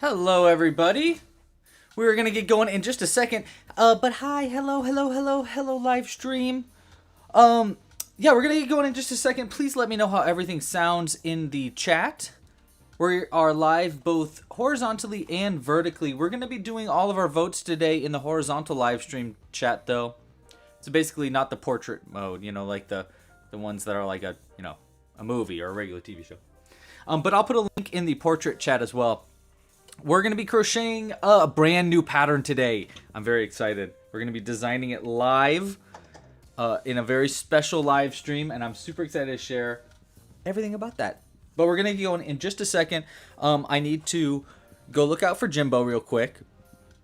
Hello, everybody. We're gonna get going in just a second. But hi, hello, live stream. Yeah, we're gonna get going in just a second. Please let me know how everything sounds in the chat. We are live both horizontally and vertically. We're gonna be doing all of our votes today in the horizontal live stream chat, though. So basically, not the portrait mode. Like the ones that are like a movie or a regular TV show. But I'll put a link in the portrait chat as well. We're going to be crocheting a brand new pattern today. I'm very excited. We're going to be designing it live in a very special live stream, and I'm super excited to share everything about that. But we're going to get going in just a second. I need to go look out for Jimbo real quick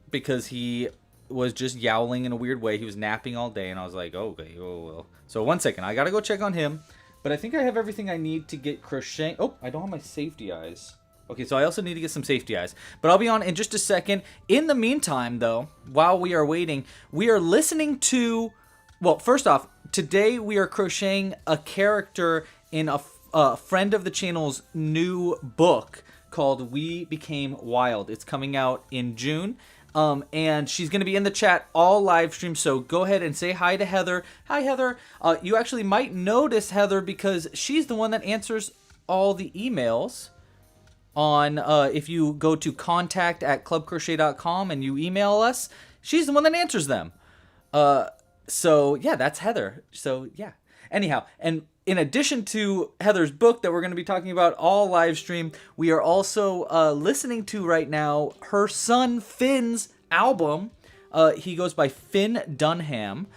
because he was just yowling in a weird way. He was napping all day, and I was like, okay, oh, well. So 1 second. I got to go check on him. But I think I have everything I need to get crocheting. Oh, I don't have my safety eyes. Okay, so I also need to get some safety eyes. But I'll be on in just a second. In the meantime, though, while we are waiting, we are listening to... Well, first off, today we are crocheting a character in a friend of the channel's new book called We Became Wild. It's coming out in June. And she's going to be in the chat all live stream, so go ahead and say hi to Heather. Hi, Heather. You actually might notice Heather because she's the one that answers all the emails on, if you go to contact@clubcrochet.com and you email us, she's the one that answers them. So yeah, that's Heather. So yeah. Anyhow, and in addition to Heather's book that we're going to be talking about all live stream, we are also listening to right now her son Finn's album. He goes by Finn Dunham.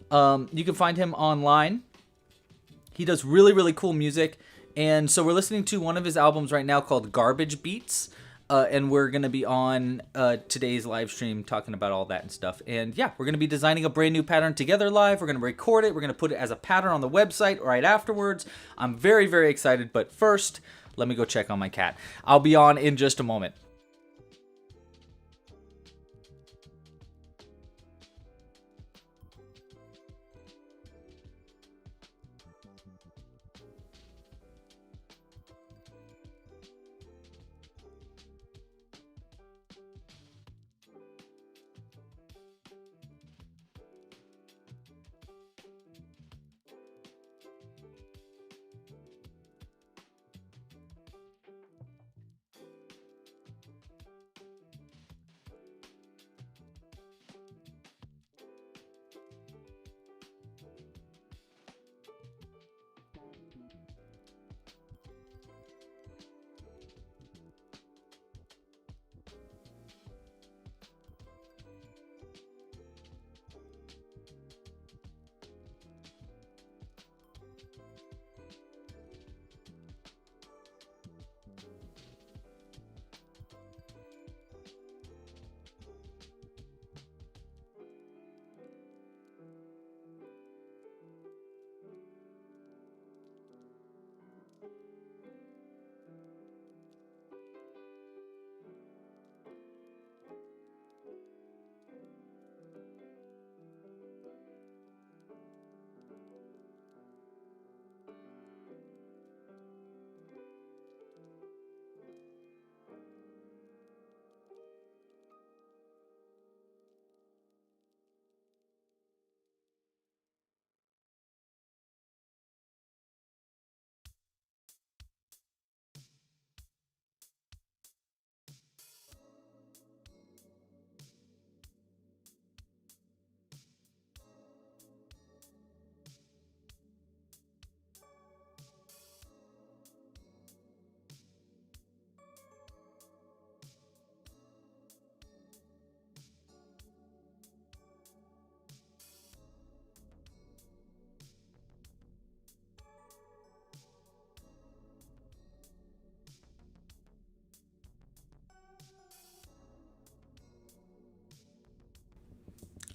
You can find him online. He does really, really cool music. And so we're listening to one of his albums right now called Garbage Beats. And we're going to be on today's live stream talking about all that and stuff. And yeah, we're going to be designing a brand new pattern together live. We're going to record it. We're going to put it as a pattern on the website right afterwards. I'm very, very excited. But first, let me go check on my cat. I'll be on in just a moment.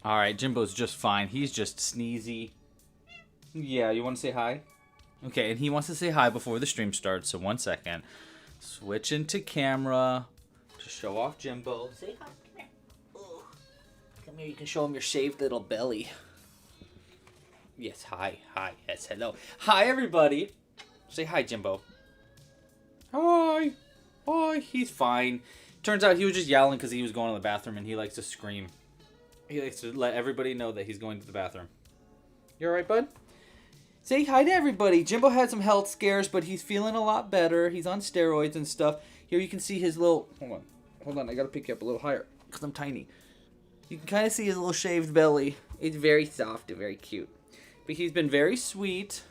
All right, Jimbo's just fine. He's just sneezy. Yeah, you want to say hi? Okay, and he wants to say hi before the stream starts, so 1 second. Switch into camera to show off Jimbo. Say hi. Come here. Oh. Come here, you can show him your shaved little belly. Yes, hi. Yes, hello. Hi, everybody. Say hi, Jimbo. Hi. He's fine. Turns out he was just yelling because he was going to the bathroom, and he likes to scream. He likes to let everybody know that he's going to the bathroom. You alright, bud? Say hi to everybody. Jimbo had some health scares, but he's feeling a lot better. He's on steroids and stuff. Here you can see his little... Hold on. I gotta pick you up a little higher because I'm tiny. You can kind of see his little shaved belly. It's very soft and very cute. But he's been very sweet.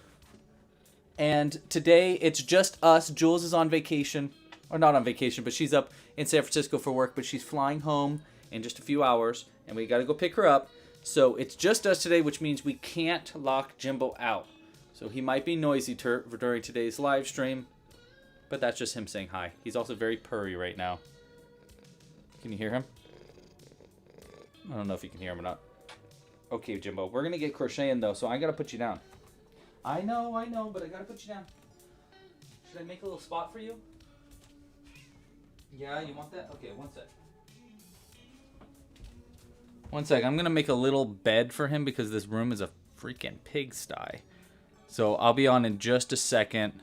And today it's just us. Jules is on vacation. Or not on vacation, but she's up in San Francisco for work. But she's flying home in just a few hours. And we gotta go pick her up. So it's just us today, which means we can't lock Jimbo out. So he might be noisy during today's live stream, but that's just him saying hi. He's also very purry right now. Can you hear him? I don't know if you can hear him or not. Okay, Jimbo, we're going to get crocheting though, so I got to put you down. I know, but I got to put you down. Should I make a little spot for you? Yeah, you want that? Okay, one sec. One sec, I'm going to make a little bed for him because this room is a freaking pigsty. So I'll be on in just a second.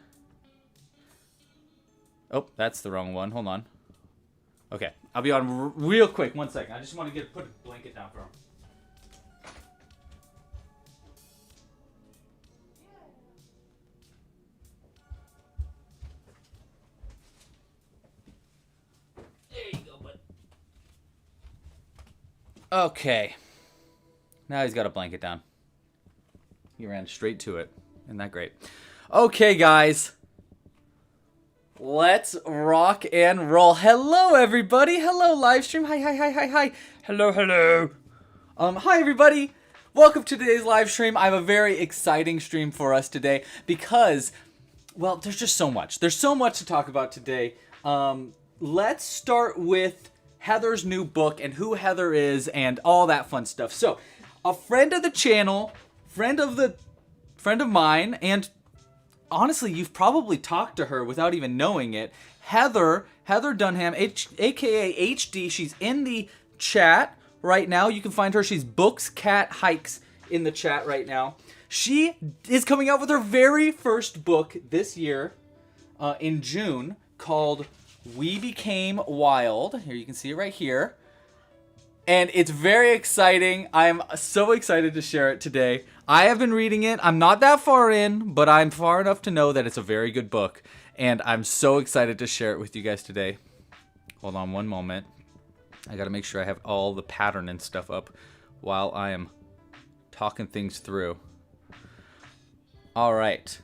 Oh, that's the wrong one. Hold on. Okay, I'll be on real quick. One second. I just want to put a blanket down for him. There you go, bud. Okay. Now he's got a blanket down. He ran straight to it. Isn't that great? Okay, guys. Let's rock and roll. Hello, everybody. Hello, live stream. Hi. Hello. Hi, everybody. Welcome to today's live stream. I have a very exciting stream for us today because, well, there's just so much. There's so much to talk about today. Let's start with Heather's new book and who Heather is and all that fun stuff. So, a friend of the channel, friend of mine, and honestly, you've probably talked to her without even knowing it. Heather Dunham, aka HD. She's in the chat right now. You can find her. She's Books Cat Hikes in the chat right now. She is coming out with her very first book this year, in June, called We Became Wild. Here you can see it right here. And it's very exciting. I'm so excited to share it today. I have been reading it. I'm not that far in, but I'm far enough to know that it's a very good book. And I'm so excited to share it with you guys today. Hold on one moment. I got to make sure I have all the pattern and stuff up while I am talking things through. All right.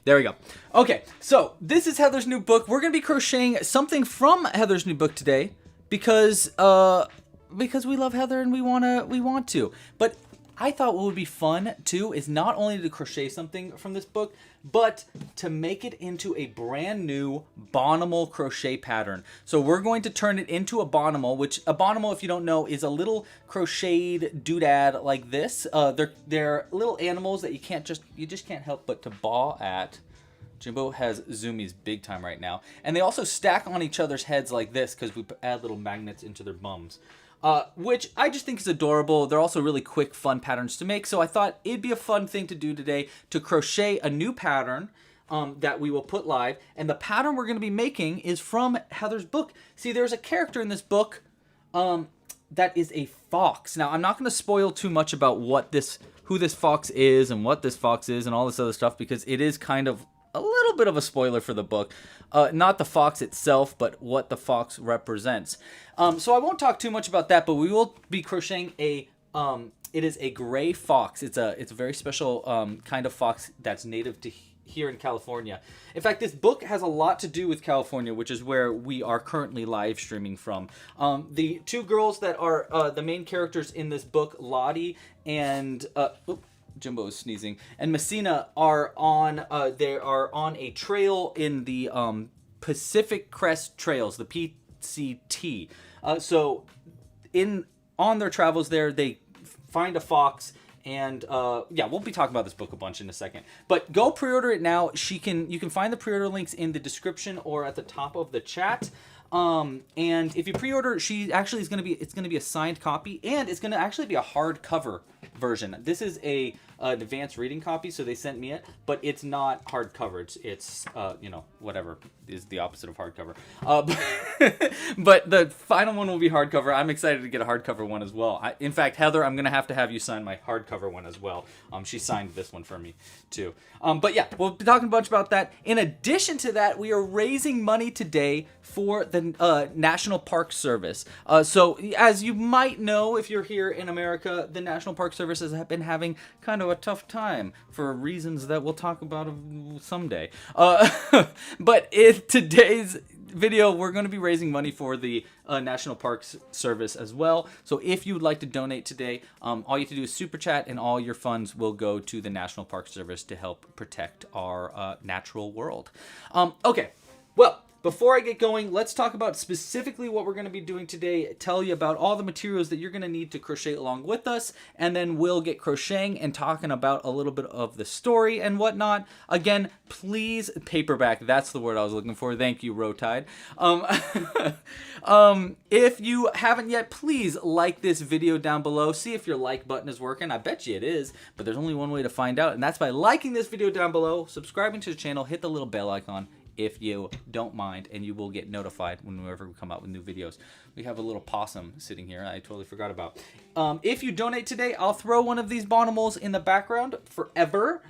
There we go. Okay, so this is Heather's new book. We're going to be crocheting something from Heather's new book today because we love Heather and we want to. But I thought what would be fun too is not only to crochet something from this book, but to make it into a brand new bawnimal crochet pattern. So we're going to turn it into a bawnimal, which a bawnimal, if you don't know, is a little crocheted doodad like this. They're little animals that you just can't help but to baw at. Jimbo has zoomies big time right now. And they also stack on each other's heads like this because we add little magnets into their bums. Which I just think is adorable. They're also really quick, fun patterns to make. So I thought it'd be a fun thing to do today to crochet a new pattern that we will put live. And the pattern we're going to be making is from Heather's book. See, there's a character in this book that is a fox. Now, I'm not going to spoil too much about who this fox is and what this fox is and all this other stuff because it is kind of a little bit of a spoiler for the book. Not the fox itself, but what the fox represents. So I won't talk too much about that, but we will be crocheting it is a gray fox. It's a very special kind of fox that's native to here in California. In fact, this book has a lot to do with California, which is where we are currently live streaming from. The two girls that are the main characters in this book, Lottie and Jimbo is sneezing, and Messina are on a trail in the Pacific Crest Trails, the PCT. So on their travels there, they find a fox, and yeah, we'll be talking about this book a bunch in a second. But go pre-order it now. You can find the pre-order links in the description or at the top of the chat. And if you pre-order, it's gonna be a signed copy, and it's gonna actually be a hardcover version. This is a an advanced reading copy, so they sent me it, but it's not hardcover. It's you know, whatever is the opposite of hardcover. But the final one will be hardcover. I'm excited to get a hardcover one as well. In fact, Heather, I'm gonna have to have you sign my hardcover one as well. She signed this one for me too. But yeah, we'll be talking a bunch about that. In addition to that, we are raising money today for the National Park Service. So as you might know, if you're here in America, the National Park Service has been having kind of a tough time for reasons that we'll talk about someday. But in today's video, we're going to be raising money for the National Parks Service as well. So if you would like to donate today, all you have to do is super chat, and all your funds will go to the National Park Service to help protect our natural world. Okay, well, before I get going, let's talk about specifically what we're going to be doing today, tell you about all the materials that you're going to need to crochet along with us, and then we'll get crocheting and talking about a little bit of the story and whatnot. Again, please, paperback, that's the word I was looking for. Thank you, Rotide. If you haven't yet, please like this video down below. See if your like button is working. I bet you it is, but there's only one way to find out, and that's by liking this video down below, subscribing to the channel, hit the little bell icon if you don't mind, and you will get notified whenever we come out with new videos. We have a little possum sitting here I totally forgot about. If you donate today, I'll throw one of these bawnimal in the background forever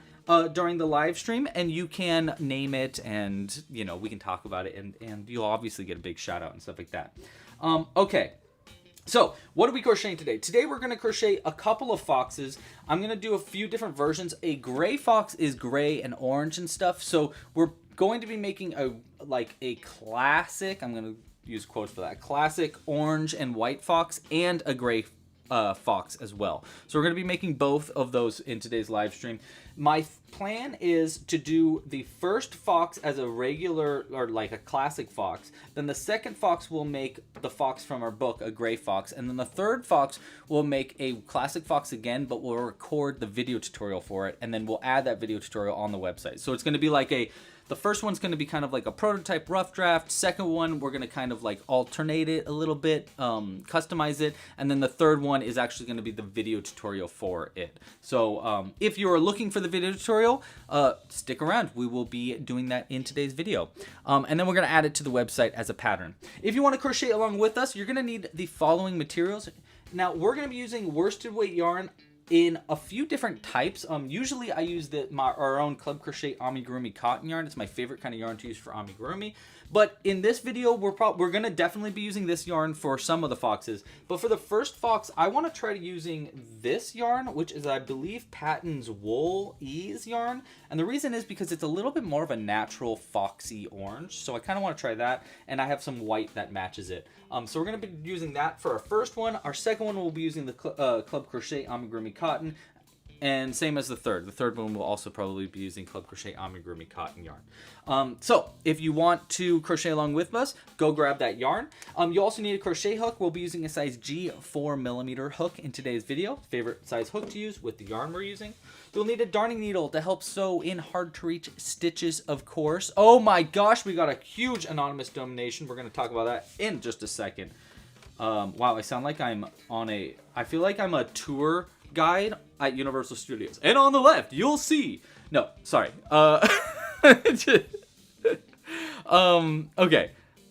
during the live stream, and you can name it, and you know, we can talk about it, and you'll obviously get a big shout out and stuff like that. Okay. So, what are we crocheting today? Today we're going to crochet a couple of foxes. I'm going to do a few different versions. A gray fox is gray and orange and stuff, so we're going to be making a classic, I'm going to use quotes for that, classic orange and white fox, and a gray fox as well. So we're going to be making both of those in today's live stream. My plan is to do the first fox as a regular, or like a classic fox. Then the second fox will make the fox from our book, a gray fox. And then the third fox will make a classic fox again, but we'll record the video tutorial for it. And then we'll add that video tutorial on the website. So it's going to be like the first one's going to be kind of like a prototype rough draft. Second one, we're going to kind of like alternate it a little bit, customize it. And then the third one is actually going to be the video tutorial for it. So if you are looking for the video tutorial, stick around. We will be doing that in today's video. And then we're going to add it to the website as a pattern. If you want to crochet along with us, you're going to need the following materials. Now, we're going to be using worsted weight yarn in a few different types. Usually I use our own Club Crochet Amigurumi cotton yarn. It's my favorite kind of yarn to use for amigurumi. But in this video, we're going to definitely be using this yarn for some of the foxes. But for the first fox, I want to try using this yarn, which is, I believe, Patton's Wool Ease yarn. And the reason is because it's a little bit more of a natural foxy orange. So I kind of want to try that. And I have some white that matches it. So we're going to be using that for our first one. Our second one, we'll be using the Club Crochet Amigurumi cotton. And same as the third. The third one will also probably be using Club Crochet Amigurumi cotton yarn. So if you want to crochet along with us, go grab that yarn. You also need a crochet hook. We'll be using a size G 4mm hook in today's video. Favorite size hook to use with the yarn we're using. You'll need a darning needle to help sew in hard to reach stitches, of course. Oh my gosh, we got a huge anonymous donation. We're going to talk about that in just a second. Wow, I sound like I feel like I'm a tour guide at Universal Studios. And on the left, you'll see. No, sorry. Okay.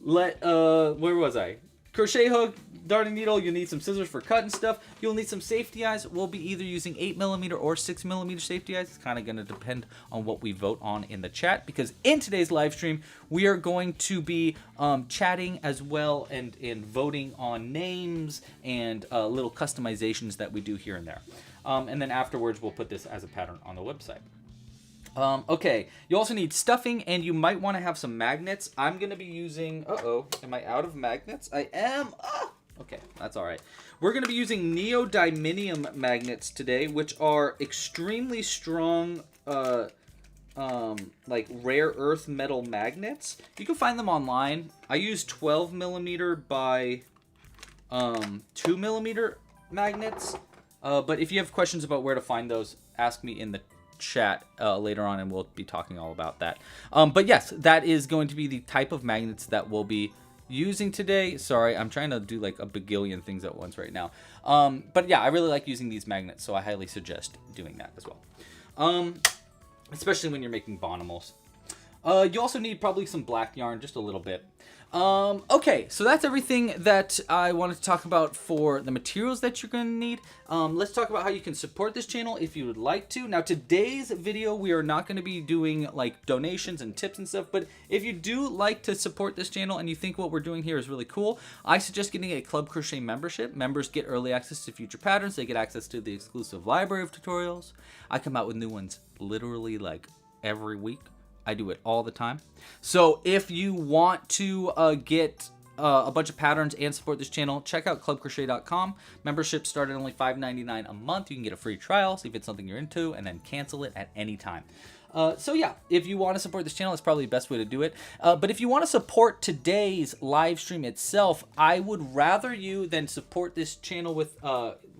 Where was I? Crochet hook, darning needle. You'll need some scissors for cutting stuff. You'll need some safety eyes. We'll be either using 8mm or 6mm safety eyes. It's kind of going to depend on what we vote on in the chat, because in today's live stream, we are going to be chatting as well and voting on names and little customizations that we do here and there. And then afterwards, we'll put this as a pattern on the website. Okay, you also need stuffing, and you might want to have some magnets. I'm going to be using, am I out of magnets? I am. Okay, that's all right. We're going to be using neodymium magnets today, which are extremely strong, like rare earth metal magnets. You can find them online. I use 12mm by 2mm magnets. But if you have questions about where to find those, ask me in the chat later on, and we'll be talking all about that. But yes, that is going to be the type of magnets that we'll be using today. Sorry, I'm trying to do like a bagillion things at once right now. But yeah, I really like using these magnets, so I highly suggest doing that as well. Especially when you're making bawninimals. You also need probably some black yarn, just a little bit. Okay, so that's everything that I wanted to talk about for the materials that you're going to need. Let's talk about how you can support this channel if you would like to. Now, today's video, we are not going to be doing like donations and tips and stuff, but if you do like to support this channel and you think what we're doing here is really cool, I suggest getting a Club Crochet membership. Members get early access to future patterns. They get access to the exclusive library of tutorials. I come out with new ones literally like every week. I do it all the time. So if you want to get a bunch of patterns and support this channel, check out clubcrochet.com. Memberships start at only $5.99 a month. You can get a free trial, see if it's something you're into, and then cancel it at any time. So yeah, if you want to support this channel, it's probably the best way to do it. But if you want to support today's live stream itself, I would rather you than support this channel with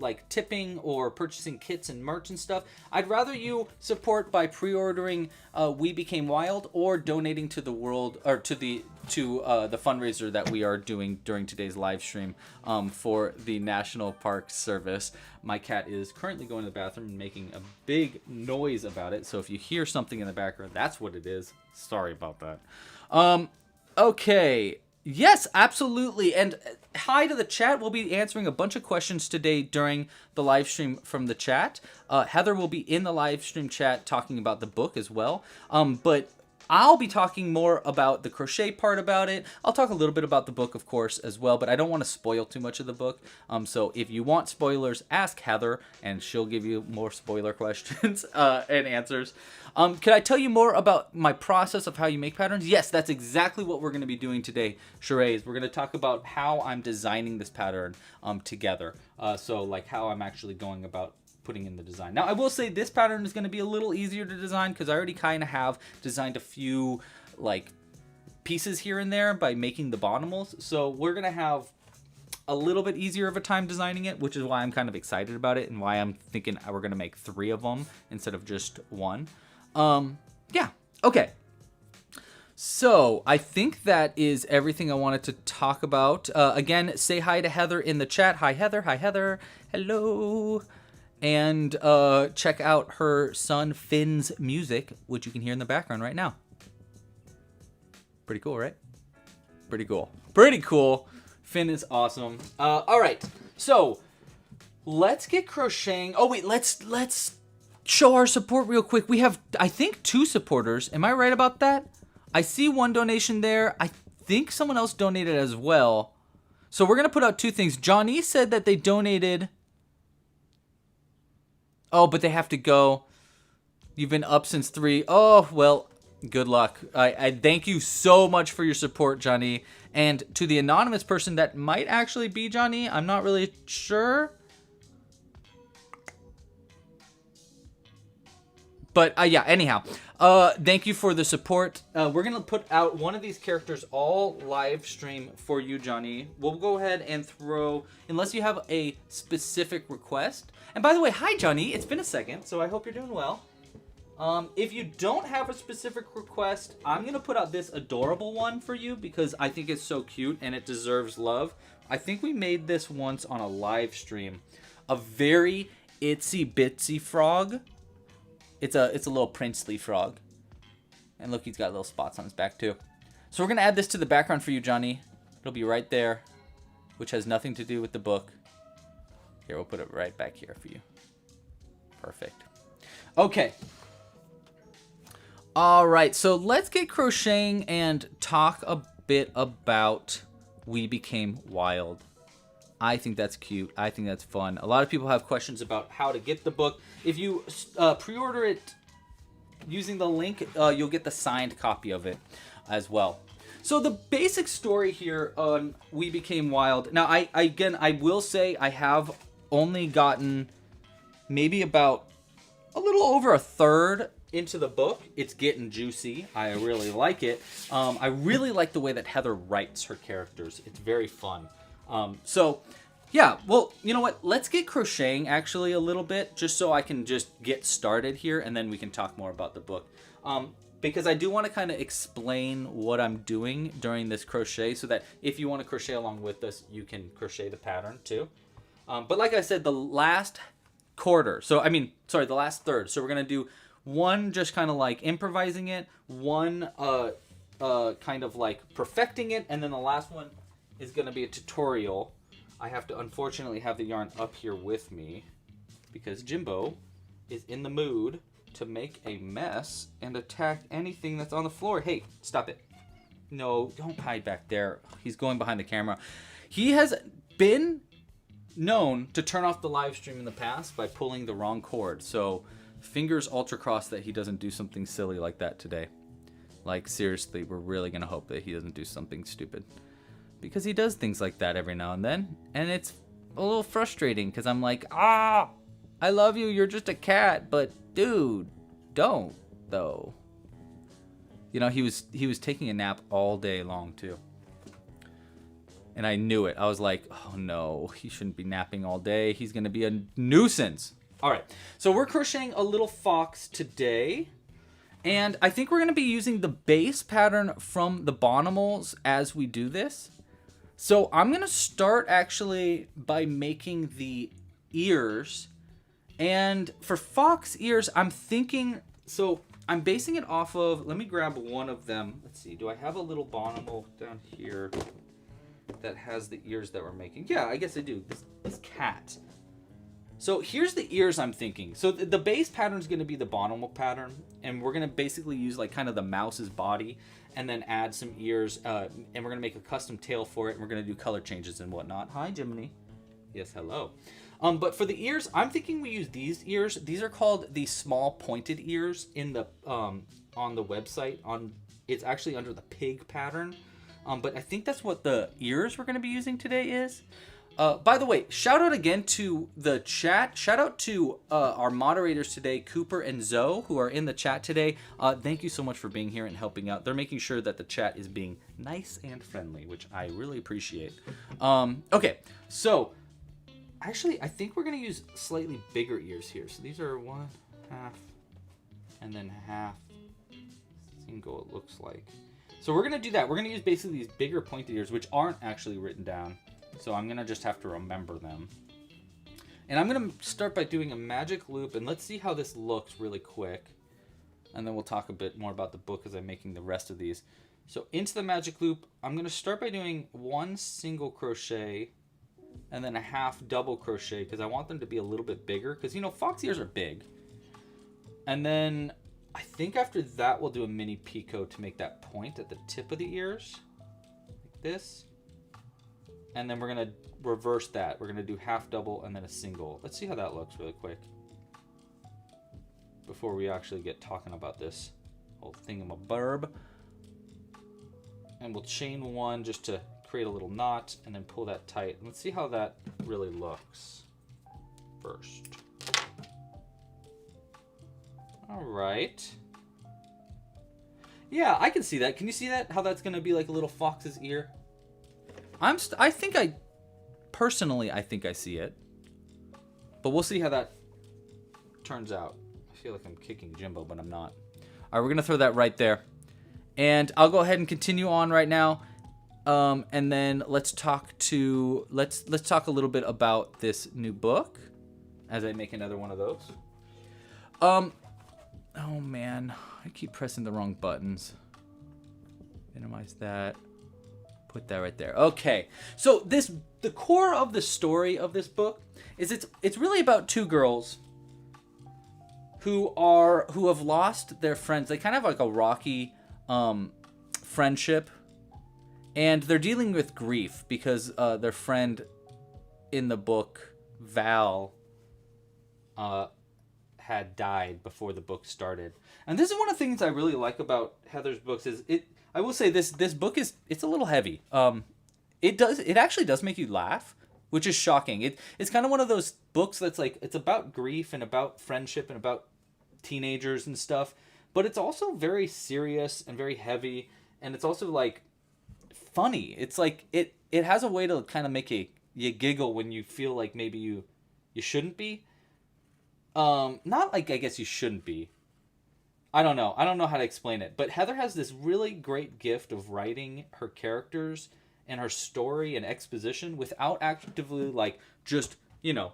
like tipping or purchasing kits and merch and stuff. I'd rather you support by pre-ordering We Became Wild or donating to the world or to the fundraiser that we are doing during today's live stream for the National Park Service. My cat is currently going to the bathroom and making a big noise about it. So if you hear something in the background, that's what it is. Sorry about that. Okay. Yes, absolutely. And hi to the chat. We'll be answering a bunch of questions today during the live stream from the chat. Heather will be in the live stream chat talking about the book as well. But I'll be talking more about the crochet part about it. I'll talk a little bit about the book, of course, as well, but I don't want to spoil too much of the book. So if you want spoilers, ask Heather, and she'll give you more spoiler questions and answers. Can I tell you more about my process of how you make patterns? Yes, that's exactly what we're going to be doing today, Sheree. We're going to talk about how I'm designing this pattern together. So like how I'm actually going about putting in the design. Now, I will say this pattern is going to be a little easier to design because I already kind of have designed a few like pieces here and there by making the bawninimals. So we're going to have a little bit easier of a time designing it, which is why I'm kind of excited about it and why I'm thinking we're going to make 3 of them instead of just 1. Yeah. Okay. So I think that is everything I wanted to talk about. Again, say hi to Heather in the chat. Hi, Heather. Hi, Heather. Hello. And check out her son Finn's music, which you can hear in the background right now. Pretty cool, right? Pretty cool. Pretty cool. Finn is awesome. All right, so let's get crocheting. Oh wait, let's show our support real quick. We have, I think, 2 supporters. Am I right about that? I see 1 donation there. I think someone else donated as well. So we're gonna put out 2 things. Johnny said that they donated. Oh, but they have to go. You've been up since 3. Oh, well, good luck. I thank you so much for your support, Johnny. And to the anonymous person that might actually be Johnny, I'm not really sure. But yeah, anyhow, thank you for the support. We're going to put out one of these characters all live stream for you, Johnny. We'll go ahead and throw, unless you have a specific request. And by the way, hi, Johnny. It's been a second, so I hope you're doing well. If you don't have a specific request, I'm going to put out this adorable one for you because I think it's so cute and it deserves love. I think we made this once on a live stream. A very itsy bitsy frog. It's a little princely frog. And look, he's got little spots on his back too. So we're going to add this to the background for you, Johnny. It'll be right there, which has nothing to do with the book. Here, we'll put it right back here for you. Perfect. Okay. All right, so let's get crocheting and talk a bit about We Became Wild. I think that's cute. I think that's fun. A lot of people have questions about how to get the book. If you pre-order it using the link, you'll get the signed copy of it as well. So the basic story here on We Became Wild. Now, I will say I have only gotten maybe about a little over a third into the book. It's getting juicy. I really like it. I really like the way that Heather writes her characters. It's very fun. So yeah, well, you know what? Let's get crocheting actually a little bit just so I can just get started here and then we can talk more about the book. because I do want to kind of explain what I'm doing during this crochet so that if you want to crochet along with us, you can crochet the pattern too. But like I said, the last quarter, the last third. So we're going to do one just kind of like improvising it, one kind of like perfecting it, and then the last one is going to be a tutorial. I have to unfortunately have the yarn up here with me because Jimbo is in the mood to make a mess and attack anything that's on the floor. Hey, stop it. No, don't hide back there. He's going behind the camera. He has been known to turn off the live stream in the past by pulling the wrong cord. So fingers ultra crossed that he doesn't do something silly like that today. Like seriously, we're really going to hope that he doesn't do something stupid. Because he does things like that every now and then. And it's a little frustrating because I'm like, I love you. You're just a cat. But dude, don't though. You know, he was taking a nap all day long too. And I knew it. I was like, oh no, he shouldn't be napping all day. He's going to be a nuisance. All right. So we're crocheting a little fox today. And I think we're going to be using the base pattern from the bawninimals as we do this. So I'm going to start actually by making the ears. And for fox ears, I'm thinking, so I'm basing it off of, let me grab one of them. Let's see, do I have a little bawnimal down here that has the ears that we're making? Yeah, I guess I do. This cat. So here's the ears I'm thinking. So the base pattern is going to be the bawnimal pattern. And we're going to basically use like kind of the mouse's body and then add some ears. And we're going to make a custom tail for it. And we're going to do color changes and whatnot. Hi, Jiminy. Yes, hello. But for the ears, I'm thinking we use these ears. These are called the small pointed ears in the on the website. It's actually under the pig pattern. But I think that's what the ears we're going to be using today is. By the way, shout out again to the chat. Shout out to our moderators today, Cooper and Zoe, who are in the chat today. Thank you so much for being here and helping out. They're making sure that the chat is being nice and friendly, which I really appreciate. Okay, so actually, I think we're going to use slightly bigger ears here. So these are 1/2 and then half single, it looks like. So we're going to do that. We're going to use basically these bigger pointed ears, which aren't actually written down. So I'm going to just have to remember them. And I'm going to start by doing a magic loop. And let's see how this looks really quick. And then we'll talk a bit more about the book as I'm making the rest of these. So into the magic loop, I'm going to start by doing 1 single crochet and then a half double crochet because I want them to be a little bit bigger. Because, you know, fox ears are big. And then I think after that, we'll do a mini picot to make that point at the tip of the ears. Like this. And then we're going to reverse that. We're going to do half double and then a single. Let's see how that looks really quick before we actually get talking about this whole thingamaburb. And we'll chain 1 just to create a little knot and then pull that tight. Let's see how that really looks first. All right. Yeah, I can see that. Can you see that? How that's going to be like a little fox's ear? I think I see it. But we'll see how that turns out. I feel like I'm kicking Jimbo, but I'm not. All right, we're going to throw that right there. And I'll go ahead and continue on right now. And then let's talk a little bit about this new book as I make another one of those. Oh man, I keep pressing the wrong buttons. Minimize that. Put that right there. Okay. So the core of the story of this book is it's really about 2 girls who have lost their friends. They kind of have like a rocky friendship, and they're dealing with grief because their friend in the book, Val, had died before the book started. And this is one of the things I really like about Heather's books is I will say this book it's a little heavy. It actually does make you laugh, which is shocking. It's kind of one of those books that's like it's about grief and about friendship and about teenagers and stuff, but it's also very serious and very heavy, and it's also like funny. It's like it has a way to kind of make you giggle when you feel like maybe you shouldn't be. Not like I guess you shouldn't be. I don't know. I don't know how to explain it. But Heather has this really great gift of writing her characters and her story and exposition without actively, like, just,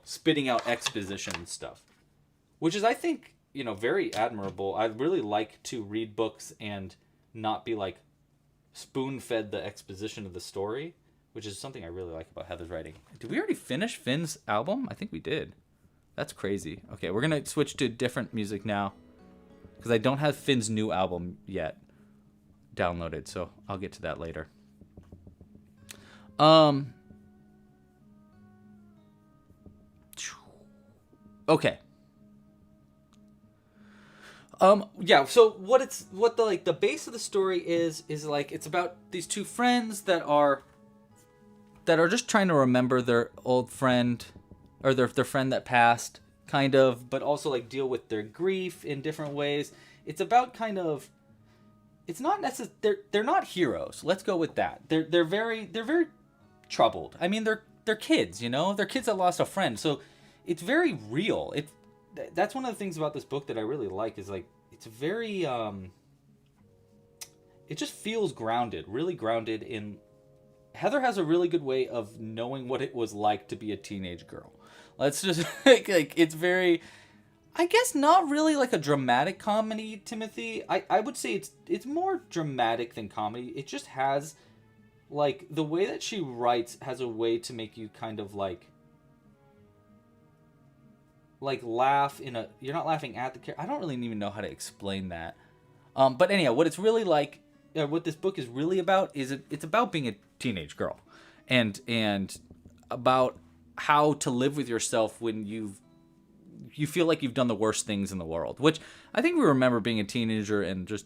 spitting out exposition and stuff. Which is, I think, very admirable. I really like to read books and not be, like, spoon-fed the exposition of the story, which is something I really like about Heather's writing. Did we already finish Finn's album? I think we did. That's crazy. Okay, we're going to switch to different music now, because I don't have Finn's new album yet downloaded, so I'll get to that later. Okay. Yeah, so what the base of the story is like, it's about these two friends that are just trying to remember their old friend, or their friend that passed, kind of, but also like deal with their grief in different ways. It's about kind of, it's not necessarily, they're not heroes. Let's go with that. They're very troubled. I mean, they're kids, they're kids that lost a friend. So it's very real. That's one of the things about this book that I really like, is like, it's very it just feels grounded, really grounded in. Heather has a really good way of knowing what it was like to be a teenage girl. Let's just like it's very, I guess, not really like a dramatic comedy, Timothy. I would say it's more dramatic than comedy. It just has, like, the way that she writes has a way to make you kind of like laugh in a, you're not laughing at the character. I don't really even know how to explain that. But anyhow, what it's really like, what this book is really about is it's about being a teenage girl, and about how to live with yourself when you feel like you've done the worst things in the world, which I think we remember being a teenager and just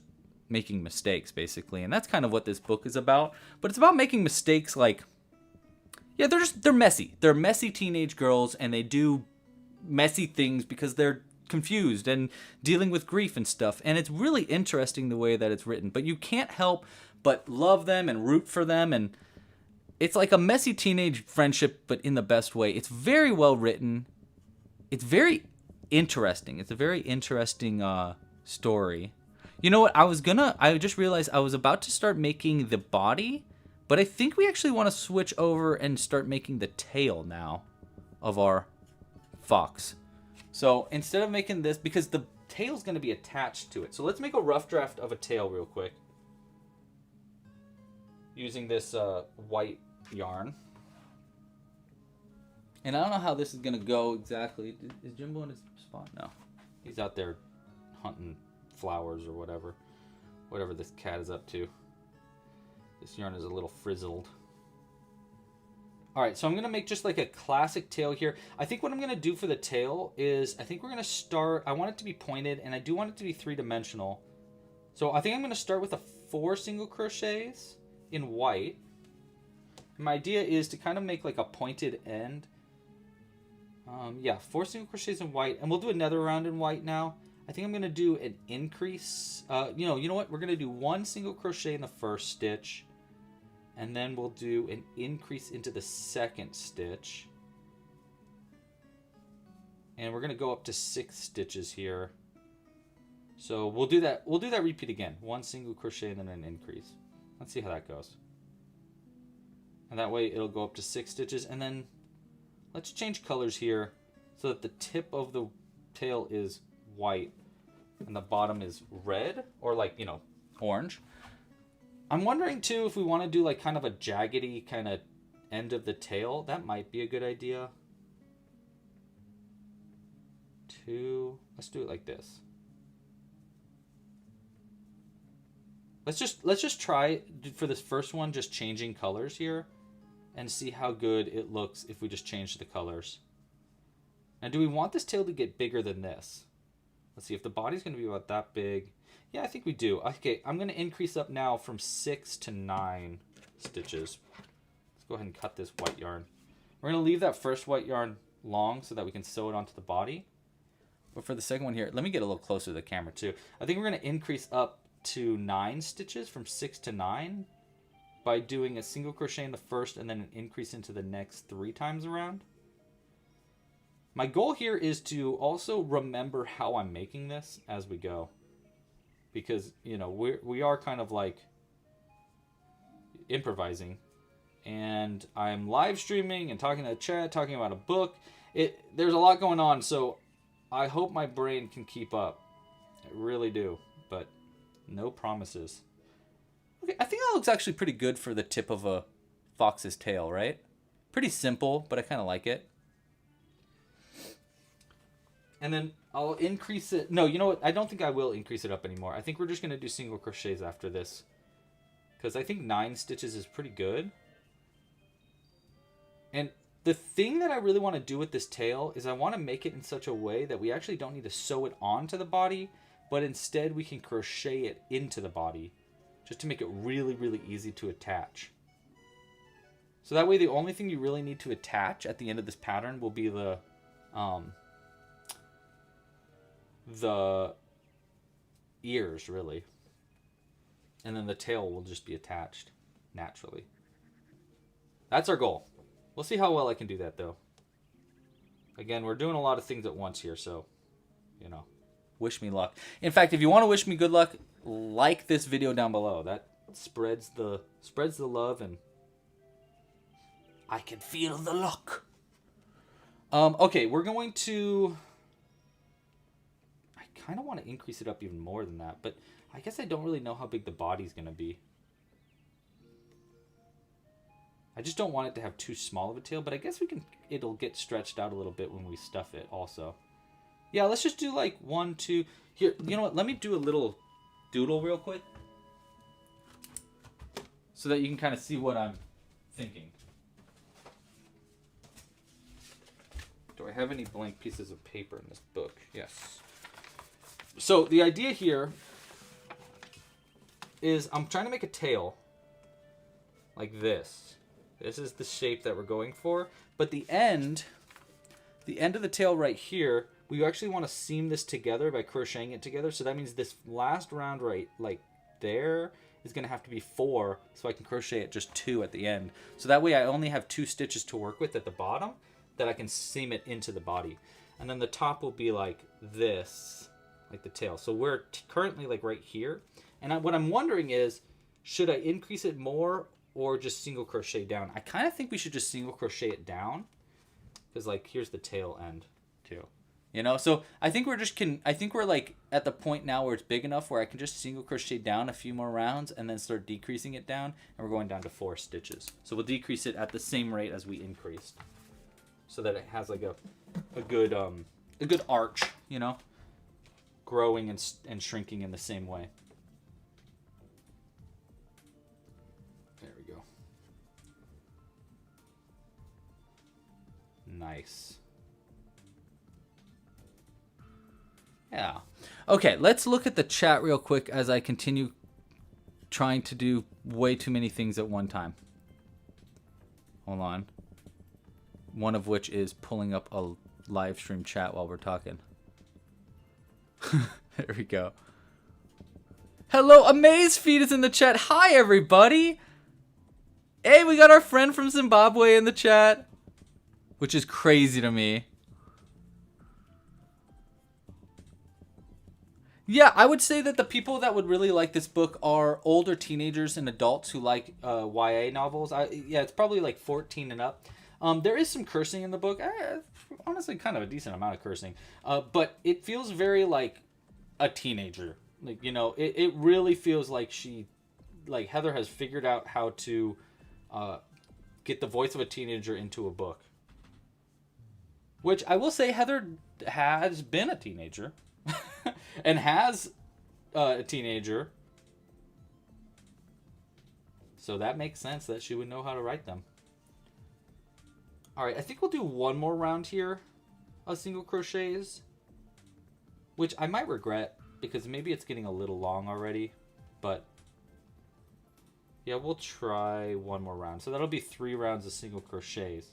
making mistakes, basically. And that's kind of what this book is about. But it's about making mistakes, like, yeah, they're messy. They're messy teenage girls, and they do messy things because they're confused and dealing with grief and stuff. And it's really interesting the way that it's written, but you can't help but love them and root for them. And it's like a messy teenage friendship, but in the best way. It's very well written. It's very interesting. It's a very interesting story. You know what? I just realized I was about to start making the body, but I think we actually want to switch over and start making the tail now of our fox. So instead of making this, because the tail's going to be attached to it, so let's make a rough draft of a tail real quick using this white yarn. And I don't know how this is going to go exactly. Is Jimbo in his spot? No, he's out there hunting flowers or whatever this cat is up to. This yarn is a little frizzled. All right, so I'm going to make just like a classic tail here. I think what I'm going to do for the tail is, I think we're going to start, I want it to be pointed, and I do want it to be three-dimensional. So I think I'm going to start with 4 single crochets in white. And my idea is to kind of make like a pointed end. 4 single crochets in white, and we'll do another round in white now. I think I'm going to do an increase. You know what? We're going to do 1 single crochet in the first stitch. And then we'll do an increase into the second stitch. And we're going to go up to 6 stitches here. So we'll do that repeat again. 1 single crochet and then an increase. Let's see how that goes. And that way it'll go up to 6 stitches. And then let's change colors here so that the tip of the tail is white and the bottom is red, or like, orange. I'm wondering too if we want to do like kind of a jaggedy kind of end of the tail. That might be a good idea. Let's do it like this. Let's just try for this first one, just changing colors here and see how good it looks if we just change the colors. Now, do we want this tail to get bigger than this? Let's see if the body's going to be about that big. Yeah, I think we do. Okay, I'm going to increase up now from 6 to 9 stitches. Let's go ahead and cut this white yarn. We're going to leave that first white yarn long so that we can sew it onto the body. But for the second one here, let me get a little closer to the camera too. I think we're going to increase up to 9 stitches, from 6 to 9, by doing a single crochet in the first and then an increase into the next 3 times around. My goal here is to also remember how I'm making this as we go. because, you know, we are kind of like improvising, and I'm live streaming and talking to the chat, talking about a book. There's a lot going on, so I hope my brain can keep up. I really do, but no promises. Okay, I think that looks actually pretty good for the tip of a fox's tail, right? Pretty simple, but I kind of like it. And then I'll increase it. No, you know what? I don't think I will increase it up anymore. I think we're just going to do single crochets after this, because I think 9 stitches is pretty good. And the thing that I really want to do with this tail is I want to make it in such a way that we actually don't need to sew it onto the body, but instead we can crochet it into the body, just to make it really, really easy to attach. So that way the only thing you really need to attach at the end of this pattern will be the ears, really. And then the tail will just be attached naturally. That's our goal. We'll see how well I can do that, though. Again, we're doing a lot of things at once here, so, you know, wish me luck. In fact, if you want to wish me good luck, like this video down below. That spreads the love, and I can feel the luck. Okay, we're going to... I kind of want to increase it up even more than that, but I guess I don't really know how big the body's going to be. I just don't want it to have too small of a tail, but I guess it'll get stretched out a little bit when we stuff it also. Yeah, let's just do like 1, 2. Here, you know what? Let me do a little doodle real quick, so that you can kind of see what I'm thinking. Do I have any blank pieces of paper in this book? Yes. So the idea here is I'm trying to make a tail like this. This is the shape that we're going for. But the end of the tail right here, we actually want to seam this together by crocheting it together. So that means this last round right like there is going to have to be 4, so I can crochet it just 2 at the end. So that way I only have 2 stitches to work with at the bottom that I can seam it into the body. And then the top will be like this, like the tail. So we're currently like right here. And what I'm wondering is, should I increase it more or just single crochet down? I kind of think we should just single crochet it down, because like here's the tail end too, you know. So I think we're like at the point now where it's big enough where I can just single crochet down a few more rounds and then start decreasing it down, and we're going down to 4 stitches. So we'll decrease it at the same rate as we increased, so that it has like a good arch, you know, growing and shrinking in the same way. Nice. Yeah. Okay, let's look at the chat real quick as I continue trying to do way too many things at one time. Hold on. One of which is pulling up a live stream chat while we're talking. There we go. Hello, Amazefeed is in the chat. Hi, everybody. Hey, we got our friend from Zimbabwe in the chat, which is crazy to me. Yeah, I would say that the people that would really like this book are older teenagers and adults who like YA novels. Yeah, it's probably like 14 and up. There is some cursing in the book. Honestly, kind of a decent amount of cursing. But it feels very like a teenager. Like, you know, it really feels like Heather has figured out how to get the voice of a teenager into a book. Which I will say, Heather has been a teenager and has a teenager. So that makes sense that she would know how to write them. All right, I think we'll do one more round here of single crochets, which I might regret because maybe it's getting a little long already, but yeah, we'll try one more round. So that'll be 3 rounds of single crochets.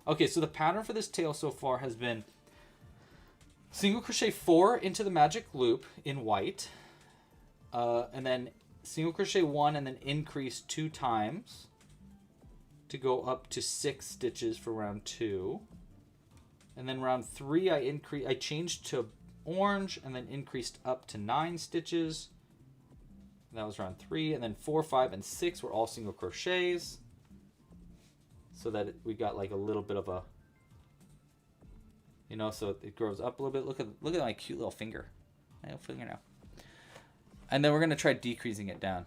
Okay, so the pattern for this tail so far has been single crochet 4 into the magic loop in white, and then single crochet 1 and then increase 2 times to go up to 6 stitches for round 2. And then round 3 I changed to orange and then increased up to 9 stitches. That was round 3. And then 4, 5, and 6 were all single crochets. So that we got like a little bit of a, you know, so it grows up a little bit. Look at my cute little finger. My little fingernail. And then we're going to try decreasing it down.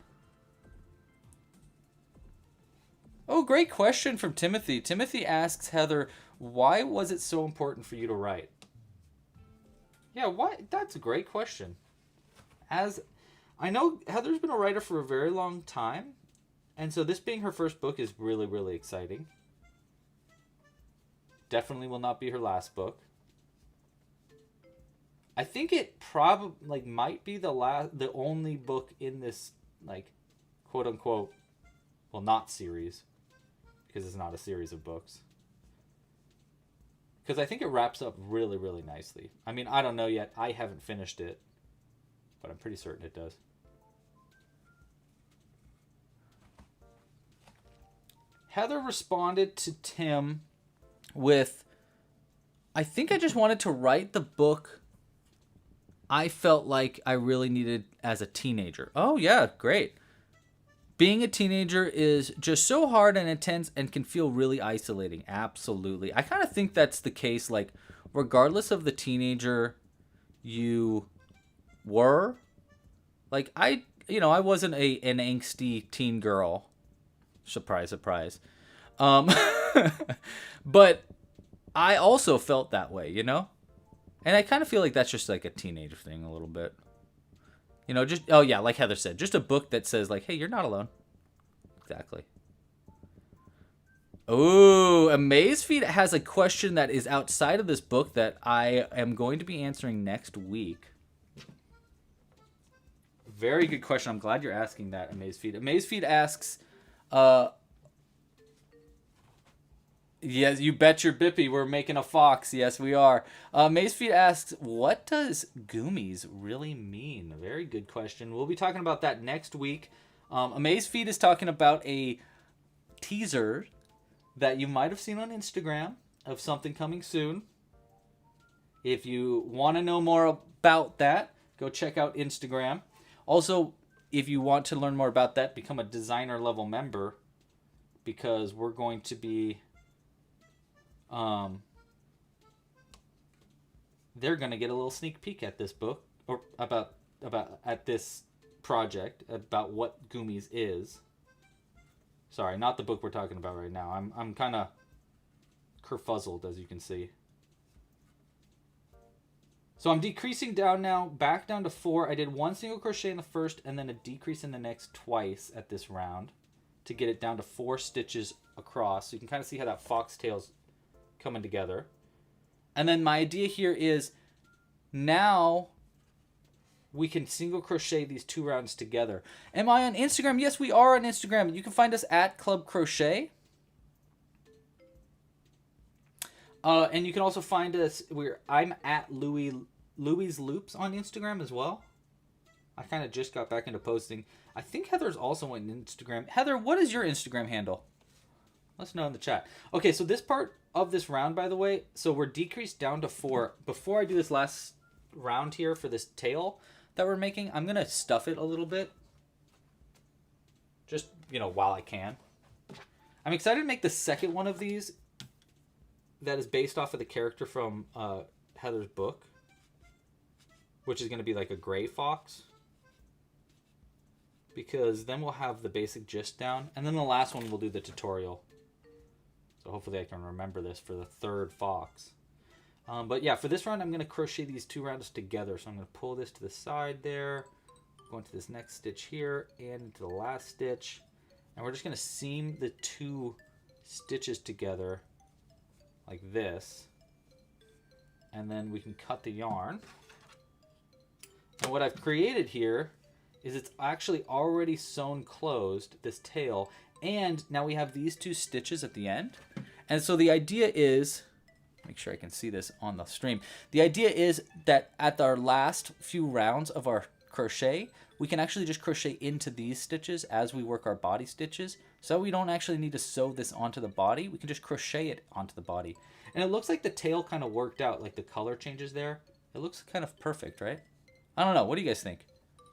Oh, great question from Timothy. Timothy asks, Heather, why was it so important for you to write? Yeah, why? That's a great question. As I know, Heather's been a writer for a very long time. And so this being her first book is really, really exciting. Definitely will not be her last book. I think it probably might be the only book in this like quote unquote, well, not series, because it's not a series of books. Because I think it wraps up really, really nicely. I mean, I don't know yet. I haven't finished it, but I'm pretty certain it does. Heather responded to Tim with, I think I just wanted to write the book I felt like I really needed as a teenager. Oh, yeah, great. Being a teenager is just so hard and intense and can feel really isolating. Absolutely. I kind of think that's the case, like, regardless of the teenager you were. Like, I wasn't an angsty teen girl. Surprise, surprise. But I also felt that way, you know? And I kind of feel like that's just like a teenage thing a little bit. You know, just, oh yeah, like Heather said, just a book that says like, hey, you're not alone. Exactly. Ooh, Amazefeed has a question that is outside of this book that I am going to be answering next week. Very good question. I'm glad you're asking that, Amazefeed. Amazefeed asks, yes, you bet your bippy we're making a fox. Yes, we are. Macefeed asks, what does Goomies really mean? Very good question. We'll be talking about that next week. Amazefeed is talking about a teaser that you might have seen on Instagram of something coming soon. If you want to know more about that, go check out Instagram. Also, if you want to learn more about that, become a designer level member, because we're going to be... they're going to get a little sneak peek at this book, or about at this project, about what Goomies is. Sorry, not the book we're talking about right now. I'm kind of kerfuzzled, as you can see. So I'm decreasing down now, back down to 4. I did 1 single crochet in the first, and then a decrease in the next twice at this round to get it down to 4 stitches across. So you can kind of see how that foxtail's coming together. And then my idea here is now we can single crochet these 2 rounds together. Am I on Instagram? Yes, we are on Instagram. You can find us at Club Crochet. And you can also find us I'm at Louis Loops on Instagram as well. I kind of just got back into posting. I think Heather's also on Instagram. Heather, what is your Instagram handle? Let us know in the chat. Okay, so this part of this round, by the way, so we're decreased down to 4. Before I do this last round here for this tail that we're making, I'm going to stuff it a little bit. Just, while I can. I'm excited to make the second one of these that is based off of the character from Heather's book, which is going to be like a gray fox. Because then we'll have the basic gist down. And then the last one we'll do the tutorial. So hopefully I can remember this for the 3rd fox. But yeah, for this round, I'm going to crochet these 2 rounds together. So I'm going to pull this to the side there, go into this next stitch here, and into the last stitch. And we're just going to seam the 2 stitches together like this. And then we can cut the yarn. And what I've created here is it's actually already sewn closed, this tail. And now we have these 2 stitches at the end. And so the idea is, make sure I can see this on the stream. The idea is that at our last few rounds of our crochet, we can actually just crochet into these stitches as we work our body stitches. So we don't actually need to sew this onto the body. We can just crochet it onto the body. And it looks like the tail kind of worked out, like the color changes there. It looks kind of perfect, right? I don't know. What do you guys think?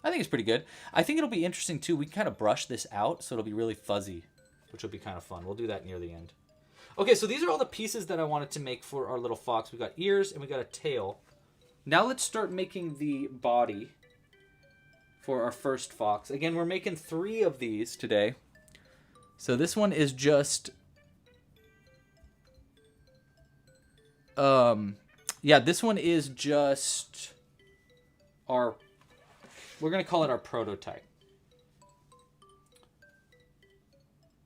I think it's pretty good. I think it'll be interesting too. We can kind of brush this out so it'll be really fuzzy, which will be kind of fun. We'll do that near the end. Okay, so these are all the pieces that I wanted to make for our little fox. We got ears and we got a tail. Now let's start making the body for our first fox. Again, we're making 3 of these today. So this one is just... yeah, this one is just our... We're going to call it our prototype.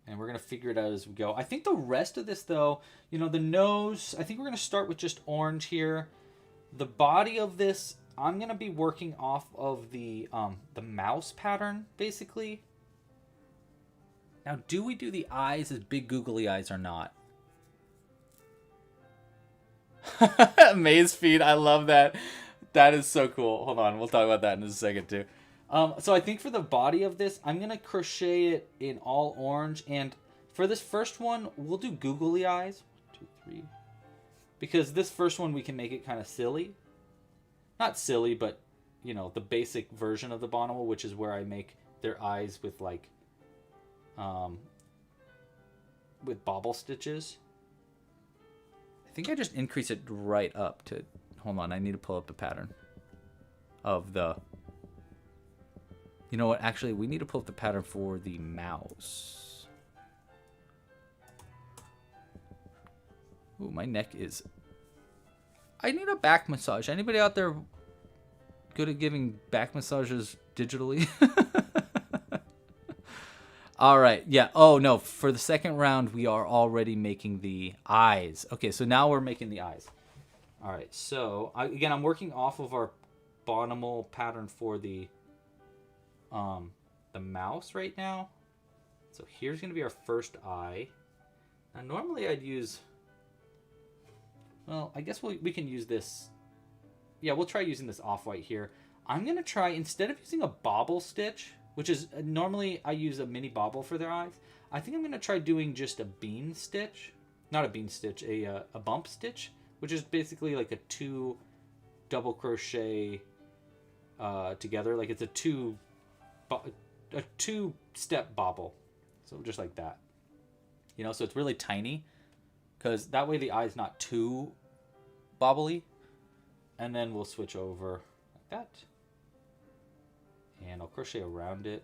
And we're going to figure it out as we go. I think the rest of this, though, you know, the nose, I think we're going to start with just orange here. The body of this, I'm going to be working off of the mouse pattern, basically. Now, do we do the eyes as big googly eyes or not? Maze feet, I love that. That is so cool. Hold on, we'll talk about that in a second, too. So I think for the body of this, I'm going to crochet it in all orange. And for this first one, we'll do googly eyes. 1, 2, 3. Because this first one, we can make it kind of silly. Not silly, but, you know, the basic version of the bawnimal, which is where I make their eyes with, like, with bobble stitches. I think I just increase it right up to... Hold on, I need to pull up the pattern of the... You know what? Actually, we need to pull up the pattern for the mouse. Ooh, my neck is... I need a back massage. Anybody out there good at giving back massages digitally? All right. Yeah. Oh, no. For the second round, we are already making the eyes. Okay, so now we're making the eyes. All right. So, again, I'm working off of our bawnimal pattern for the mouse right now. So here's going to be our first eye. Now, normally I'd use... Well, I guess we can use this. Yeah, we'll try using this off-white here. I'm going to try, instead of using a bobble stitch, which is normally I use a mini bobble for their eyes, I think I'm going to try doing just a bean stitch. Not a bean stitch, a bump stitch, which is basically like a 2 double crochet together. Like it's a 2-step bobble. So just like that. You know, so it's really tiny. Because that way the eye's not too bobbly. And then we'll switch over like that. And I'll crochet around it.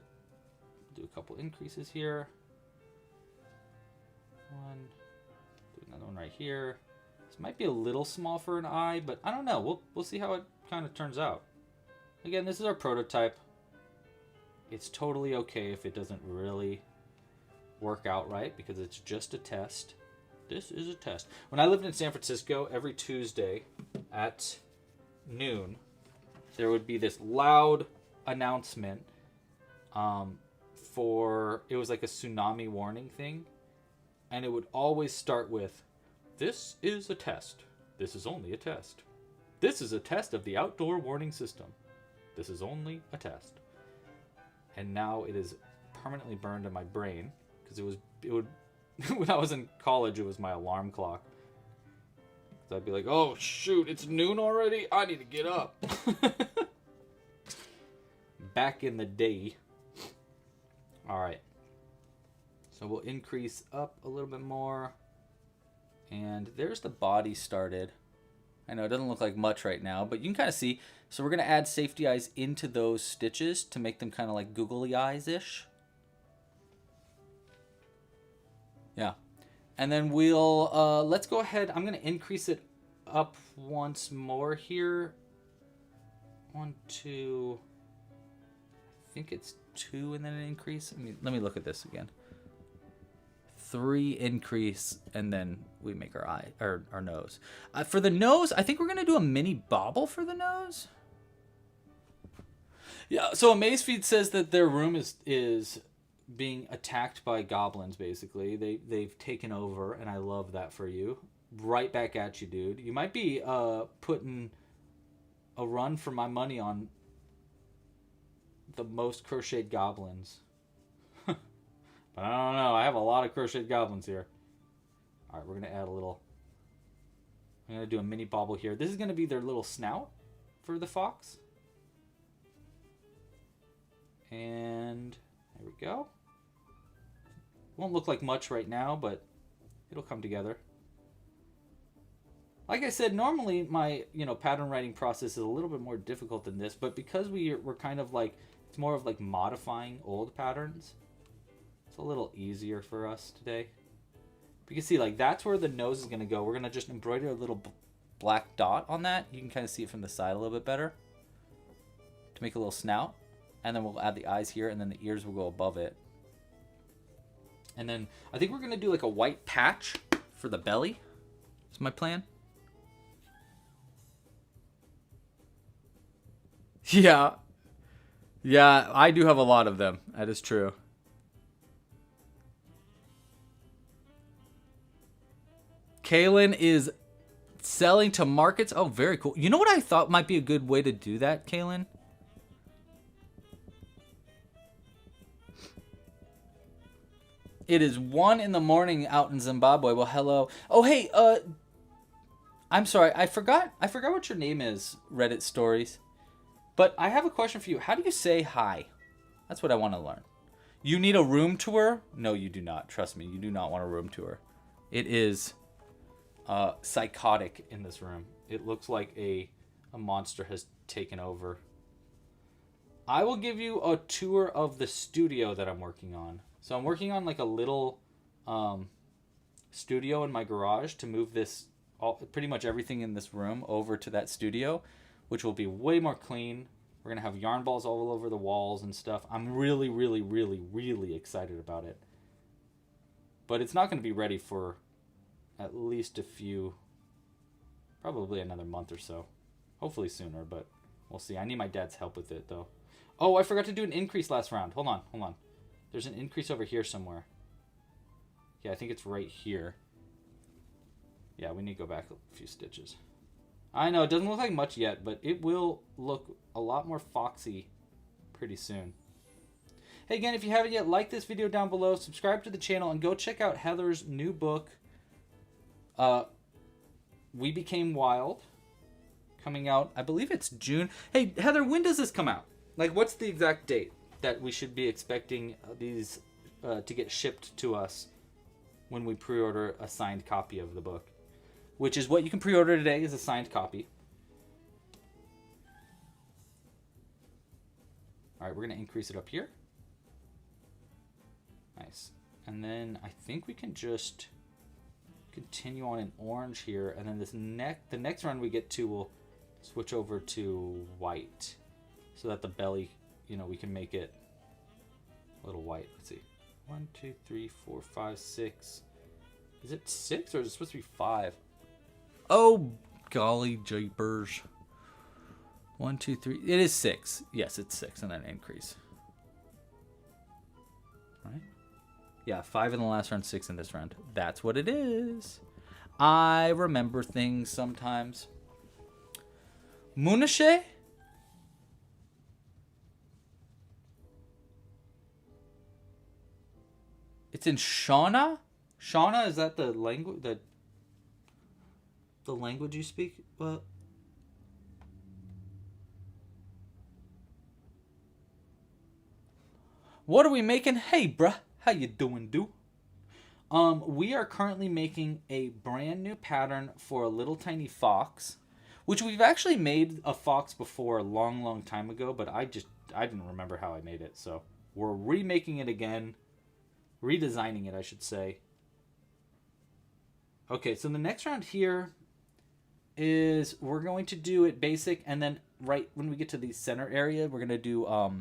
Do a couple increases here. One. Do another one right here. This might be a little small for an eye, but I don't know. We'll see how it kind of turns out. Again, this is our prototype. It's totally okay if it doesn't really work out right, because it's just a test. This is a test. When I lived in San Francisco, every Tuesday at noon, there would be this loud announcement it was like a tsunami warning thing. And it would always start with, "This is a test. This is only a test. This is a test of the outdoor warning system. This is only a test." And now it is permanently burned in my brain, because it would when I was in college, it was my alarm clock. So I'd be like, "Oh shoot, it's noon already? I need to get up." Back in the day. All right. So we'll increase up a little bit more. And there's the body started. I know it doesn't look like much right now, but you can kind of see. So we're going to add safety eyes into those stitches to make them kind of like googly eyes-ish. Yeah. And then we'll, let's go ahead. I'm going to increase it up once more here. 1, 2, I think it's 2 and then an increase. Let me look at this again. 3 increase, and then we make our eye, or our nose. For the nose, I think we're going to do a mini bobble for the nose. Yeah, so Amazefeed says that their room is being attacked by goblins, basically. They've taken over, and I love that for you. Right back at you, dude. You might be putting a run for my money on the most crocheted goblins. But I don't know. I have a lot of crocheted goblins here. All right, we're going to add a little... I'm going to do a mini bobble here. This is going to be their little snout for the fox. And there we go. Won't look like much right now, but it'll come together. Like I said, normally my pattern writing process is a little bit more difficult than this, but because we're kind of like, it's more of like modifying old patterns, it's a little easier for us today. You can see like that's where the nose is going to go. We're going to just embroider a little black dot on that. You can kind of see it from the side a little bit better to make a little snout. And then we'll add the eyes here, and then the ears will go above it. And then I think we're going to do like a white patch for the belly. That's my plan. Yeah. Yeah, I do have a lot of them. That is true. Kaylin is selling to markets. Oh, very cool. You know what I thought might be a good way to do that, Kaylin? It is 1 in the morning out in Zimbabwe. Well, hello. Oh, hey, I'm sorry. I forgot what your name is, Reddit Stories. But I have a question for you. How do you say hi? That's what I want to learn. You need a room tour? No, you do not. Trust me, you do not want a room tour. It is psychotic in this room. It looks like a monster has taken over. I will give you a tour of the studio that I'm working on. So I'm working on like a little studio in my garage to move pretty much everything in this room over to that studio, which will be way more clean. We're going to have yarn balls all over the walls and stuff. I'm really, really, really, really excited about it. But it's not going to be ready for at least probably another month or so. Hopefully sooner, but we'll see. I need my dad's help with it though. Oh, I forgot to do an increase last round. Hold on. There's an increase over here somewhere. Yeah, I think it's right here. Yeah, we need to go back a few stitches. I know, it doesn't look like much yet, but it will look a lot more foxy pretty soon. Hey, again, if you haven't yet, like this video down below, subscribe to the channel, and go check out Heather's new book, We Became Wild, coming out, I believe it's June. Hey, Heather, when does this come out? Like, what's the exact date that we should be expecting these to get shipped to us when we pre-order a signed copy of the book? Which is what you can pre-order today, is a signed copy. All right, we're going to increase it up here. Nice. And then I think we can just continue on in orange here. And then the next round we get to, we'll switch over to white. So that the belly, we can make it a little white. Let's see. 1, 2, 3, 4, 5, 6. Is it 6 or is it supposed to be 5? Oh, golly jeepers. 1, 2, 3. It is 6. Yes, it's 6 and then increase. Right? Yeah, 5 in the last round, 6 in this round. That's what it is. I remember things sometimes. Munashe? It's in Shauna? Shauna, is that the language the language you speak? Well, what are we making? Hey, bruh, how you doing, dude? We are currently making a brand new pattern for a little tiny fox, which we've actually made a fox before a long, long time ago, but I didn't remember how I made it, so we're remaking it again, redesigning it, I should say. Okay, so the next round here is we're going to do it basic, and then right when we get to the center area, we're going to do a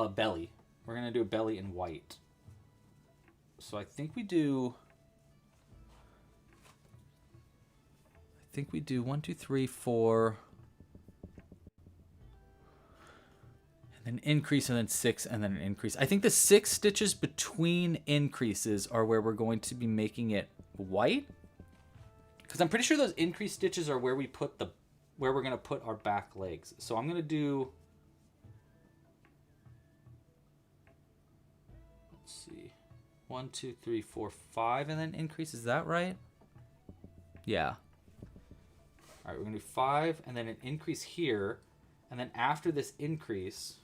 belly. We're going to do a belly in white. So I think we do 1, 2, 3, 4, and then increase, and then 6, and then an increase. I think the 6 stitches between increases are where we're going to be making it white, because I'm pretty sure those increase stitches are where we're going to put our back legs. So I'm going to do, let's see, 1, 2, 3, 4, 5, and then increase. Is that right? Yeah. All right, we're going to do 5, and then an increase here, And then after this increase,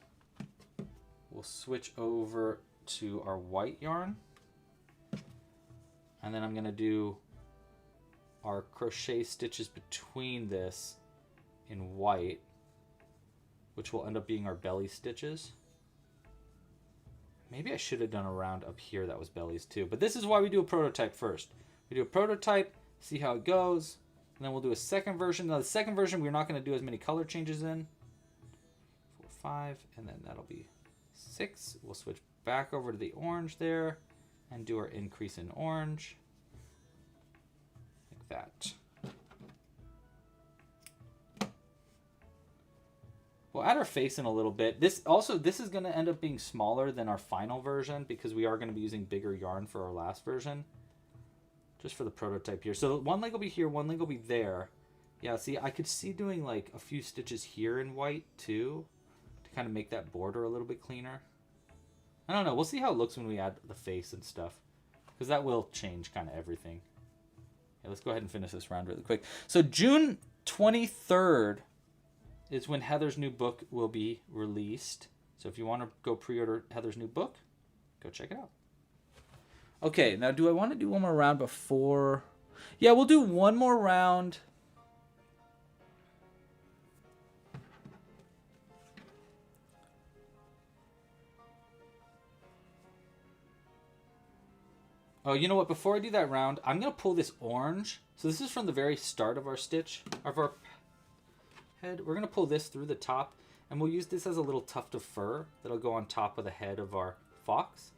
we'll switch over to our white yarn. And then I'm going to do our crochet stitches between this in white, which will end up being our belly stitches. Maybe I should have done a round up here that was bellies too. But this is why we do a prototype first. We do a prototype, see how it goes, and then we'll do a second version. Now the second version, we're not going to do as many color changes in. 4, 5, and then that'll be 6. We'll switch back over to the orange there and do our increase in orange. Like that. We'll add our face in a little bit. This is going to end up being smaller than our final version because we are going to be using bigger yarn for our last version. Just for the prototype here. So one leg will be here, one leg will be there. Yeah, see, I could see doing like a few stitches here in white too to kind of make that border a little bit cleaner. I don't know. We'll see how it looks when we add the face and stuff because that will change kind of everything. Yeah, let's go ahead and finish this round really quick. So June 23rd is when Heather's new book will be released. So if you want to go pre-order Heather's new book, go check it out. Okay, now do I want to do one more round before? Yeah, we'll do one more round. Oh, you know what? Before I do that round, I'm going to pull this orange. So this is from the very start of our stitch, of our head. We're going to pull this through the top, and we'll use this as a little tuft of fur that'll go on top of the head of our fox,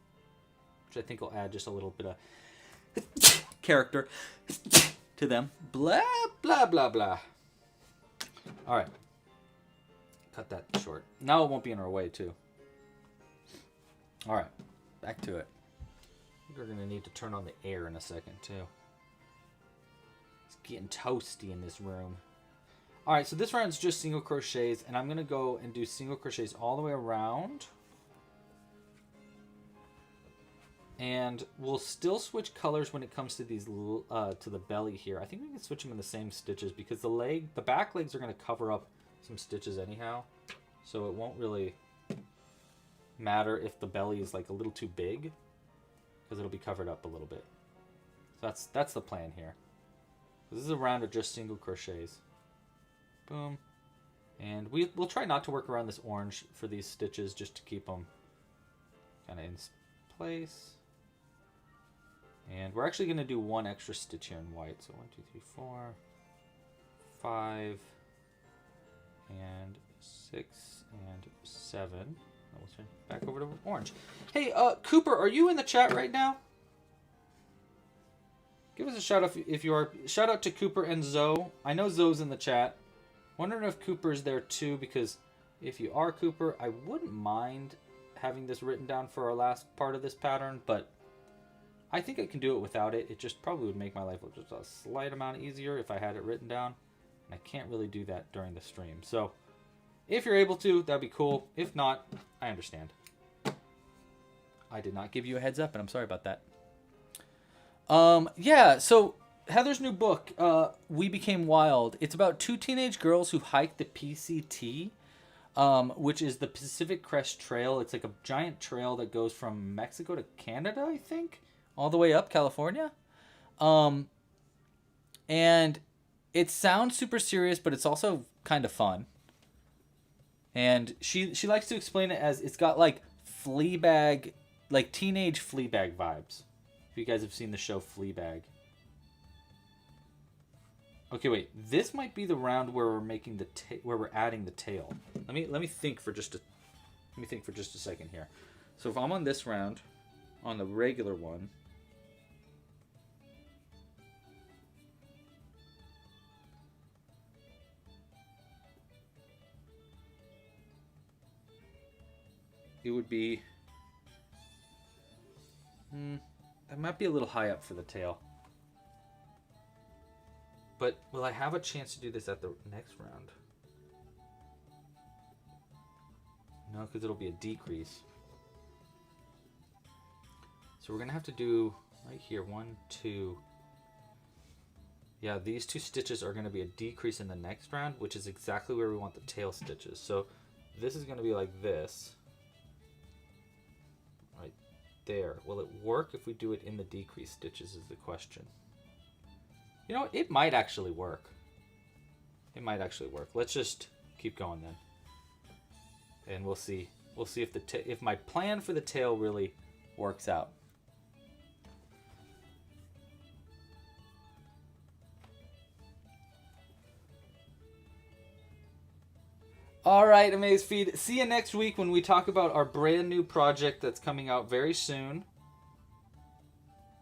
which I think will add just a little bit of character to them. Blah, blah, blah, blah. All right. Cut that short. Now it won't be in our way, too. All right. Back to it. We're going to need to turn on the air in a second, too. It's getting toasty in this room. All right, so this round is just single crochets, and I'm going to go and do single crochets all the way around. And we'll still switch colors when it comes to these to the belly here. I think we can switch them in the same stitches because the back legs are going to cover up some stitches anyhow. So it won't really matter if the belly is like a little too big because it'll be covered up a little bit. So that's the plan here. This is a round of just single crochets. Boom. And we'll try not to work around this orange for these stitches just to keep them kind of in place. And we're actually going to do one extra stitch here in white. So 1, 2, 3, 4, 5, and 6, and 7. We'll turn back over to orange. Hey, Cooper, are you in the chat right now? Give us a shout out if you are. Shout out to Cooper and Zoe. I know Zoe's in the chat. Wondering if Cooper is there too, because if you are Cooper, I wouldn't mind having this written down for our last part of this pattern, but I think I can do it without it. It just probably would make my life just a slight amount easier if I had it written down, and I can't really do that during the stream. So if you're able to, that'd be cool. If not, I understand. I did not give you a heads up, and I'm sorry about that. Yeah, so Heather's new book, We Became Wild. It's about 2 teenage girls who hike the PCT, which is the Pacific Crest Trail. It's like a giant trail that goes from Mexico to Canada, I think, all the way up California. And it sounds super serious, but it's also kind of fun. And she likes to explain it as it's got like Fleabag, like teenage Fleabag vibes. If you guys have seen the show Fleabag. Okay, wait. This might be the round where we're making where we're adding the tail. Let me think for just a second here. So if I'm on this round, on the regular one, it would be that might be a little high up for the tail. But will I have a chance to do this at the next round? No, because it'll be a decrease. So we're going to have to do right here, 1, 2. Yeah, these 2 stitches are going to be a decrease in the next round, which is exactly where we want the tail stitches. So this is going to be like this. Right there. Will it work if we do it in the decrease stitches is the question. You know, it might actually work. It might actually work. Let's just keep going then. And we'll see. We'll see if my plan for the tail really works out. All right, Amazfeed. See you next week when we talk about our brand new project that's coming out very soon.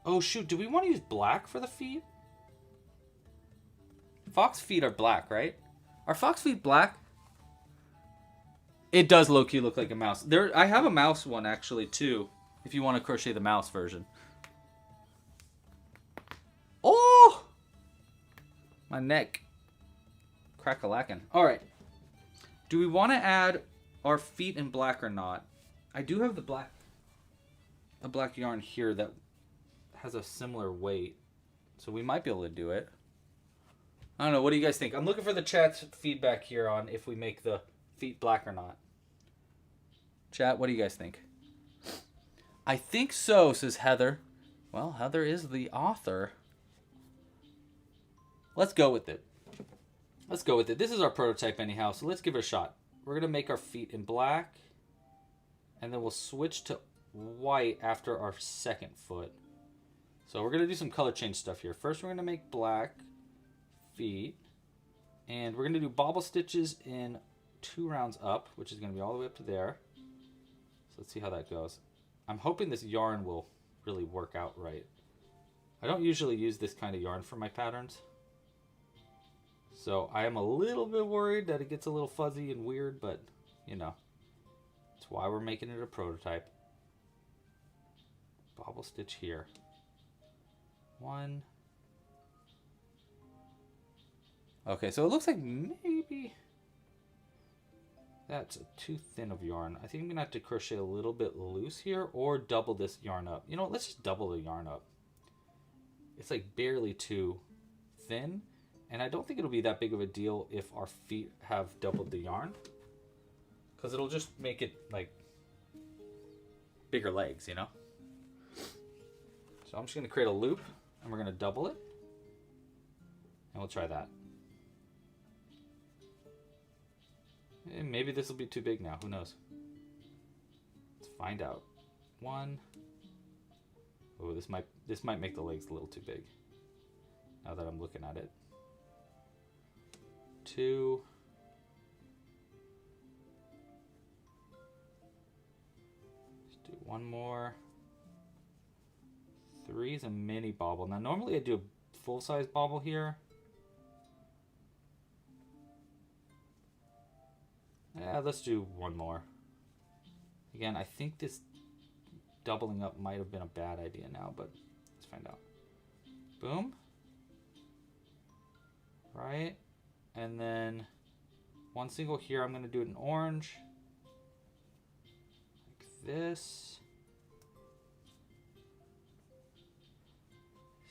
Oh, shoot. Do we want to use black for the feet? Fox feet are black, right? Are fox feet black? It does low-key look like a mouse. I have a mouse one, actually, too, if you want to crochet the mouse version. Oh! My neck. Crack-a-lackin'. All right. Do we want to add our feet in black or not? I do have a black yarn here that has a similar weight, so we might be able to do it. I don't know. What do you guys think? I'm looking for the chat's feedback here on if we make the feet black or not. Chat, what do you guys think? I think so, says Heather. Well, Heather is the author. Let's go with it. Let's go with it. This is our prototype anyhow, so let's give it a shot. We're going to make our feet in black, and then we'll switch to white after our second foot. So we're going to do some color change stuff here. First, we're going to make black feet, and we're going to do bobble stitches in 2 rounds up, which is going to be all the way up to there. So let's see how that goes. I'm hoping this yarn will really work out right. I don't usually use this kind of yarn for my patterns, so I am a little bit worried that it gets a little fuzzy and weird, but you know, that's why we're making it a prototype. Bobble stitch here. 1. Okay, so it looks like maybe that's too thin of yarn. I think I'm gonna have to crochet a little bit loose here or double this yarn up. You know what, let's just double the yarn up. It's like barely too thin, and I don't think it'll be that big of a deal if our feet have doubled the yarn, because it'll just make it like bigger legs, you know? So I'm just gonna create a loop, and we're gonna double it, and we'll try that. And maybe this will be too big now, who knows? Let's find out. 1. Oh, this might make the legs a little too big, now that I'm looking at it. 2. Let's do 1 more. 3 is a mini bobble. Now normally I do a full-size bobble here. Yeah, let's do 1 more. Again, I think this doubling up might have been a bad idea now, but let's find out. Boom. Right. And then 1 single here. I'm going to do it in orange. Like this.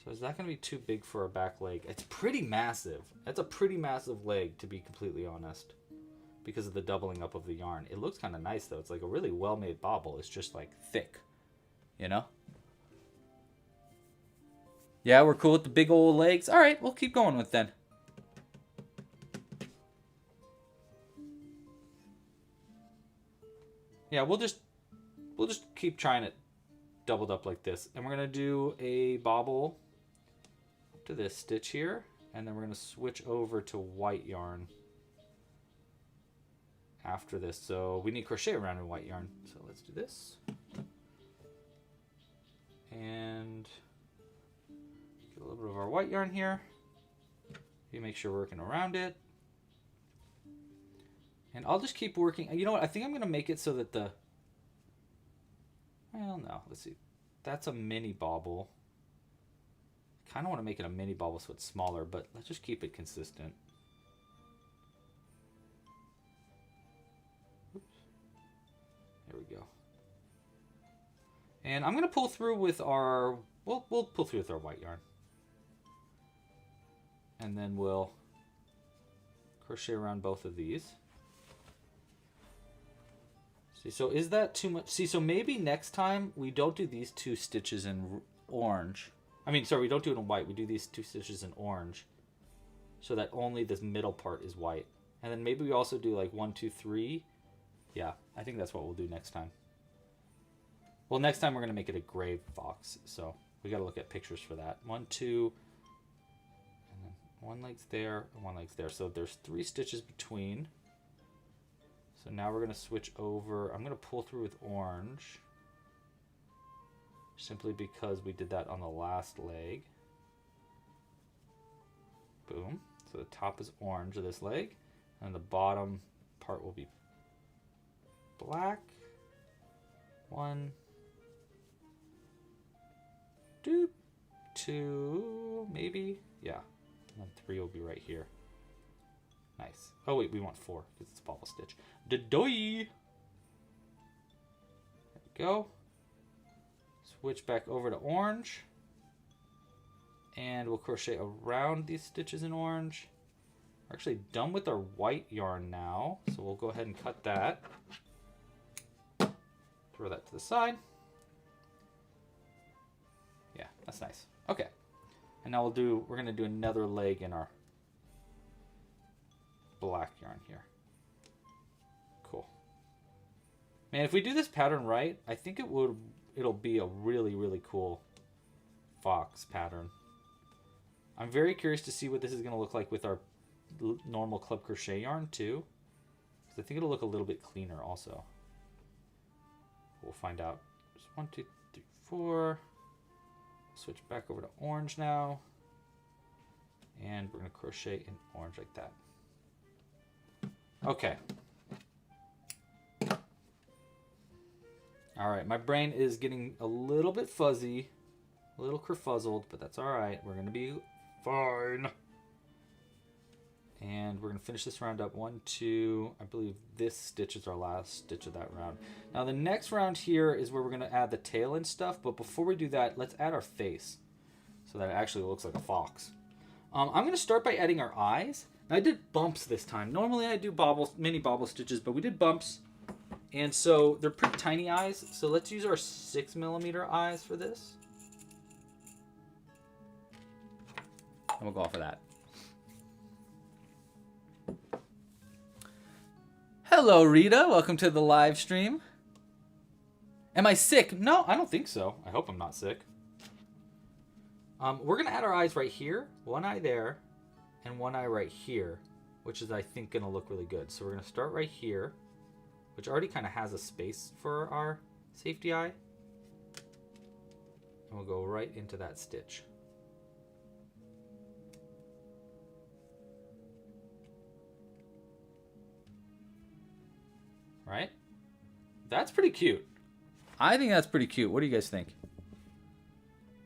So is that going to be too big for a back leg? It's pretty massive. That's a pretty massive leg, to be completely honest, because of the doubling up of the yarn. It looks kind of nice though. It's like a really well-made bobble. It's just like thick, you know? Yeah, we're cool with the big old legs. All right, we'll keep going with then. Yeah, we'll just keep trying it doubled up like this. And we're going to do a bobble to this stitch here, and then we're going to switch over to white yarn after this. So we need crochet around in white yarn. So let's do this. And get a little bit of our white yarn here. You make sure we're working around it. And I'll just keep working. You know what? I think I'm going to make it so that the... Well, no. Let's see. That's a mini bobble. I kind of want to make it a mini bobble so it's smaller, but let's just keep it consistent. Oops. There we go. And I'm going to pull through with our... We'll pull through with our white yarn. And then we'll crochet around both of these. See, so is that too much? See, so maybe next time we don't do these 2 stitches in orange. I mean, sorry, we don't do it in white. We do these 2 stitches in orange so that only this middle part is white. And then maybe we also do like 1, 2, 3. Yeah, I think that's what we'll do next time. Well, next time we're going to make it a gray fox. So we got to look at pictures for that. 1, 2, and then 1 leg's there and 1 leg's there. So there's 3 stitches between. So now we're going to switch over. I'm going to pull through with orange. Simply because we did that on the last leg. Boom. So the top is orange of this leg. And the bottom part will be black. 1, 2, maybe. Yeah. And then 3 will be right here. Nice. Oh wait, we want 4 because it's a bobble stitch. Da-doi! There we go. Switch back over to orange. And we'll crochet around these stitches in orange. We're actually done with our white yarn now. So we'll go ahead and cut that. Throw that to the side. Yeah, that's nice. Okay. And now we're going to do another leg in our black yarn here. Cool. Man, if we do this pattern right, I think it'll be a really, really cool fox pattern. I'm very curious to see what this is going to look like with our normal club crochet yarn too, because I think it'll look a little bit cleaner also. We'll find out. Just 1, 2, 3, 4. Switch back over to orange now, and we're going to crochet in orange like that. Okay. All right, my brain is getting a little bit fuzzy, a little kerfuzzled, but that's all right. We're going to be fine. And we're going to finish this round up. 1, 2, I believe this stitch is our last stitch of that round. Now the next round here is where we're going to add the tail and stuff, but before we do that, let's add our face so that it actually looks like a fox. I'm going to start by adding our eyes. Now, I did bumps this time. Normally I do mini bobble stitches, but we did bumps. And so they're pretty tiny eyes. So let's use our 6mm eyes for this. And we'll go off of that. Hello, Rita. Welcome to the live stream. Am I sick? No, I don't think so. I hope I'm not sick. We're going to add our eyes right here. 1 eye there and 1 eye right here, which is, I think, going to look really good. So we're going to start right here, which already kind of has a space for our safety eye. And we'll go right into that stitch. Right? That's pretty cute. I think that's pretty cute. What do you guys think?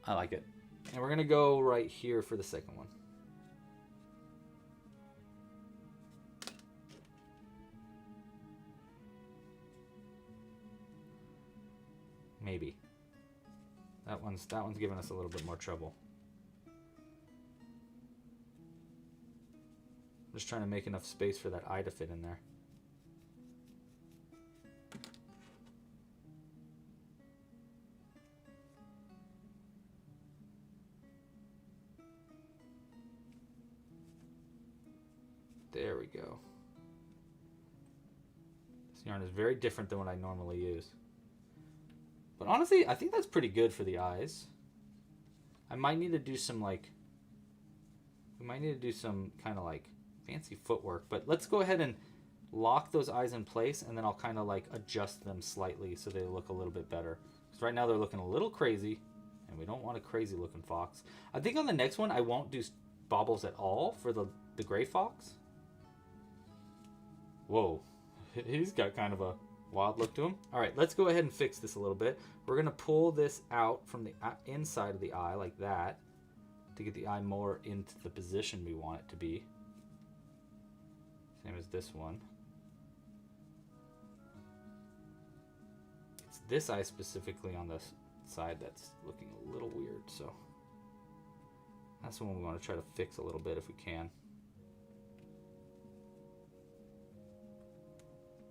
I like it. And we're going to go right here for the second one. Maybe. That one's giving us a little bit more trouble. I'm just trying to make enough space for that eye to fit in there. There we go. This yarn is very different than what I normally use. But honestly, I think that's pretty good for the eyes. I might need to do some we might need to do some kind of like fancy footwork, but let's go ahead and lock those eyes in place, and then I'll kind of like adjust them slightly so they look a little bit better. Because right now they're looking a little crazy, and we don't want a crazy looking fox. I think on the next one I won't do bobbles at all for the gray fox. Whoa, he's got kind of a wild look to him. All right, let's go ahead and fix this a little bit. We're going to pull this out from the inside of the eye like that to get the eye more into the position we want it to be. Same as this one. It's this eye specifically on this side that's looking a little weird, so That's the one we want to try to fix a little bit if we can.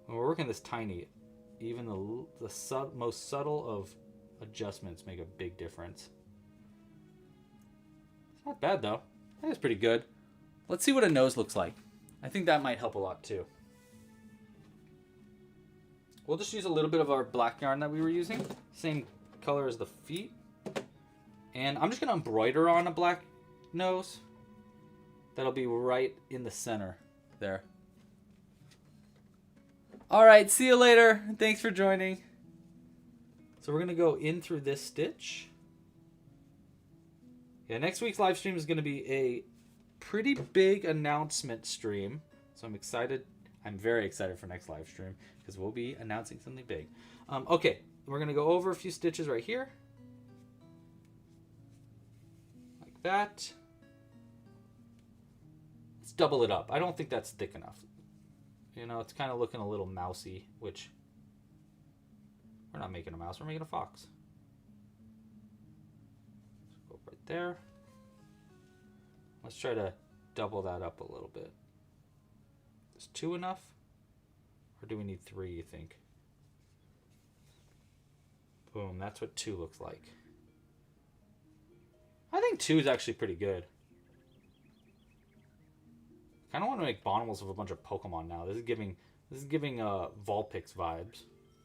When we're working this tiny, even the most subtle of adjustments make a big difference. It's not bad though. I think it's pretty good. Let's see what a nose looks like. I think that might help a lot too. We'll just use a little bit of our black yarn that we were using. Same color as the feet. And I'm just going to embroider on a black nose. That'll be right in the center there. All right, see you later. Thanks for joining. So we're going to go in through this stitch. Yeah, next week's live stream is going to be a pretty big announcement stream. So I'm excited. I'm very excited for next live stream because we'll be announcing something big. Okay, we're going to go over a few stitches right here. Like that. Let's double it up. I don't think that's thick enough. You know, it's kind of looking a little mousy, which we're not making a mouse, we're making a fox. So go right there. Let's try to double that up a little bit. Is 2 enough? Or do we need 3, you think? Boom, that's what 2 looks like. I think 2 is actually pretty good. I kind of want to make bawninimals of a bunch of Pokemon now. This is giving Vulpix vibes,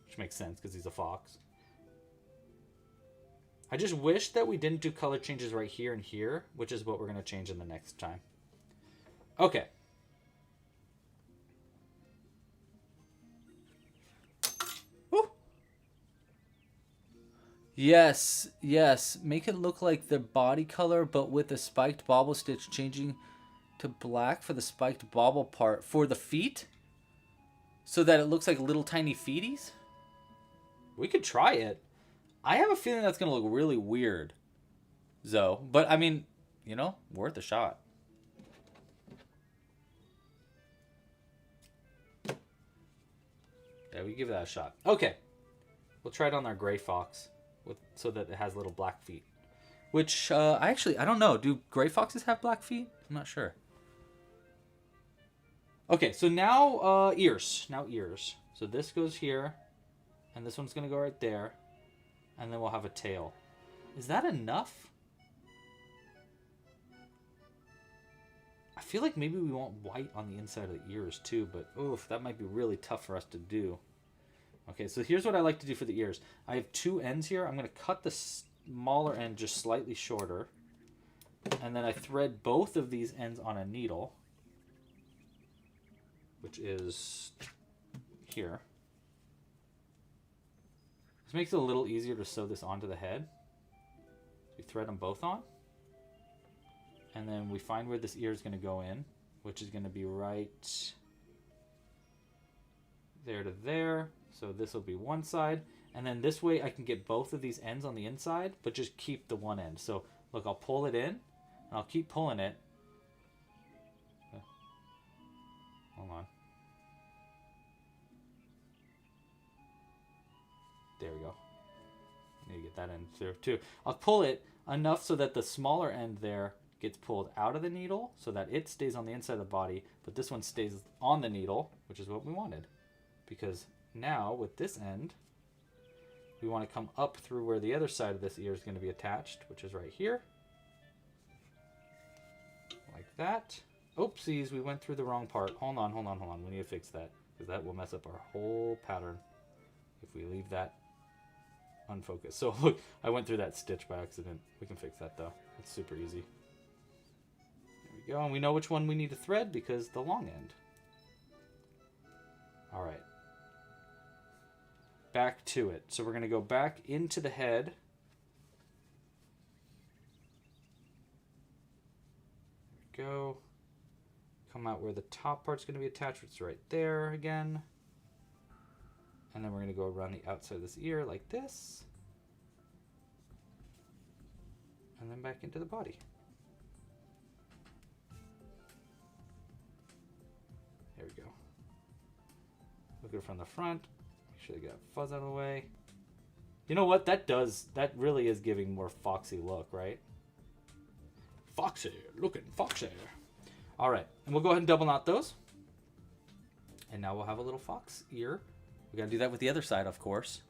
which makes sense because he's a fox. I just wish that we didn't do color changes right here and here, which is what we're going to change in the next time. Okay. Woo. Yes, yes. Make it look like the body color, but with the spiked bobble stitch changing to black for the spiked bobble part for the feet, so that it looks like little tiny feeties. We could try it. I have a feeling that's gonna look really weird, Zoe. But I mean, you know, worth a shot. Yeah, we give that a shot. Okay, we'll try it on our gray fox so that it has little black feet. Which I don't know. Do gray foxes have black feet? I'm not sure. Okay, so now ears. Now ears. So this goes here, and this one's gonna go right there, and then we'll have a tail. Is that enough? I feel like maybe we want white on the inside of the ears too, but oof, that might be really tough for us to do. Okay, so here's what I like to do for the ears. I have 2 ends here. I'm gonna cut the smaller end just slightly shorter, and then I thread both of these ends on a needle, which is here. This makes it a little easier to sew this onto the head. We thread them both on, and then we find where this ear is going to go in, which is going to be right there to there. So this will be one side, and then this way I can get both of these ends on the inside, but just keep the one end. So look, I'll pull it in, and I'll keep pulling it. Hold on. There we go. I need to get that end through too. I'll pull it enough so that the smaller end there gets pulled out of the needle so that it stays on the inside of the body, but this one stays on the needle, which is what we wanted. Because now with this end, we want to come up through where the other side of this ear is going to be attached, which is right here. Like that. Oopsies, we went through the wrong part. Hold on. We need to fix that, because that will mess up our whole pattern if we leave that unfocused. So look, I went through that stitch by accident. We can fix that though. It's super easy. There we go. And we know which one we need to thread because the long end. All right. Back to it. So we're going to go back into the head. There we go. Come out where the top part's going to be attached. It's right there again. And then we're going to go around the outside of this ear like this. And then back into the body. There we go. Look at it from the front. Make sure they got fuzz out of the way. You know what? That really is giving more foxy look, right? foxy, looking foxy. All right, and we'll go ahead and double knot those. And now we'll have a little fox ear. We gotta do that with the other side, of course.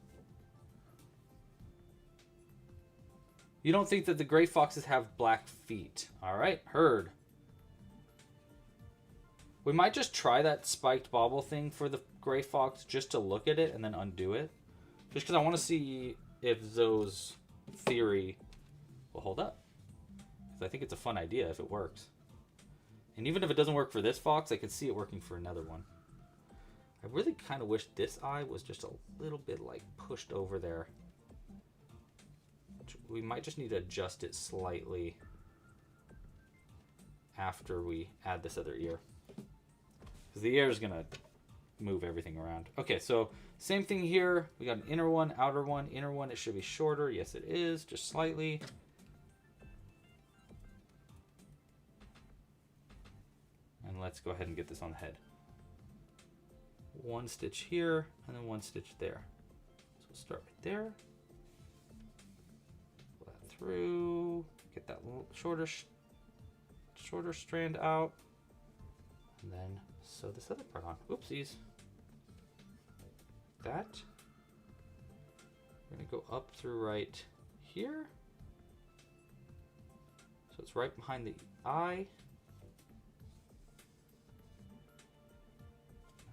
You don't think that the gray foxes have black feet. All right, heard. We might just try that spiked bauble thing for the gray fox just to look at it and then undo it. Just because I want to see if Zoe's theory will hold up. Because I think it's a fun idea if it works. And even if it doesn't work for this fox, I could see it working for another one. I really kind of wish this eye was just a little bit like pushed over there. We might just need to adjust it slightly after we add this other ear. Because the ear is going to move everything around. Okay, so same thing here. We got an inner one, outer one. Inner one, it should be shorter. Yes, it is, just slightly. And let's go ahead and get this on the head. One stitch here, and then one stitch there. So we'll start right there. Pull that through. Get that little shorter strand out. And then sew this other part on. Oopsies. That. We're going to go up through right here. So it's right behind the eye.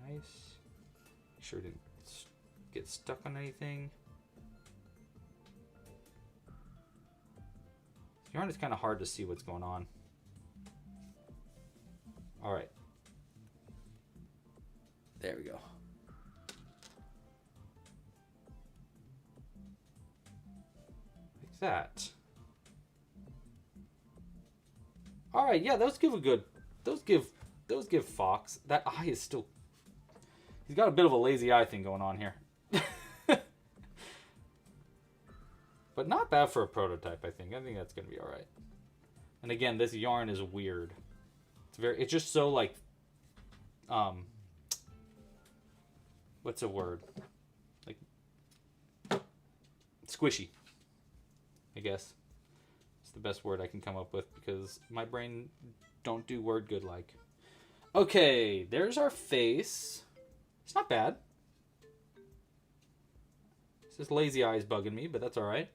Nice. Make sure it didn't get stuck on anything. Yarn is kind of hard to see what's going on. All right. There we go. Like that. All right, yeah, those give a good. Those give Fox. That eye is still. He's got a bit of a lazy eye thing going on here. But not bad for a prototype, I think. I think that's going to be all right. And again, this yarn is weird. It's just so like, what's a word? Like, squishy, I guess. It's the best word I can come up with because my brain don't do word good like. Okay, there's our face. It's not bad. It's just lazy eyes bugging me, but that's all right.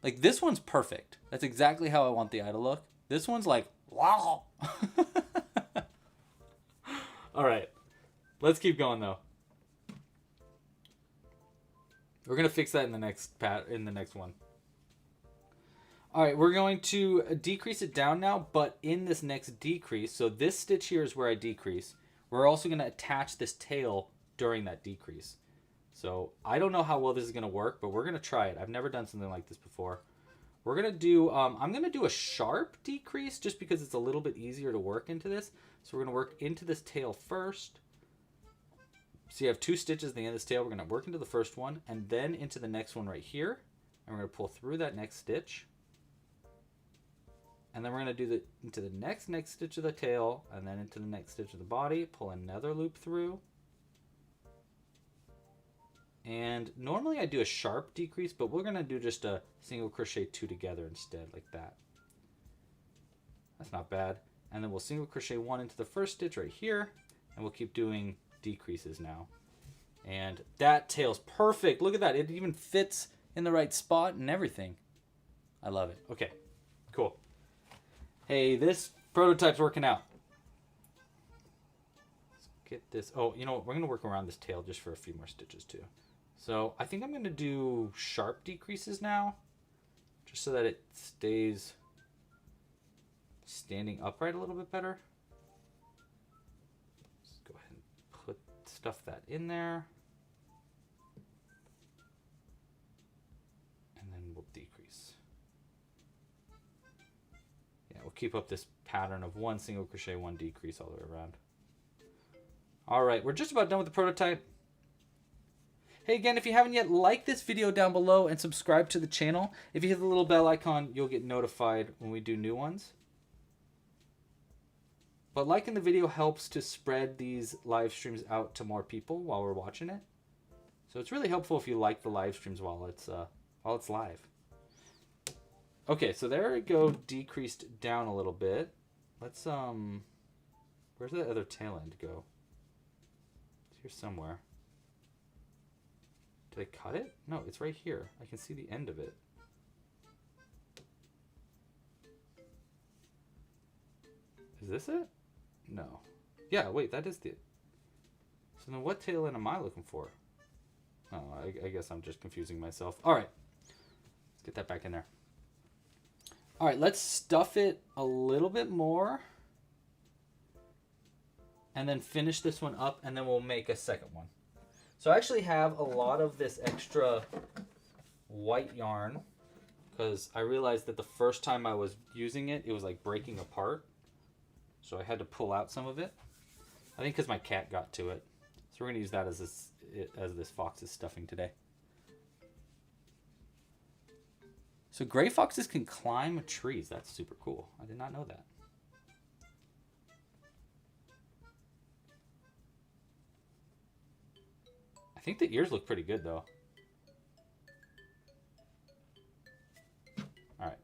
Like, this one's perfect. That's exactly how I want the eye to look. This one's like, wow. All right. Let's keep going, though. We're going to fix that in the next one. All right, we're going to decrease it down now, but in this next decrease, so this stitch here is where I decrease. We're also going to attach this tail during that decrease. So I don't know how well this is going to work, but we're going to try it. I've never done something like this before. We're going to do, I'm going to do a sharp decrease just because it's a little bit easier to work into this. So we're going to work into this tail first. So you have 2 stitches at the end of this tail. We're going to work into the first one and then into the next one right here. And we're going to pull through that next stitch. And then we're going to do into the next stitch of the tail and then into the next stitch of the body. Pull another loop through. And normally I do a sharp decrease, but we're going to do just a single crochet 2 together instead, like that. That's not bad. And then we'll single crochet 1 into the first stitch right here, and we'll keep doing decreases now. And that tail's perfect. Look at that. It even fits in the right spot and everything. I love it. Okay, cool. Hey, this prototype's working out. Let's get this. Oh, you know what? We're going to work around this tail just for a few more stitches too. So I think I'm going to do sharp decreases now, just so that it stays standing upright a little bit better. Let's go ahead and stuff that in there. And then we'll decrease. Yeah, we'll keep up this pattern of 1 single crochet, 1 decrease all the way around. All right, we're just about done with the prototype. Hey, again, if you haven't yet, like this video down below and subscribe to the channel. If you hit the little bell icon, you'll get notified when we do new ones. But liking the video helps to spread these live streams out to more people while we're watching it. So it's really helpful if you like the live streams while it's live. Okay, so there we go, decreased down a little bit. Let's, where's the other tail end go? It's here somewhere. Did I cut it? No, it's right here. I can see the end of it. Is this it? No. Yeah, wait, that is the... So then what tail end am I looking for? Oh, I guess I'm just confusing myself. All right. Let's get that back in there. All right, let's stuff it a little bit more. And then finish this one up, and then we'll make a second one. So I actually have a lot of this extra white yarn because I realized that the first time I was using it, it was like breaking apart. So I had to pull out some of it. I think because my cat got to it. So we're going to use that as this fox's stuffing today. So gray foxes can climb trees. That's super cool. I did not know that. I think the ears look pretty good though. All right.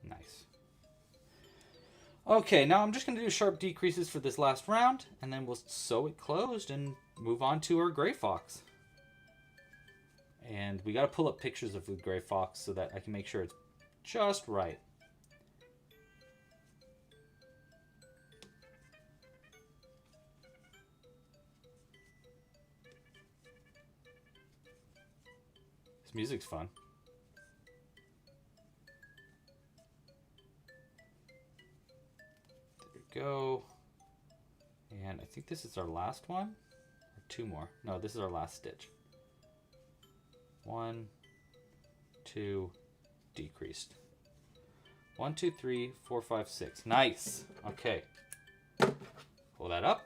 Nice. Okay, now I'm just going to do sharp decreases for this last round, and then we'll sew it closed and move on to our gray fox. And we got to pull up pictures of the gray fox so that I can make sure it's just right. This music's fun. Go. And I think this is our last one. Or two more. No, this is our last stitch. 1, 2, decreased. 1, 2, 3, 4, 5, 6. Nice. Okay. Pull that up.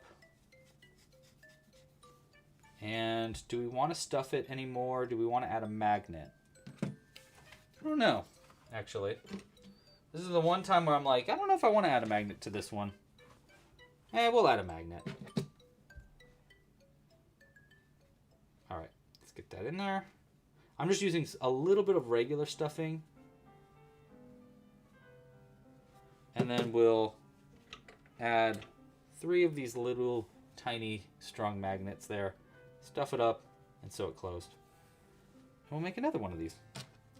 And do we want to stuff it anymore? Do we want to add a magnet? I don't know, actually. This is the one time where I'm like, I don't know if I want to add a magnet to this one. We'll add a magnet. All right, let's get that in there. I'm just using a little bit of regular stuffing. And then we'll add 3 of these little tiny strong magnets there. Stuff it up and sew it closed. And we'll make another one of these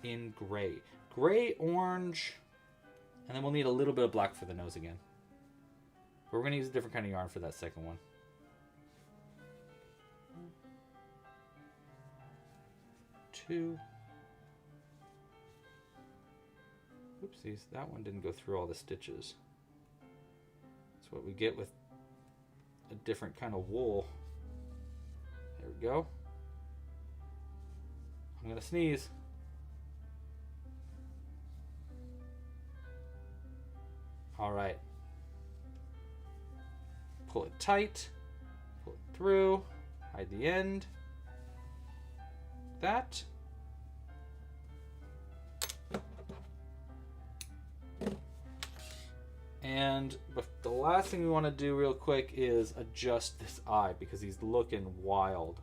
in gray. Gray, orange, and then we'll need a little bit of black for the nose again. But we're going to use a different kind of yarn for that second one. Two. Oopsies, that one didn't go through all the stitches. That's what we get with a different kind of wool. There we go. I'm going to sneeze. All right. Pull it tight. Pull it through. Hide the end. That. And the last thing we want to do real quick is adjust this eye because he's looking wild.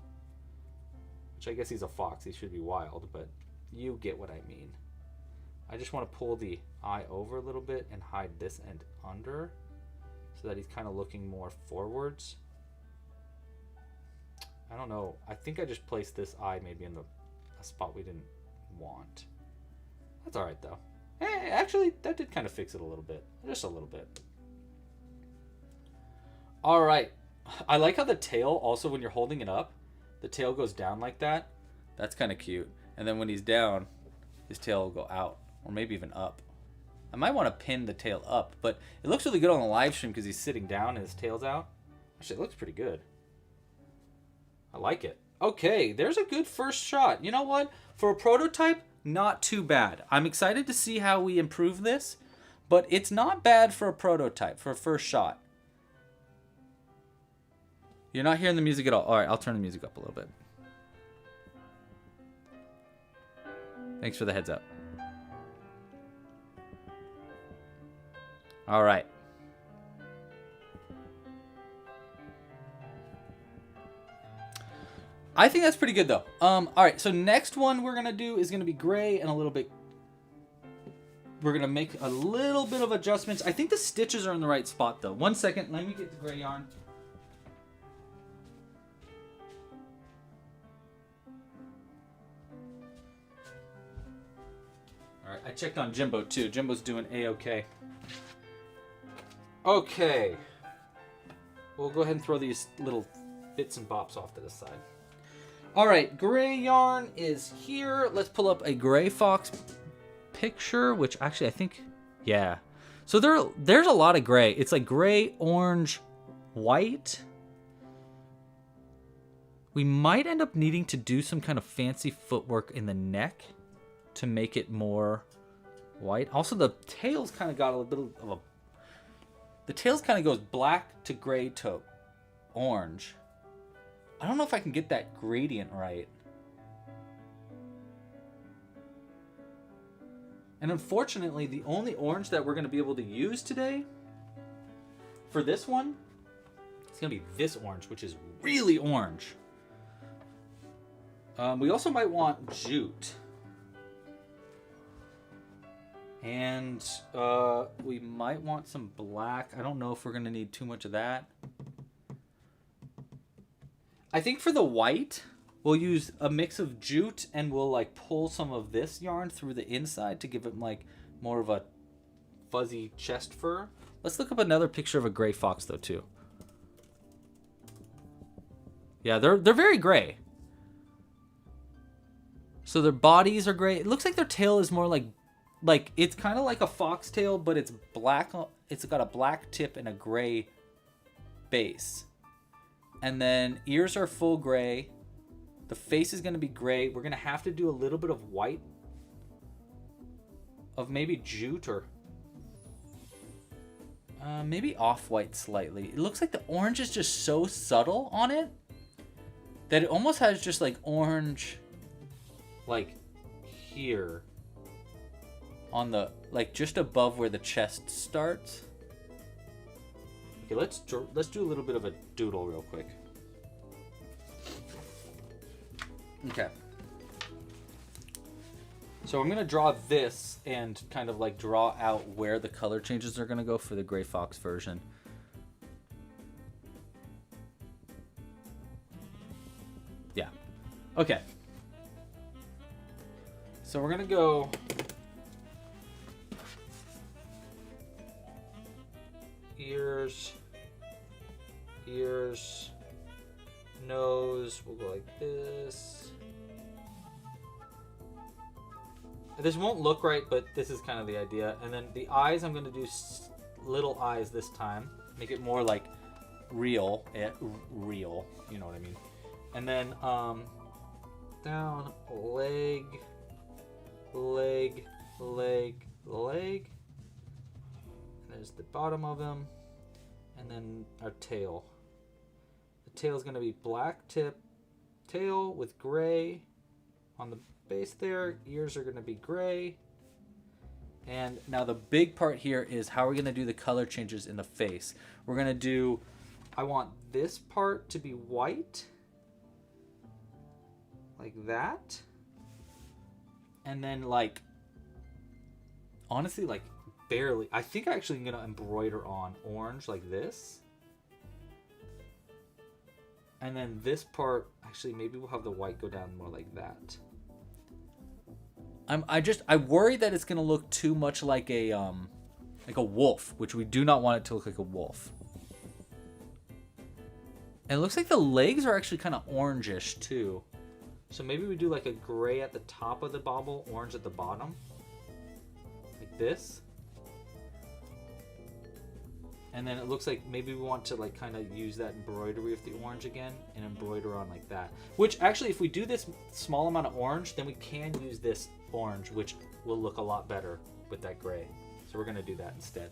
Which I guess he's a fox. He should be wild, but you get what I mean. I just want to pull the eye over a little bit and hide this end under so that he's kind of looking more forwards. I don't know. I think I just placed this eye maybe in a spot we didn't want. That's all right though. Hey, actually, that did kind of fix it a little bit. Just a little bit. All right. I like how the tail, also when you're holding it up, the tail goes down like that. That's kind of cute. And then when he's down, his tail will go out. Or maybe even up. I might want to pin the tail up, but it looks really good on the live stream because he's sitting down and his tail's out. Actually, it looks pretty good. I like it. Okay, there's a good first shot. You know what? For a prototype, not too bad. I'm excited to see how we improve this, but it's not bad for a prototype, for a first shot. You're not hearing the music at all. All right, I'll turn the music up a little bit. Thanks for the heads up. All right. I think that's pretty good though. All right, so next one we're gonna do is gonna be gray and a little bit. We're gonna make a little bit of adjustments. I think the stitches are in the right spot though. 1 second, let me get the gray yarn. All right, I checked on Jimbo too. Jimbo's doing A-okay. Okay. We'll go ahead and throw these little bits and bops off to the side. All right, gray yarn is here. Let's pull up a gray fox picture, which actually I think, yeah. So there's a lot of gray. It's like gray, orange, white. We might end up needing to do some kind of fancy footwork in the neck to make it more white. Also, the tails kind of got a little bit of a... The tails kind of goes black to gray to orange. I don't know if I can get that gradient right. And unfortunately, the only orange that we're going to be able to use today for this one, it's going to be this orange, which is really orange. We also might want jute. And we might want some black. I don't know if we're going to need too much of that. I think for the white, we'll use a mix of jute and we'll like pull some of this yarn through the inside to give it like more of a fuzzy chest fur. Let's look up another picture of a gray fox though too. Yeah, they're very gray. So their bodies are gray. It looks like their tail is more like it's kind of like a foxtail, but it's black. It's got a black tip and a gray base. And then ears are full gray. The face is going to be gray. We're going to have to do a little bit of white. Of maybe jute or maybe off-white slightly. It looks like the orange is just so subtle on it that it almost has just like orange like here on the, like just above where the chest starts. Okay, let's do a little bit of a doodle real quick. Okay. So I'm going to draw this and kind of like draw out where the color changes are going to go for the gray fox version. Yeah. Okay. So we're going to go ears, nose, we'll go like this. This won't look right, but this is kind of the idea. And then the eyes, I'm going to do little eyes this time. Make it more like real, you know what I mean. And then down, leg. There's the bottom of him. And then our tail. The tail is going to be black tip tail with gray on the base there. Ears are going to be gray. And now the big part here is how we're going to do the color changes in the face. We're going to do, I want this part to be white. Like that. And then like, honestly, like barely. I think I'm actually going to embroider on orange like this. And then this part, actually maybe we'll have the white go down more like that. I worry that it's going to look too much like a wolf, which we do not want it to look like a wolf. And it looks like the legs are actually kind of orangish too. So maybe we do like a gray at the top of the bauble, orange at the bottom. Like this. And then it looks like maybe we want to like kind of use that embroidery of the orange again and embroider on like that. Which actually, if we do this small amount of orange, then we can use this orange, which will look a lot better with that gray. So we're going to do that instead.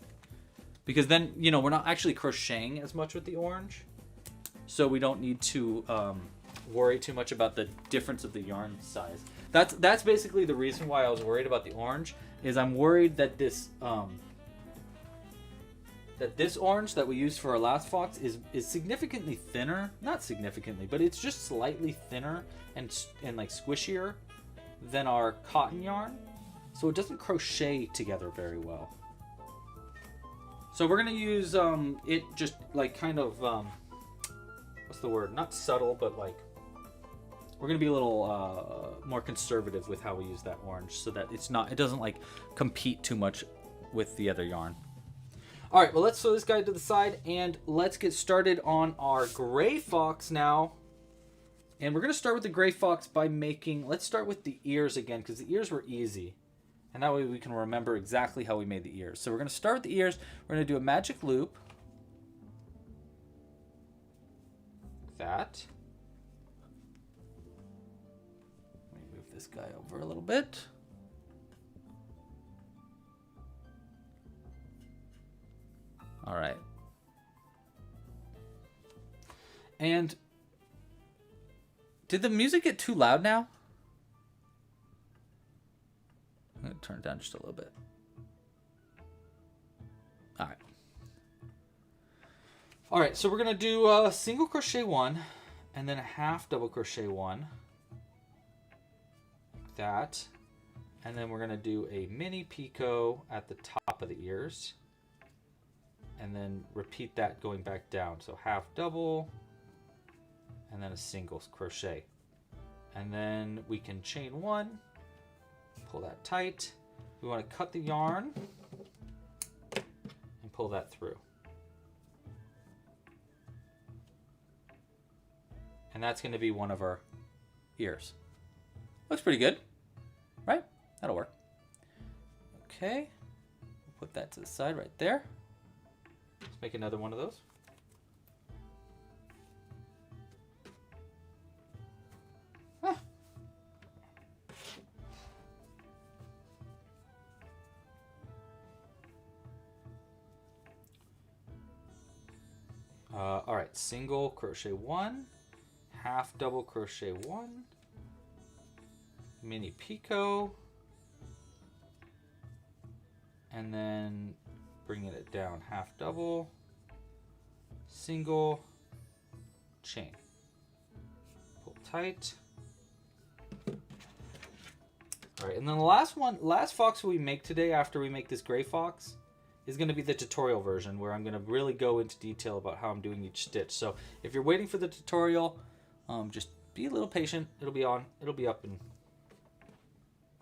Because then, you know, we're not actually crocheting as much with the orange. So we don't need to worry too much about the difference of the yarn size. That's basically the reason why I was worried about the orange, is I'm worried that this that this orange that we used for our last fox is significantly thinner. Not significantly, but it's just slightly thinner and like squishier than our cotton yarn. So it doesn't crochet together very well. So we're going to use it just like kind of, what's the word? Not subtle, but like, we're going to be a little more conservative with how we use that orange so that it doesn't like compete too much with the other yarn. All right, well, let's throw this guy to the side and let's get started on our gray fox now. And we're going to start with the gray fox by let's start with the ears again because the ears were easy. And that way we can remember exactly how we made the ears. So we're going to start with the ears. We're going to do a magic loop. Like that. Let me move this guy over a little bit. All right. And did the music get too loud now? I'm going to turn it down just a little bit. All right. All right, so we're going to do a single crochet one and then a half double crochet one. Like that. And then we're going to do a mini picot at the top of the ears. And then repeat that going back down. So half double and then a single crochet. And then we can chain one. Pull that tight. We want to cut the yarn and pull that through. And that's going to be one of our ears. Looks pretty good, right? That'll work. Okay, put that to the side right there. Let's make another one of those. All right, single crochet one, half double crochet one, mini picot, and then bringing it down, half double, single, chain, pull tight. All right, and then the last fox we make today after we make this gray fox is going to be the tutorial version where I'm going to really go into detail about how I'm doing each stitch. So if you're waiting for the tutorial, just be a little patient. It'll be up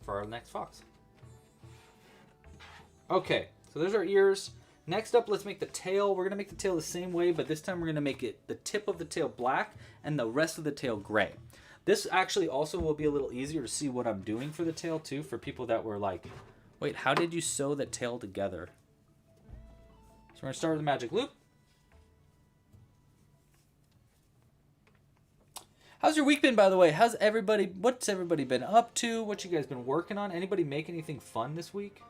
for our next fox. Okay, so there's our ears. Next up, let's make the tail. We're going to make the tail the same way, but this time we're going to make it the tip of the tail black and the rest of the tail gray. This actually also will be a little easier to see what I'm doing for the tail too, for people that were like, wait, how did you sew the tail together? So we're going to start with the magic loop. How's your week been, by the way? What's everybody been up to? What you guys been working on? Anybody make anything fun this week?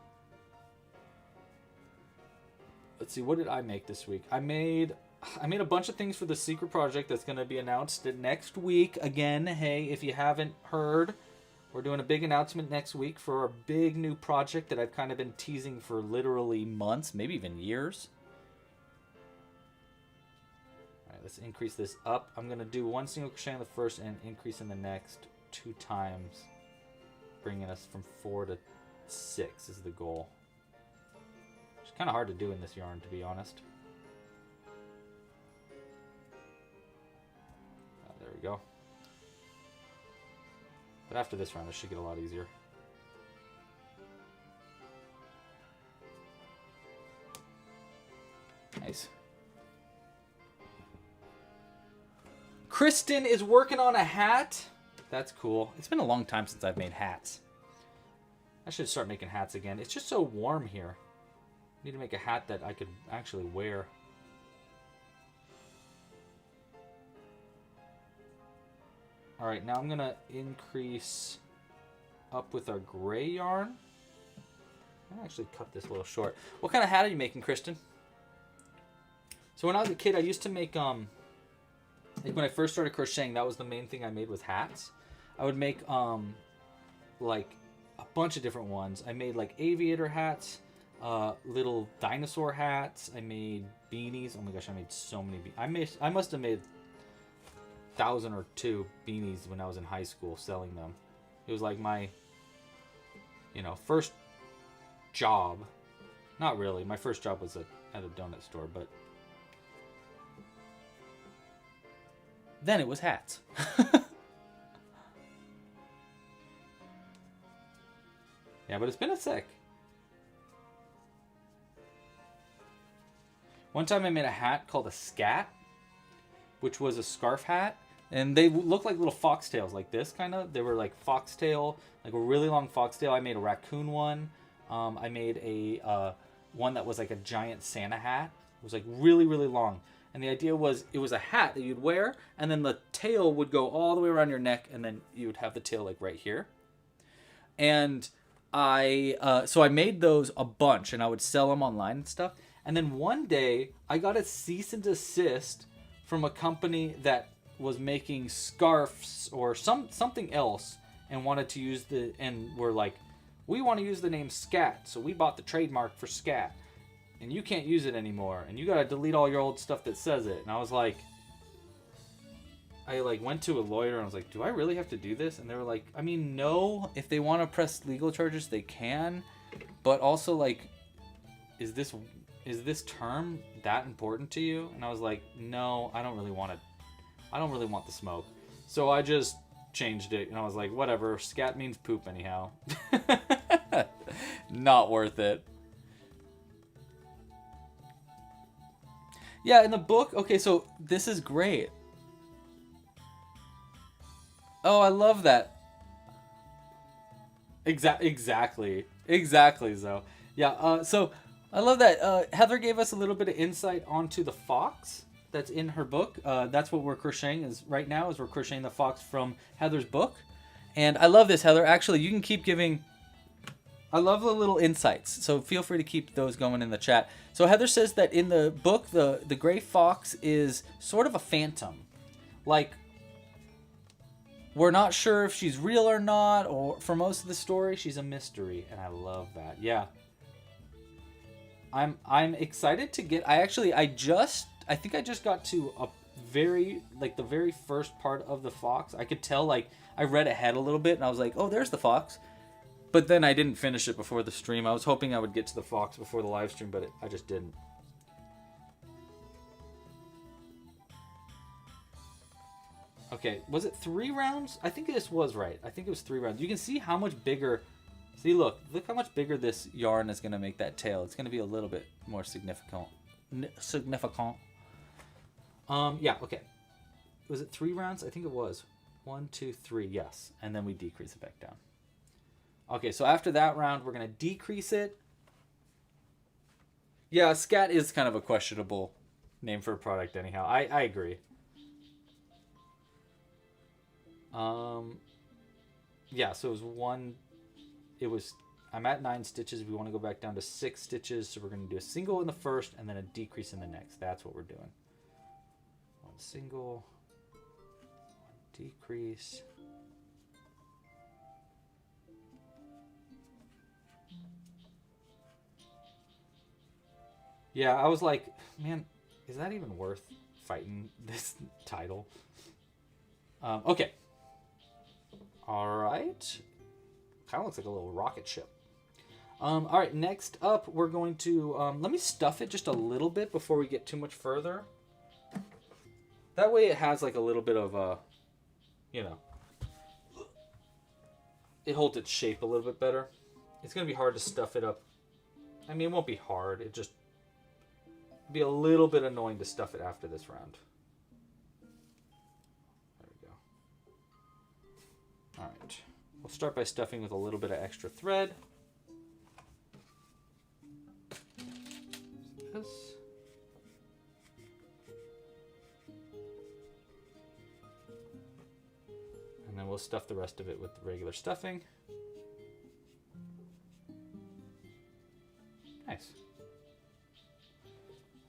Let's see, what did I make this week? I made a bunch of things for the secret project that's going to be announced next week. Again, hey, if you haven't heard, we're doing a big announcement next week for our big new project that I've kind of been teasing for literally months, maybe even years. All right, let's increase this up. I'm going to do one single crochet in the first and increase in the next 2 times, bringing us from 4 to 6 is the goal. It's kind of hard to do in this yarn, to be honest. There we go. But after this round, it should get a lot easier. Nice. Kristen is working on a hat. That's cool. It's been a long time since I've made hats. I should start making hats again. It's just so warm here. I need to make a hat that I could actually wear. All right, now I'm gonna increase up with our gray yarn. I'm gonna actually cut this a little short. What kind of hat are you making, Kristen? So when I was a kid, I used to make, like when I first started crocheting, that was the main thing I made was hats. I would make, like a bunch of different ones. I made like aviator hats. little dinosaur hats. I made beanies. Oh my gosh, I made so many I must have made 1,000 or 2 beanies when I was in high school selling them. It was like my, first job. Not really. My first job was at a donut store, but then it was hats. Yeah, but it's been a sec. One time I made a hat called a scat, which was a scarf hat. And they look like little foxtails, like this kind of. They were like foxtail, like a really long foxtail. I made a raccoon one. I made a one that was like a giant Santa hat. It was like really, really long. And the idea was it was a hat that you'd wear, and then the tail would go all the way around your neck, and then you would have the tail like right here. And so I made those a bunch, and I would sell them online and stuff. And then one day I got a cease and desist from a company that was making scarves or something else, and wanted to use and were like, we want to use the name Scat, so we bought the trademark for Scat, and you can't use it anymore, and you gotta delete all your old stuff that says it. And I was like, I went to a lawyer and I was like, do I really have to do this? And they were like, I mean, no, if they want to press legal charges they can, but also like, is this term that important to you? And I was like, no, I don't really want the smoke. So I just changed it, and I was like, whatever, scat means poop anyhow. Not worth it. Yeah, in the book, okay, so this is great. Oh, I love that. Exactly, Zoe. Yeah, so I love that. Heather gave us a little bit of insight onto the fox that's in her book. That's what we're crocheting right now, is we're crocheting the fox from Heather's book. And I love this, Heather. Actually, you can keep giving... I love the little insights, so feel free to keep those going in the chat. So Heather says that in the book, the gray fox is sort of a phantom. Like, we're not sure if she's real or not, or for most of the story, she's a mystery. And I love that. Yeah. I'm excited to get... I think I just got to the very first part of the fox. I could tell, like, I read ahead a little bit, and I was like, oh, there's the fox. But then I didn't finish it before the stream. I was hoping I would get to the fox before the live stream, but I just didn't. Okay, was it 3 rounds? I think this was right. I think it was 3 rounds. You can see how much bigger... See, look how much bigger this yarn is going to make that tail. It's going to be a little bit more significant. Yeah, okay. Was it 3 rounds? I think it was. 1, 2, 3, yes. And then we decrease it back down. Okay, so after that round, we're going to decrease it. Yeah, scat is kind of a questionable name for a product anyhow. I agree. Yeah, so I'm at 9 stitches. We want to go back down to 6 stitches. So we're going to do a single in the first and then a decrease in the next. That's what we're doing. 1 single, 1 decrease. Yeah, I was like, man, is that even worth fighting this title? Okay. All right. Kind of looks like a little rocket ship. All right, next up, we're going to... let me stuff it just a little bit before we get too much further. That way it has like a little bit of, it holds its shape a little bit better. It's going to be hard to stuff it up. I mean, it won't be hard. It just be a little bit annoying to stuff it after this round. There we go. All right. We'll start by stuffing with a little bit of extra thread. This. And then we'll stuff the rest of it with regular stuffing. Nice.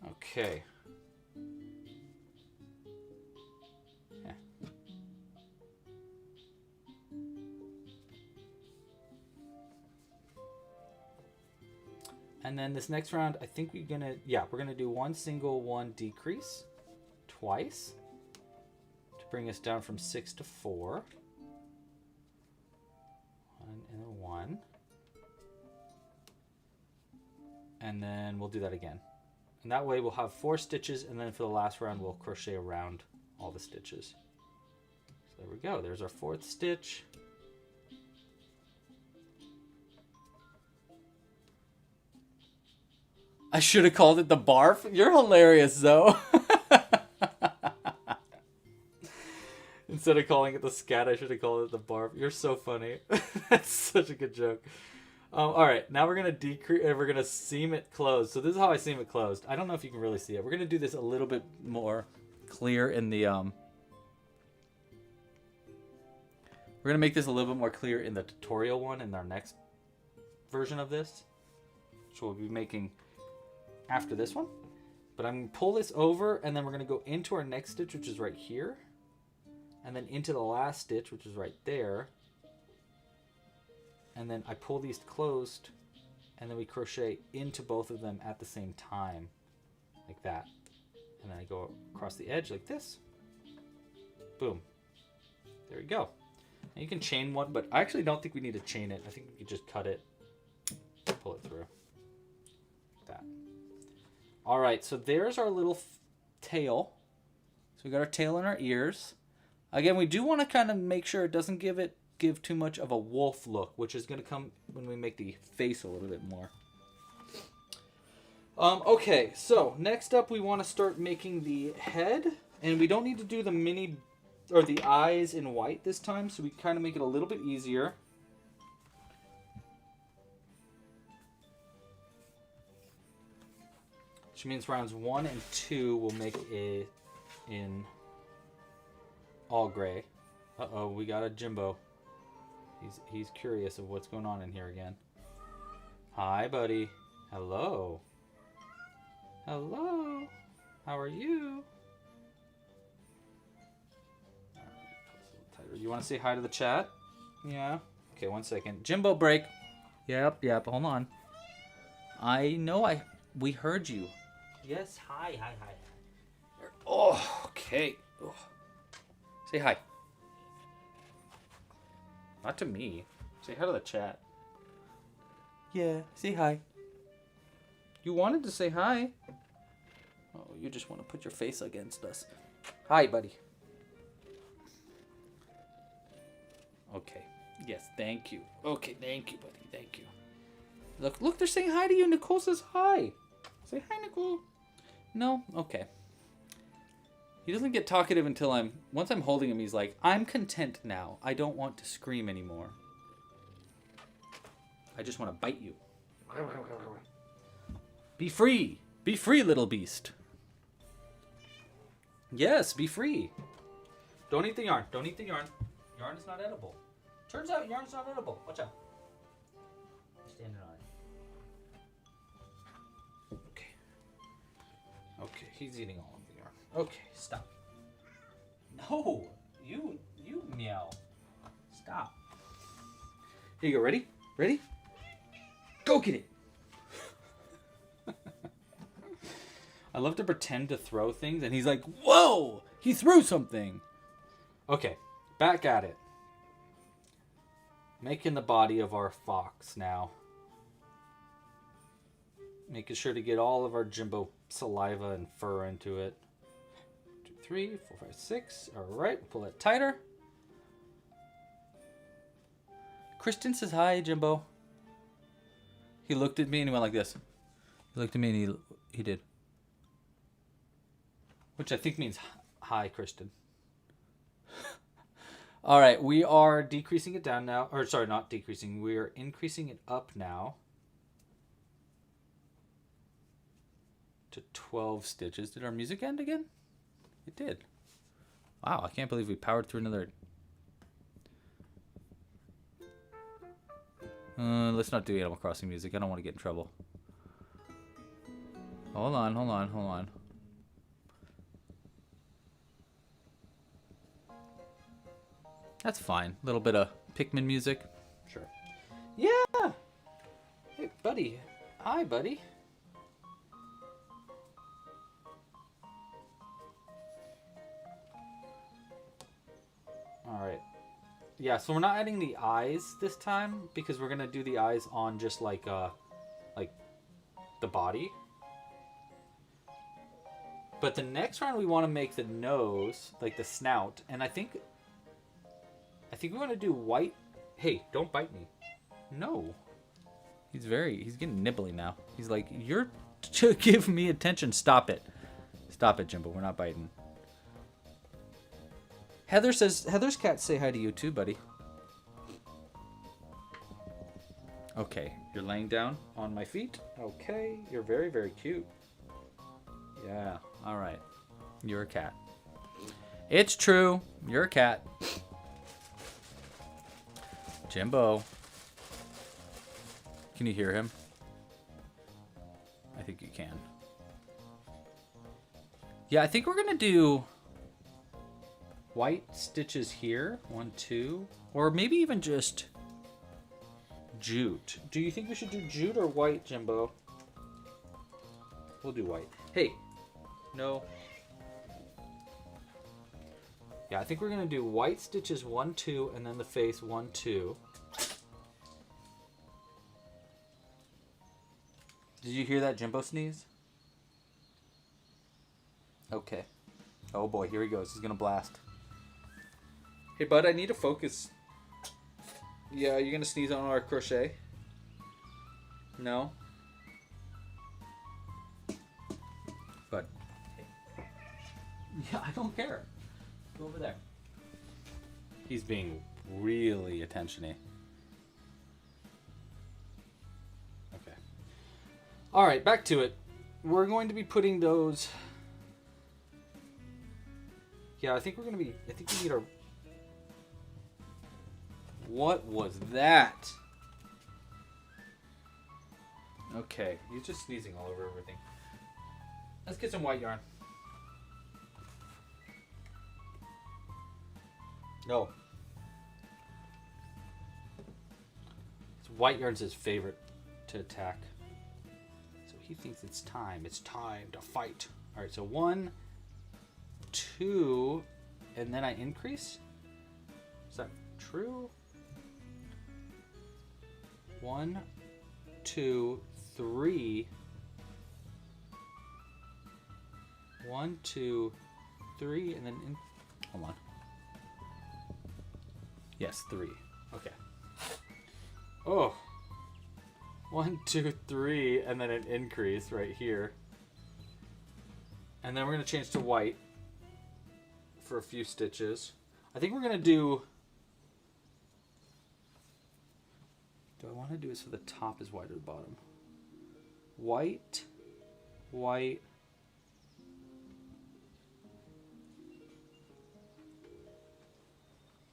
Okay. Yeah. And then this next round, I think we're gonna do one single, one decrease twice to bring us down from 6 to 4. 1 and a 1. And then we'll do that again. And that way we'll have 4 stitches, and then for the last round we'll crochet around all the stitches. So there we go. There's our 4th stitch. I should have called it the barf. You're hilarious, though. Instead of calling it the scat, I should have called it the barf. You're so funny. That's such a good joke. All right, now we're gonna decrease. We're gonna seam it closed. So this is how I seam it closed. I don't know if you can really see it. We're gonna do this a little bit more clear in the. We're gonna make this a little bit more clear in the tutorial one in our next version of this, which we'll be making after this one. But I'm gonna pull this over, and then we're gonna go into our next stitch, which is right here, and then into the last stitch, which is right there. And then I pull these closed, and then we crochet into both of them at the same time, like that. And then I go across the edge like this. Boom. There we go. And you can chain one, but I actually don't think we need to chain it. I think we could just cut it, pull it through. Like that. All right, so there's our little tail. So we got our tail and our ears. Again, we do want to kind of make sure it doesn't give too much of a wolf look, which is going to come when we make the face a little bit more. Okay, so next up we want to start making the head, and we don't need to do the mini or the eyes in white this time, so we kind of make it a little bit easier. Which means rounds 1 and 2 will make it in all gray. Uh-oh, we got a Jimbo. He's curious of what's going on in here again. Hi, buddy. Hello. Hello. How are you? You want to say hi to the chat? Yeah. Okay, 1 second. Jimbo break. Yep. Hold on. I know we heard you. Yes. Hi. Oh, okay. Oh. Say hi. Not to me. Say hi to the chat. Yeah, say hi. You wanted to say hi. Oh, you just want to put your face against us. Hi, buddy. Okay. Yes, thank you. Okay, thank you, buddy. Thank you. Look, they're saying hi to you. Nicole says hi. Say hi, Nicole. No? Okay. He doesn't get talkative until once I'm holding him, he's like, I'm content now. I don't want to scream anymore. I just want to bite you. Be free. Be free, little beast. Yes, be free. Don't eat the yarn. Don't eat the yarn. Yarn is not edible. Turns out yarn's not edible. Watch out. Standing on it. Okay. Okay, he's eating all of the yarn. Okay, stop. No, you meow. Stop. Here you go. Ready? Ready? Go get it. I love to pretend to throw things, and he's like, whoa, he threw something. Okay, back at it. Making the body of our fox now. Making sure to get all of our Jimbo saliva and fur into it. 2, 3, 4, 5, 6. All right, pull it tighter. Kristen says hi, Jimbo. He looked at me and he went like this. He looked at me and he did. Which I think means hi, Kristen. All right, we are decreasing it down now. Or sorry, not decreasing. We are increasing it up now to 12 stitches. Did our music end again? It did. Wow, I can't believe we powered through another. Let's not do Animal Crossing music. I don't want to get in trouble. Hold on. That's fine. A little bit of Pikmin music. Sure. Yeah! Hey, buddy. Hi, buddy. All right. Yeah, so we're not adding the eyes this time because we're gonna do the eyes on just like the body. But the next round we want to make the nose, like the snout, and I think we want to do white. Hey, don't bite me. No. He's getting nibbly now. He's like, you're to give me attention. Stop it. Stop it, Jimbo. We're not biting. Heather's cat say hi to you too, buddy. Okay, you're laying down on my feet. Okay, you're very, very cute. Yeah, all right. You're a cat. It's true. You're a cat. Jimbo. Can you hear him? I think you can. Yeah, I think we're going to do white stitches here. 1, 2. Or maybe even just jute. Do you think we should do jute or white, Jimbo? We'll do white. Hey. No. Yeah, I think we're going to do white stitches 1, 2, and then the face 1, 2. Did you hear that Jimbo sneeze? Okay. Oh boy, here he goes. He's gonna blast. Hey bud, I need to focus. Yeah, you're gonna sneeze on our crochet? No? Bud. Yeah, I don't care. Go over there. He's being really attention-y. Okay. Alright, back to it. We're going to be putting those... Yeah, I think we need our... What was that? Okay, he's just sneezing all over everything. Let's get some white yarn. No. White yarn's his favorite to attack. So he thinks it's time. It's time to fight. All right, so 1, 2, and then I increase. Is that true? 1, 2, 3. 1, 2, 3, and then hold on. Yes, 3. Okay. Oh. 1, 2, 3, and then an increase right here. And then we're going to change to white for a few stitches. I think we're going to do... Do I want to do it so the top is white or the bottom? White, white.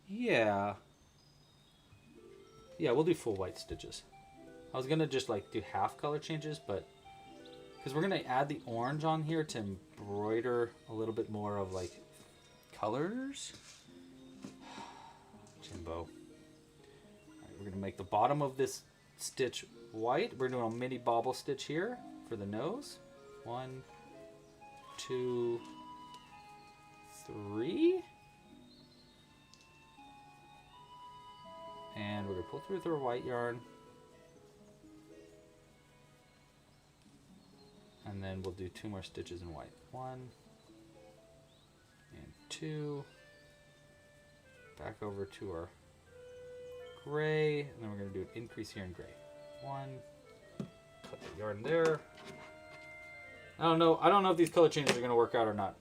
Yeah. Yeah, we'll do full white stitches. I was gonna just like do half color changes, but because we're gonna add the orange on here to embroider a little bit more of like colors. Jimbo. All right, we're gonna make the bottom of this stitch white. We're doing a mini bobble stitch here for the nose. 1, 2, 3. And we're going to pull through with our white yarn. And then we'll do 2 more stitches in white. 1 and 2. Back over to our gray. And then we're going to do an increase here in gray. 1. Cut the yarn there. I don't know if these color changes are going to work out or not.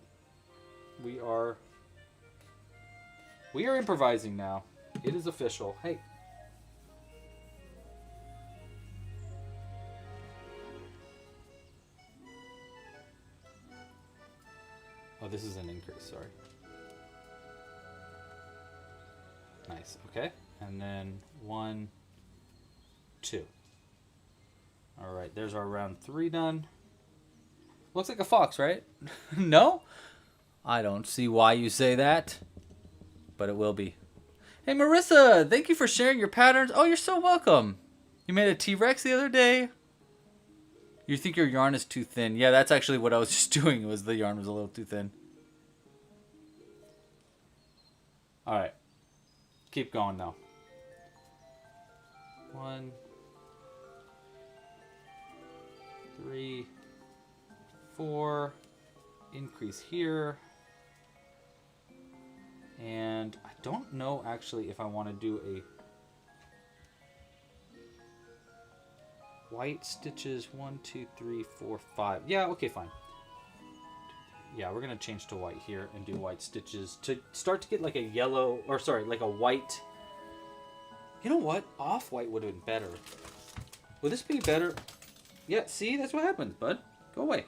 We are improvising now. It is official. Hey. Oh, this is an increase, sorry. Nice, okay. And then 1, 2. All right, there's our round 3 done. Looks like a fox, right? No? I don't see why you say that, but it will be. Hey, Marissa, thank you for sharing your patterns. Oh, you're so welcome. You made a T-Rex the other day. You think your yarn is too thin. Yeah, that's actually what I was just doing. Was the yarn was a little too thin. All right. Keep going now. 1, 3, 4. Increase here. And I don't know actually if I want to do a white stitches. 1, 2, 3, 4, 5. Yeah, okay, fine. Yeah, we're gonna change to white here and do white stitches to start to get like a yellow, or sorry, like a white. You know what? Off-white would have been better. Would this be better? Yeah, see, that's what happens, bud. Go away.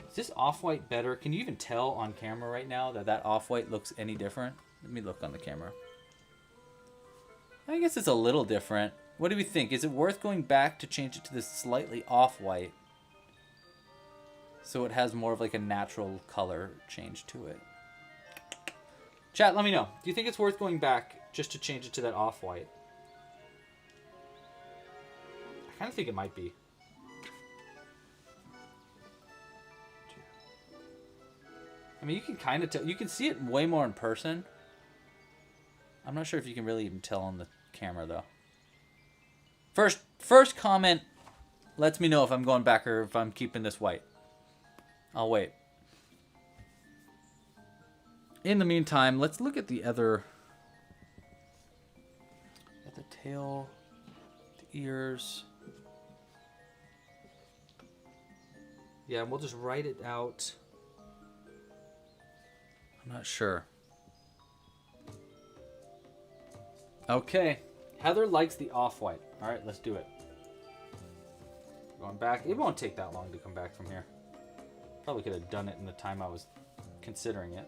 Is this off-white better? Can you even tell on camera right now that that off-white looks any different? Let me look on the camera. I guess it's a little different. What do we think? Is it worth going back to change it to this slightly off-white so it has more of like a natural color change to it? Chat, let me know. Do you think it's worth going back just to change it to that off-white? I kind of think it might be. I mean, you can kind of tell. You can see it way more in person. I'm not sure if you can really even tell on the camera, though. First comment lets me know if I'm going back or if I'm keeping this white. I'll wait. In the meantime, let's look at the other... At the tail, the ears. Yeah, we'll just write it out. I'm not sure. Okay. Heather likes the off-white. All right, let's do it. Going back. It won't take that long to come back from here. Probably could have done it in the time I was considering it.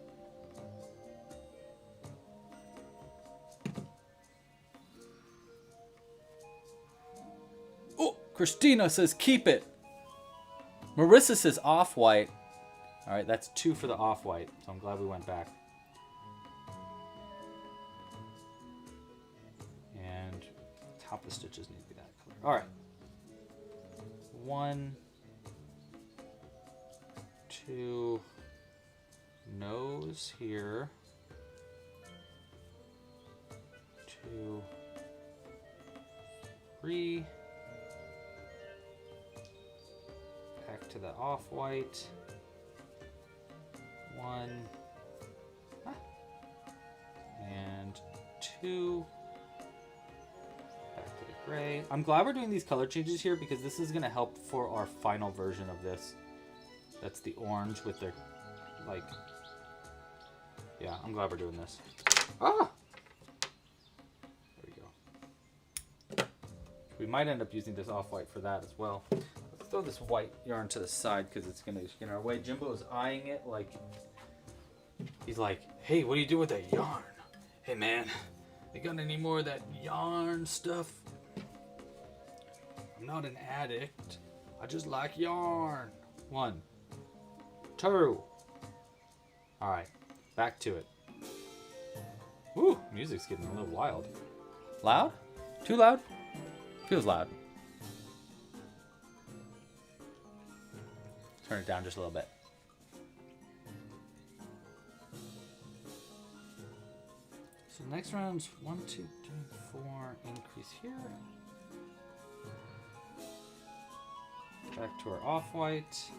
Oh, Christina says keep it. Marissa says off-white. All right, that's 2 for the off-white, so I'm glad we went back. And top of the stitches need to be that color. All right. 1, 2, nose here. 2, 3. Back to the off-white. 1 and 2. Back to the gray. I'm glad we're doing these color changes here because this is going to help for our final version of this. That's the orange with their, like, yeah, I'm glad we're doing this. Ah! There we go. We might end up using this off-white for that as well. Let's throw this white yarn to the side because it's going to get in our way. Jimbo is eyeing it like... He's like, hey, what do you do with that yarn? Hey, man, you got any more of that yarn stuff? I'm not an addict. I just like yarn. 1, 2. All right, back to it. Woo, music's getting a little wild. Loud? Too loud? Feels loud. Turn it down just a little bit. So next round's 1, 2, 3, 4. Increase here. Back to our off-white.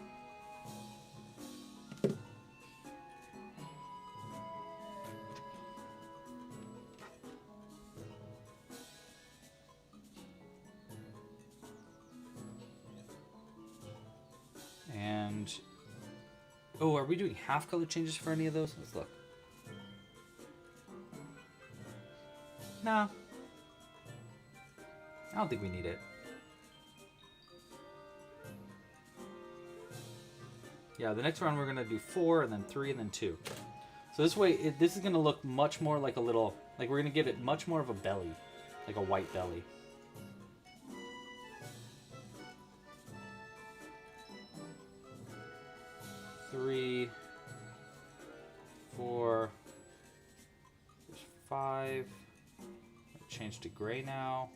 And oh, are we doing half color changes for any of those? Let's look. No. I don't think we need it. Yeah, the next round we're going to do 4 and then 3 and then 2. So this way, this is going to look much more like a little, like we're going to give it much more of a belly, like a white belly. Three, 4, there's 5. Change to gray now.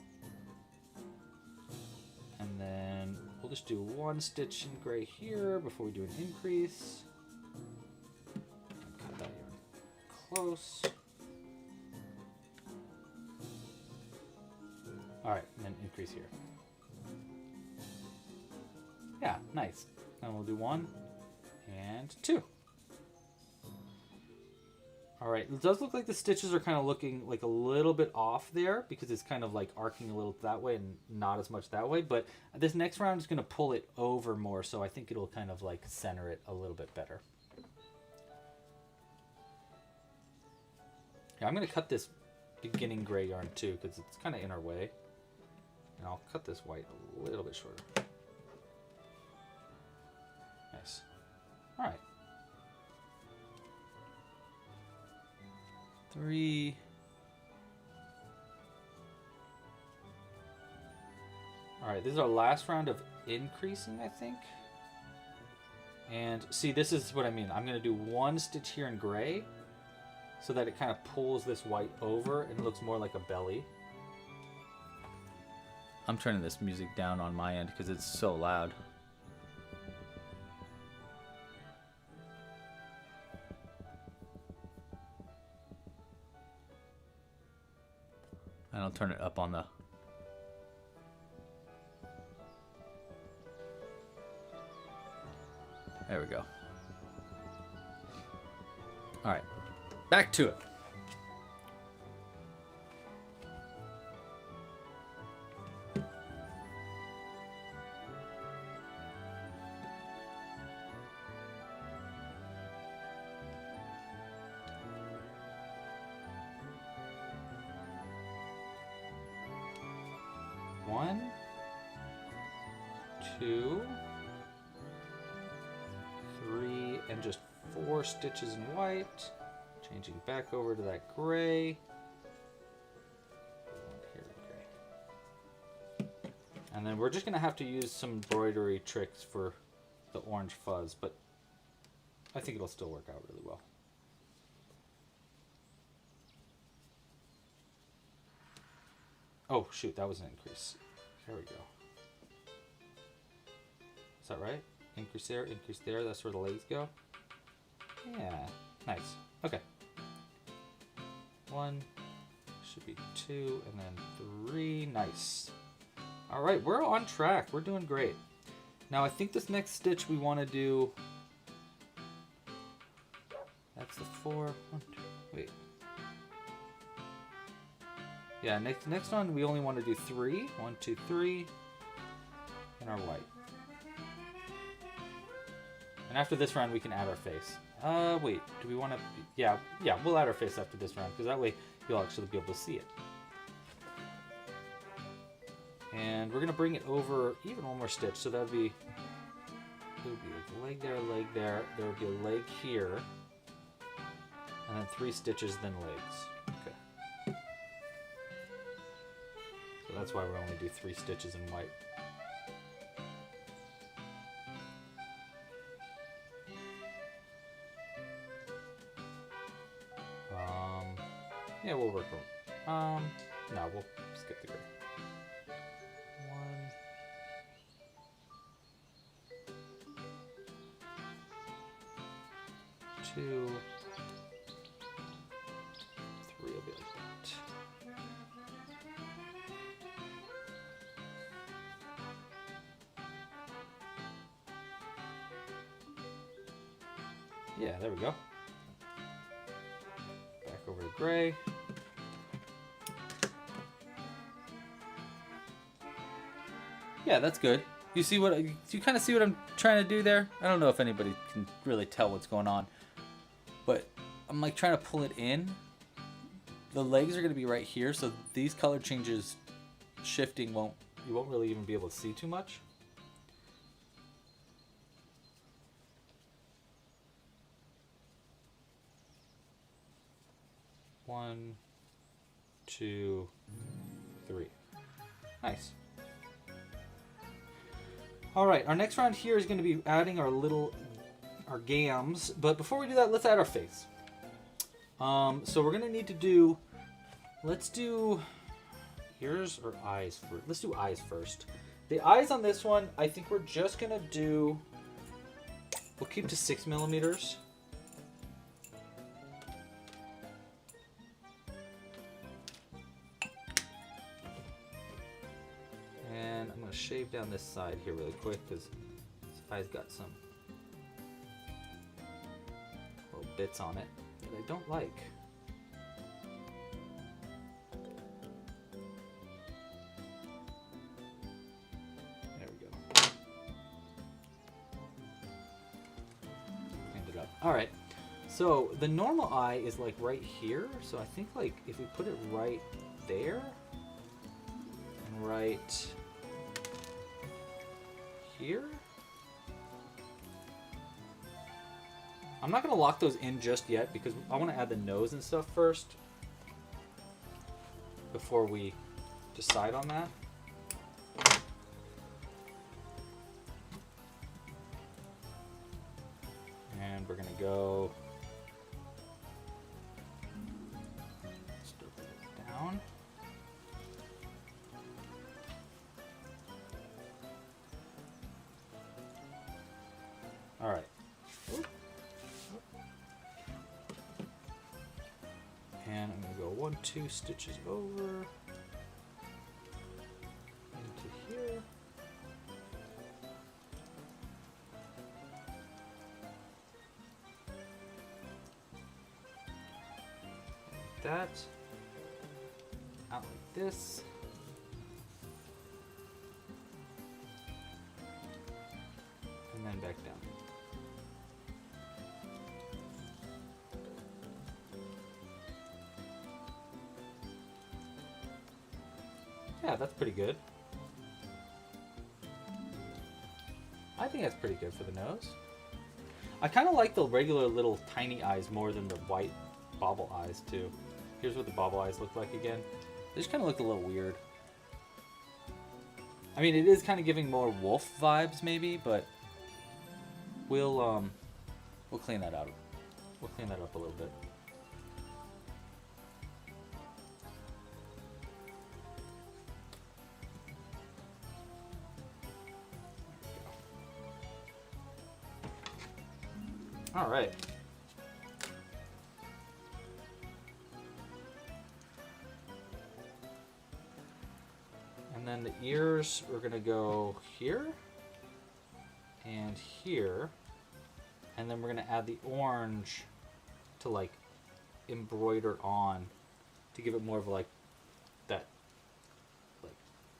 And then we'll we'll just do one stitch in gray here before we do an increase. Cut that yarn close. All right, and then increase here. Yeah, nice. Then we'll do 1 and 2. All right, it does look like the stitches are kind of looking like a little bit off there because it's kind of like arcing a little that way and not as much that way. But this next round is going to pull it over more, so I think it'll kind of like center it a little bit better. Yeah, I'm going to cut this beginning gray yarn too because it's kind of in our way. And I'll cut this white a little bit shorter. Nice. All right. 3. All right, this is our last round of increasing, I think. And see, this is what I mean. I'm going to do 1 stitch here in gray so that it kind of pulls this white over and looks more like a belly. I'm turning this music down on my end because it's so loud. And I'll turn it up on the... There we go. All right, back to it. One, 2, 3, and just 4 stitches in white. Changing back over to that gray. Here, gray. And then we're just going to have to use some embroidery tricks for the orange fuzz, but I think it'll still work out really well. Oh, shoot, that was an increase. There we go. Is that right? Increase there, that's where the legs go. Yeah, nice. Okay. 1, should be 2, and then 3, nice. All right, we're on track. We're doing great. Now I think this next stitch we want to do, that's the 4, 1, 2, wait. Yeah, next one we only want to do 3. 1, 2, 3, and our white. And after this round we can add our face. Wait, do we want to? Yeah, we'll add our face after this round because that way you'll actually be able to see it. And we're gonna bring it over even one more stitch, so that would be like a leg there, leg there. There would be a leg here, and then 3 stitches, then legs. Okay. So that's why we only do 3 stitches in white. Yeah, we'll work on. No, we'll skip the gray. 1, 2, 3 will be like that. Yeah, there we go. Back over to gray. Yeah, that's good. You see what you kind of see what I'm trying to do there? I don't know if anybody can really tell what's going on, but I'm like trying to pull it in. The legs are going to be right here, so these color changes shifting you won't really even be able to see too much. One, 2, 3. Nice. All right, our next round here is going to be adding our gams, but before we do that, let's add our face. So we're going to need to do, let's do ears or eyes first. Let's do eyes first. The eyes on this one, I think we're just gonna do, we'll keep to 6 millimeters. And I'm gonna shave down this side here really quick because this eye's got some little bits on it that I don't like. Alright, so the normal eye is like right here, so I think like if we put it right there, and right here, I'm not going to lock those in just yet because I want to add the nose and stuff first before we decide on that. We're gonna go down. All right. And I'm gonna go 1, 2 stitches over into here. That out like this, and then back down. Yeah, that's pretty good. I think that's pretty good for the nose. I kind of like the regular little tiny eyes more than the white bobble eyes too. Here's what the bobble eyes look like again. They just kind of look a little weird. I mean, it is kind of giving more wolf vibes maybe, but we'll clean that out. We'll clean that up a little bit. All right. And then the ears, we're gonna go here and here, and then we're gonna add the orange to like embroider on to give it more of like that like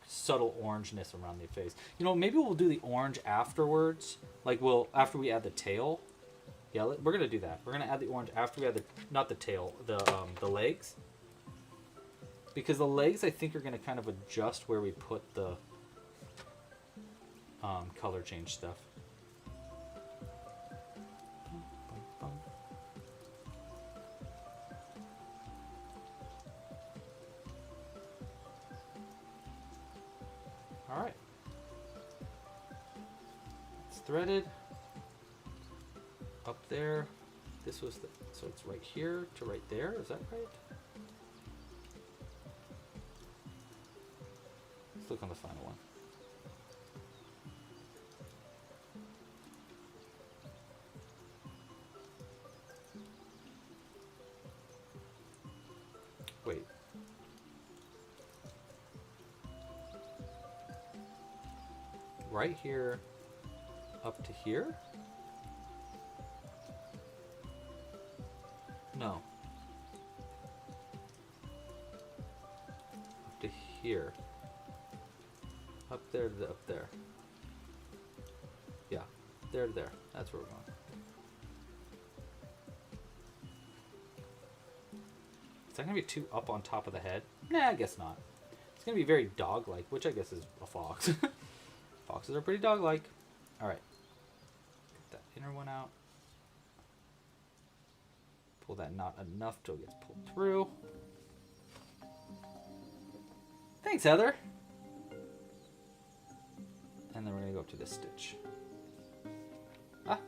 subtle orangeness around the face. You know, maybe we'll do the orange afterwards. Like after we add the tail. Yeah, we're gonna do that. We're gonna add the orange after we add not the tail, the legs. Because the legs, I think, are going to kind of adjust where we put the color change stuff. All right. It's threaded. Up there. This was so it's right here to right there. Is that right? Look on the final one. Wait. Right here up to here? No. Up to here. Up there to up there. Yeah, there to there. That's where we're going. Is that going to be too up on top of the head? Nah, I guess not. It's going to be very dog-like, which I guess is a fox. Foxes are pretty dog-like. All right. Get that inner one out. Pull that knot enough till it gets pulled through. Thanks, Heather. And then we're going to go up to this stitch. Ah.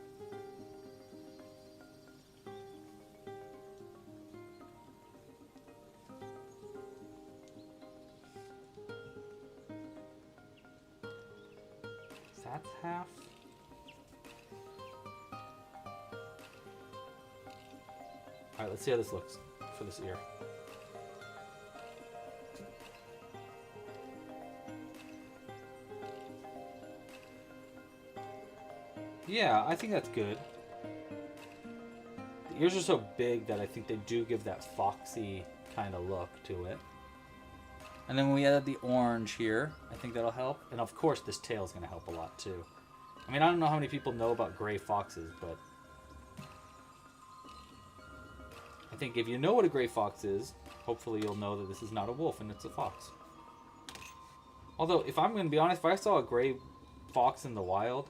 That's half. Alright, let's see how this looks for this ear. Yeah, I think that's good. The ears are so big that I think they do give that foxy kind of look to it. And then when we add the orange here, I think that'll help. And of course, this tail is going to help a lot too. I mean, I don't know how many people know about gray foxes, but I think if you know what a gray fox is, hopefully you'll know that this is not a wolf and it's a fox. Although, if I'm going to be honest, if I saw a gray fox in the wild,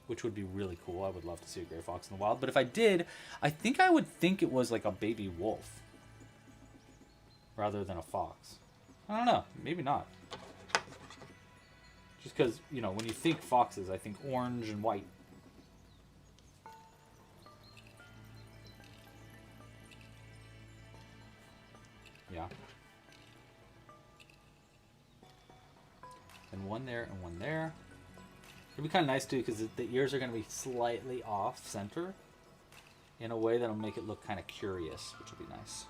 which would be really cool, I would love to see a gray fox in the wild, but if I did, I think I would think it was like a baby wolf rather than a fox. I don't know, maybe not. Just because, you know, when you think foxes, I think orange and white. Yeah. And one there and one there. It'd be kind of nice too, because the ears are going to be slightly off center in a way that'll make it look kind of curious, which will be nice.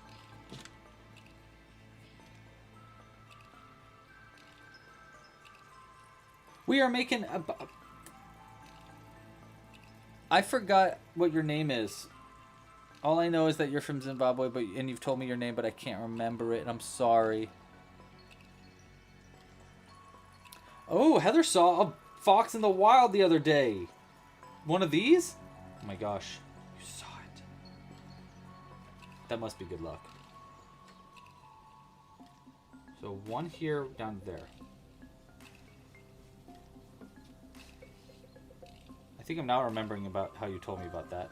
We are making a... I forgot what your name is. All I know is that you're from Zimbabwe, and you've told me your name, but I can't remember it, and I'm sorry. Oh, Heather saw a fox in the wild the other day. One of these? Oh my gosh. You saw it. That must be good luck. So one here, down there. I think I'm now remembering about how you told me about that.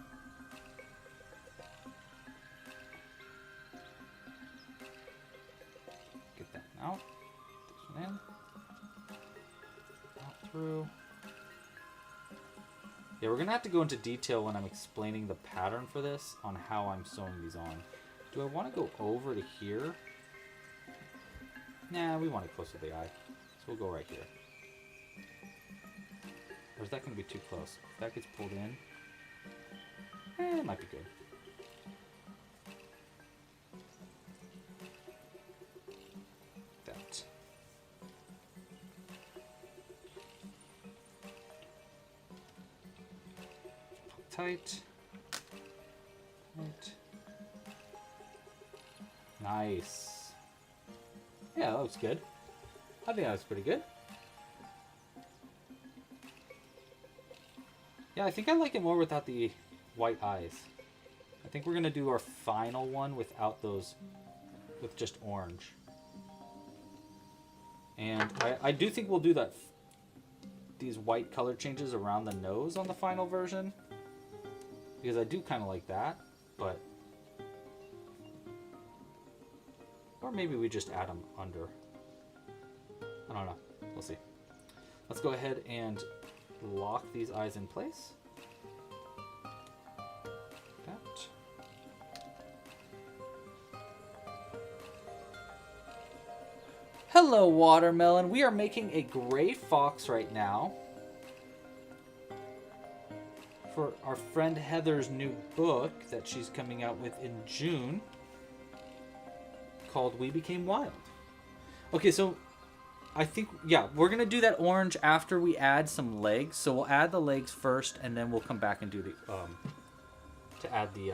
Get that out. This one in. Out through. Yeah, we're going to have to go into detail when I'm explaining the pattern for this on how I'm sewing these on. Do I want to go over to here? Nah, we want it close to the eye. So we'll go right here. Or is that going to be too close? If that gets pulled in, it might be good. That. Tight. Right. Nice. Yeah, that looks good. I think that was pretty good. Yeah, I think I like it more without the white eyes. I think we're going to do our final one without those, with just orange. And I do think we'll do that, these white color changes around the nose on the final version. Because I do kind of like that, but... Or maybe we just add them under. I don't know. We'll see. Let's go ahead and lock these eyes in place. That. Hello, Watermelon. We are making a gray fox right now for our friend Heather's new book that she's coming out with in June called We Became Wild. Okay, so I think, yeah, we're going to do that orange after we add some legs. So we'll add the legs first, and then we'll come back and do the, to add the,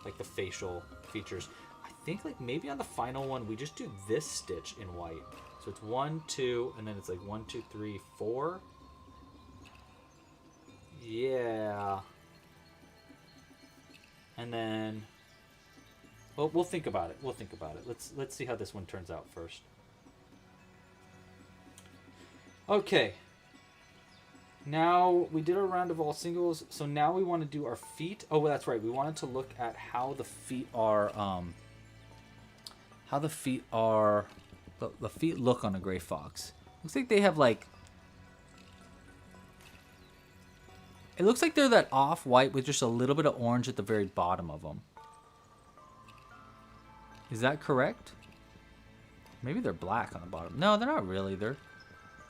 like the facial features. I think like maybe on the final one, we just do this stitch in white. So it's 1, 2, and then it's like 1, 2, 3, 4. Yeah. And then, well, we'll think about it. We'll think about it. Let's see how this one turns out first. Okay. Now we did our round of all singles, so now we want to do our feet. Oh, well, that's right. We wanted to look at how the feet are, the feet look on a gray fox. Looks like they have like, it looks like they're that off-white with just a little bit of orange at the very bottom of them. Is that correct? Maybe they're black on the bottom. No, they're not really. They're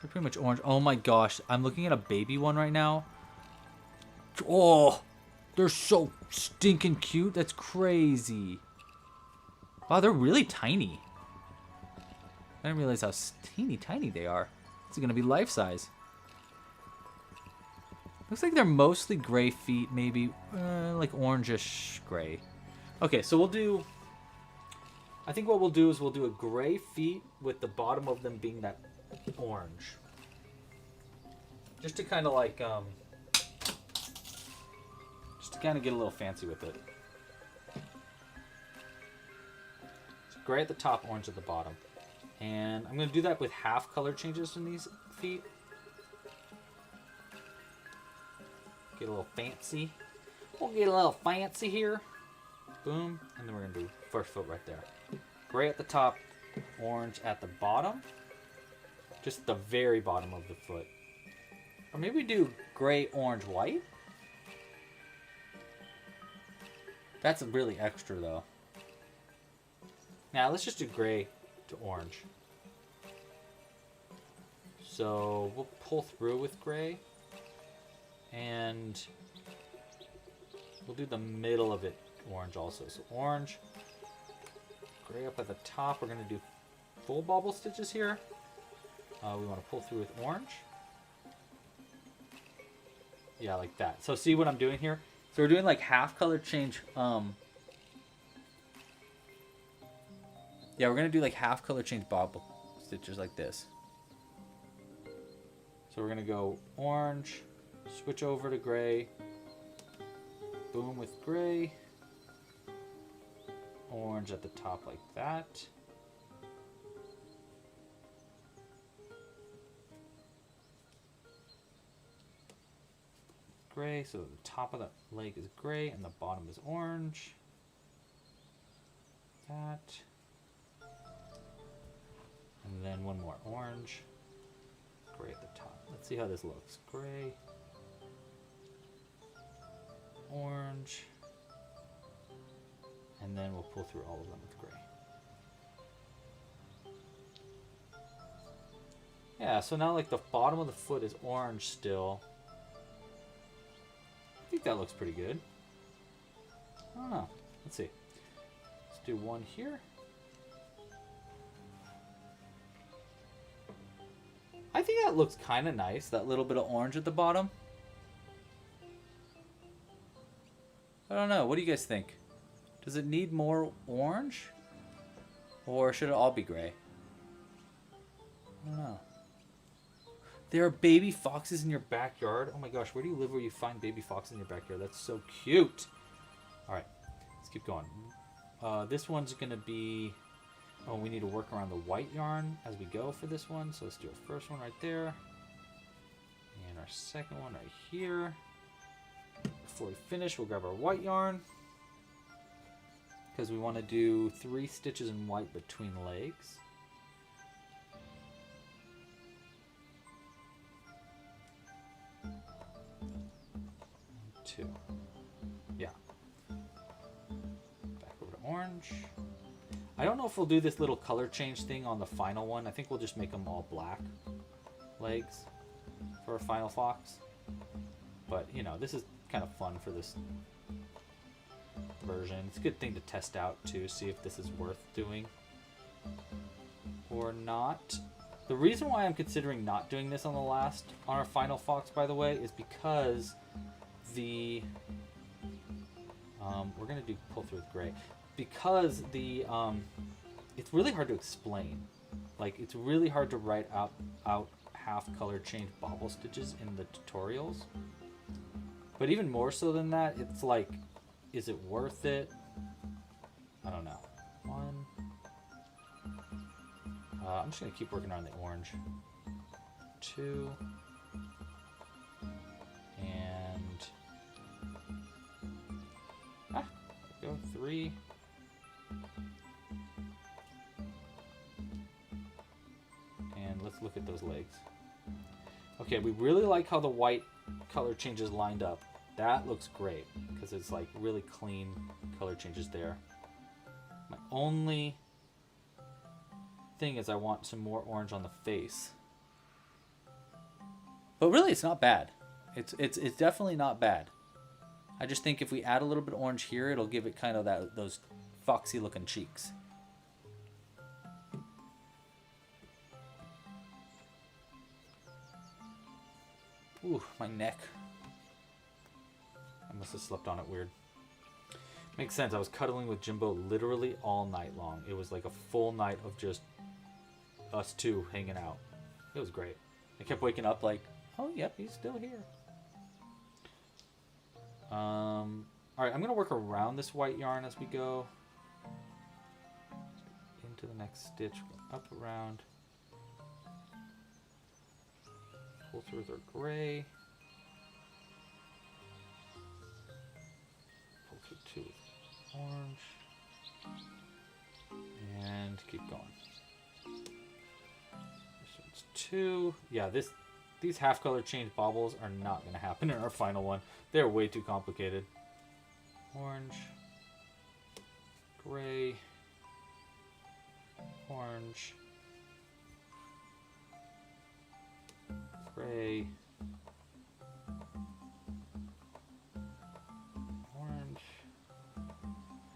They're pretty much orange. Oh my gosh, I'm looking at a baby one right now. Oh, they're so stinking cute. That's crazy. Wow, they're really tiny. I didn't realize how teeny tiny they are. It's gonna be life size. Looks like they're mostly gray feet, maybe like orangish gray. Okay, so we'll do... I think what we'll do is we'll do a gray feet with the bottom of them being that orange. Just to kind of like... just to kind of get a little fancy with it. So gray at the top, orange at the bottom. And I'm going to do that with half color changes in these feet. Get a little fancy. We'll get a little fancy here. Boom. And then we're going to do first foot right there. Gray at the top, orange at the bottom. Just the very bottom of the foot. Or maybe we do gray, orange, white. That's really extra though. Now let's just do gray to orange. So we'll pull through with gray. And we'll do the middle of it orange also. So orange, gray up at the top. We're going to do full bobble stitches here. We want to pull through with orange. Yeah, like that. So see what I'm doing here? So we're doing like half color change. Yeah, we're going to do like half color change bobble stitches like this. So we're going to go orange, switch over to gray, boom with gray, orange at the top like that. Gray, so the top of the leg is gray and the bottom is orange. That. And then one more orange. Gray at the top. Let's see how this looks. Gray. Orange. And then we'll pull through all of them with gray. Yeah, so now like the bottom of the foot is orange still. I think that looks pretty good. I don't know. Let's see. Let's do one here. I think that looks kind of nice, that little bit of orange at the bottom. I don't know. What do you guys think? Does it need more orange? Or should it all be gray? I don't know. There are baby foxes in your backyard. Oh my gosh, where do you live where you find baby foxes in your backyard? That's so cute. All right, let's keep going. This one's going to be... Oh, we need to work around the white yarn as we go for this one. So let's do our first one right there. And our second one right here. Before we finish, we'll grab our white yarn. Because we want to do 3 stitches in white between legs. Two. Yeah. Back over to orange. I don't know if we'll do this little color change thing on the final one. I think we'll just make them all black legs for a final fox. But, you know, this is kind of fun for this version. It's a good thing to test out, too, see if this is worth doing or not. The reason why I'm considering not doing this on our final fox, by the way, is because the... we're going to do pull through with gray. Because the it's really hard to explain. Like, it's really hard to write out half color change bobble stitches in the tutorials. But even more so than that, it's like, is it worth it? I don't know. One. I'm just gonna keep working on the orange. 2. And go 3. And let's look at those legs. Okay, we really like how the white color changes lined up. That looks great because it's like really clean color changes there. My only thing is I want some more orange on the face. But really, it's not bad. It's definitely not bad. I just think if we add a little bit of orange here, it'll give it kind of those foxy looking cheeks. Ooh, my neck. I must have slept on it weird. Makes sense. I was cuddling with Jimbo literally all night long. It was like a full night of just us two hanging out. It was great. I kept waking up like, oh, yep, he's still here. All right, I'm going to work around this white yarn as we go. Into the next stitch, up, around. Pull through with our gray. Pull through two with orange. And keep going. This one's two. Yeah, these half color change baubles are not going to happen in our final one. They're way too complicated. Orange. Gray. Orange. Gray. Orange.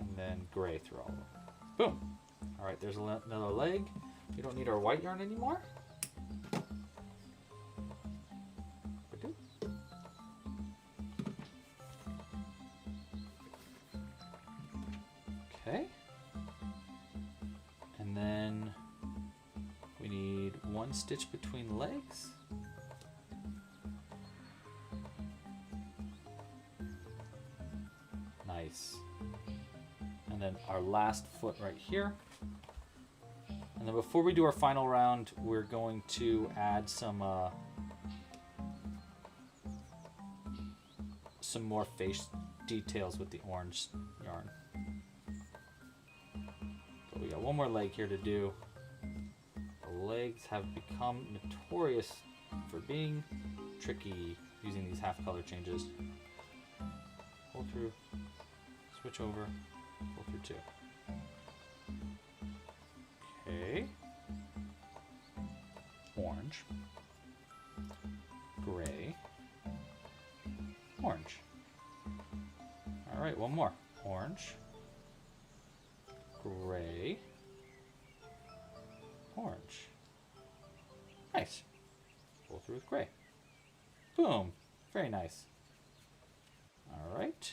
And then gray through all of them. Boom. Alright, there's another leg. We don't need our white yarn anymore. Okay. And then we need one stitch between legs. Nice. And then our last foot right here. And then before we do our final round, we're going to add some more face details with the orange yarn. So we got one more leg here to do. The legs have become notorious for being tricky using these half color changes. Pull through, switch over, pull through two. Okay. Orange. Gray. Orange. All right, one more. Orange. Gray. Orange. Nice. Pull through with gray. Boom. Very nice. All right.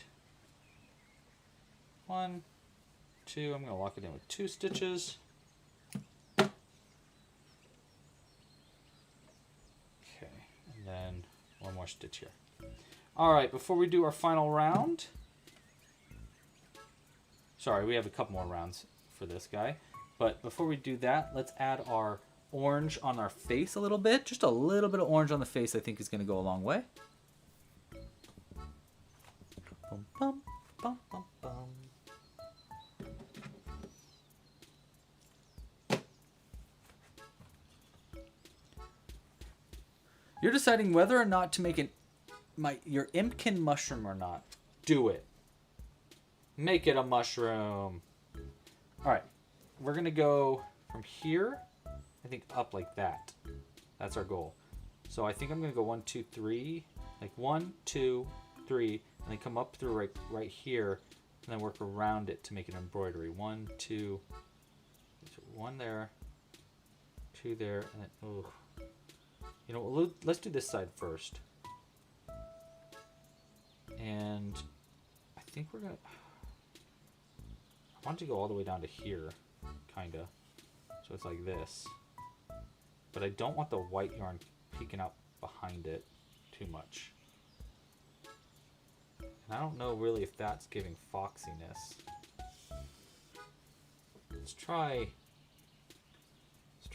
1, 2. I'm going to lock it in with 2 stitches. Okay. And then one more stitch here. All right. Before we do our final round. Sorry, we have a couple more rounds for this guy. But before we do that, let's add our orange on our face a little bit. Just a little bit of orange on the face I think is going to go a long way. Bum, bum, bum, bum, bum. You're deciding whether or not to make your Impkin mushroom or not. Do it. Make it a mushroom. All right. We're going to go from here, I think up like that. That's our goal. So I think I'm going to go 1, 2, 3. Like 1, 2, 3. And then come up through right here. And then work around it to make an embroidery. 1, 2. 1 there. 2 there. And then, oh. You know, let's do this side first. And I think we're going to... I want to go all the way down to here, kind of. So it's like this. But I don't want the white yarn peeking out behind it too much. And I don't know really if that's giving foxiness. Let's try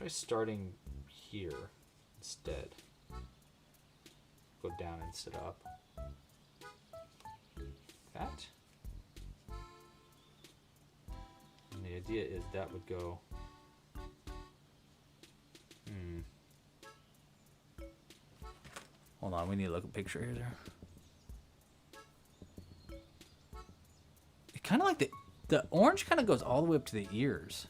starting here instead. Go down instead of up. That. And the idea is that would go. Hold on, we need to look at a picture here. It kind of like the orange kind of goes all the way up to the ears.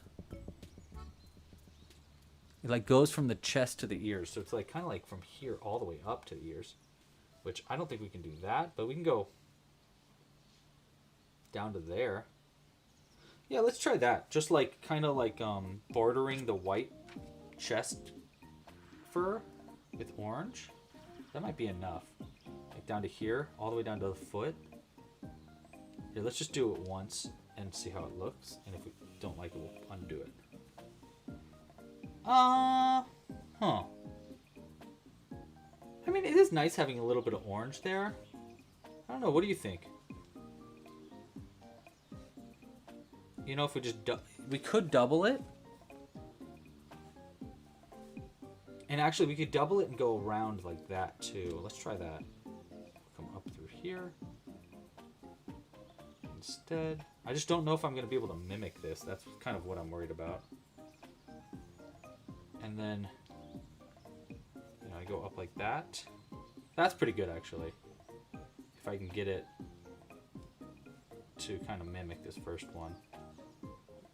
It like goes from the chest to the ears. So it's like kind of like from here all the way up to the ears, which I don't think we can do that, but we can go down to there. Yeah, let's try that. Just like kind of like bordering the white chest fur with orange. That might be enough. Like down to here, all the way down to the foot. Here, let's just do it once and see how it looks. And if we don't like it, we'll undo it. Huh. I mean, it is nice having a little bit of orange there. I don't know. What do you think? You know, if we just we could double it. And actually, we could double it and go around like that too. Let's try that. Come up through here. Instead, I just don't know if I'm going to be able to mimic this. That's kind of what I'm worried about. And then, you know, I go up like that. That's pretty good, actually. If I can get it to kind of mimic this first one.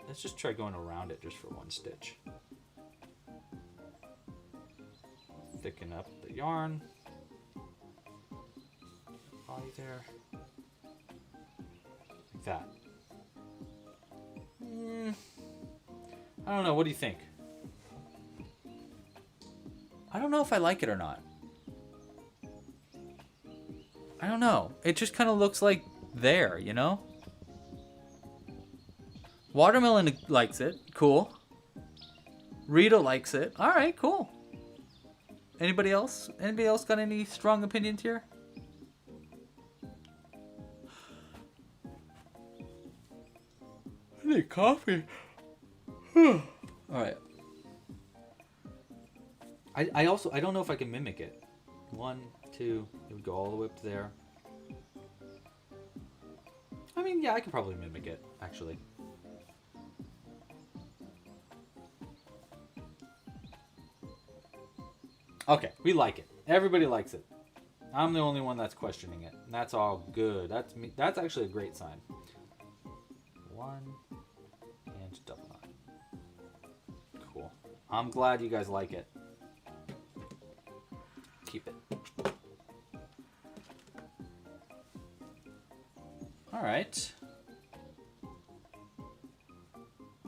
Let's just try going around it just for one stitch. Thicken up the yarn. Body there. Like that. I don't know. What do you think? I don't know if I like it or not. I don't know. It just kind of looks like there, you know? Watermelon likes it. Cool. Rita likes it. All right, cool. Anybody else? Anybody else got any strong opinions here? I need coffee. All right. I don't know if I can mimic it. 1, 2, it would go all the way up to there. I mean, yeah, I could probably mimic it, actually. Okay, we like it. Everybody likes it. I'm the only one that's questioning it. And that's all good. That's me. That's actually a great sign. 1 and double knot. Cool. I'm glad you guys like it. Keep it. All right.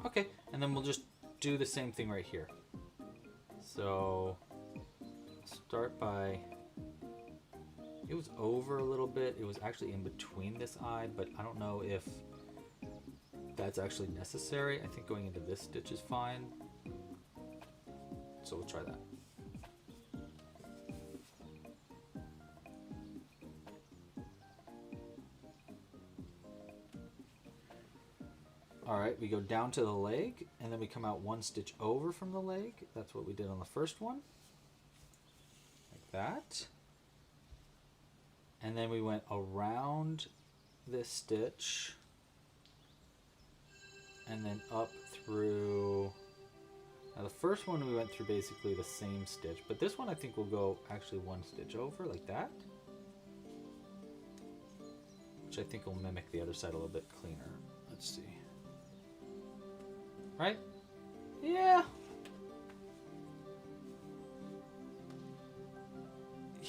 Okay, and then we'll just do the same thing right here. So start by, it was over a little bit. It was actually in between this eye, but I don't know if that's actually necessary. I think going into this stitch is fine. So we'll try that. All right, we go down to the leg, and then we come out one stitch over from the leg. That's what we did on the first one. Like that. And then we went around this stitch, and then up through. Now the first one we went through basically the same stitch, but this one I think will go actually one stitch over, like that. Which I think will mimic the other side a little bit cleaner. Let's see. Right? Yeah.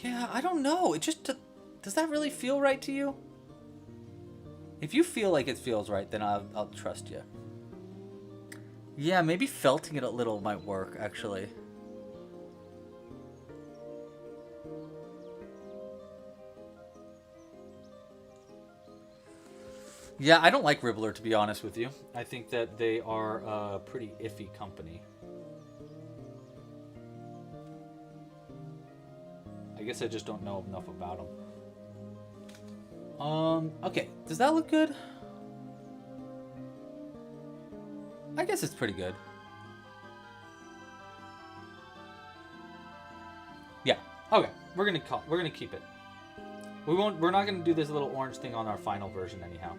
Yeah, I don't know. It just, does that really feel right to you? If you feel like it feels right, then I'll trust you. Yeah, maybe felting it a little might work, actually. Yeah, I don't like Ribbler, to be honest with you. I think that they are a pretty iffy company. I guess I just don't know enough about them. Okay, does that look good? I guess it's pretty good. Yeah. Okay, we're gonna keep it. We're not gonna do this little orange thing on our final version anyhow.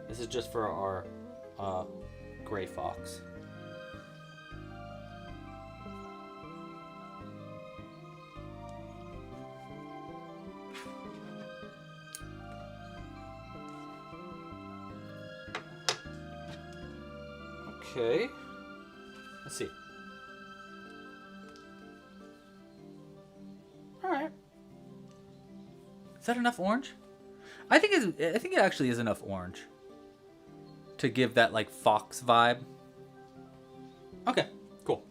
This is just for our gray fox. Okay. Let's see. All right. Is that enough orange? I think it actually is enough orange to give that like fox vibe. Okay, cool.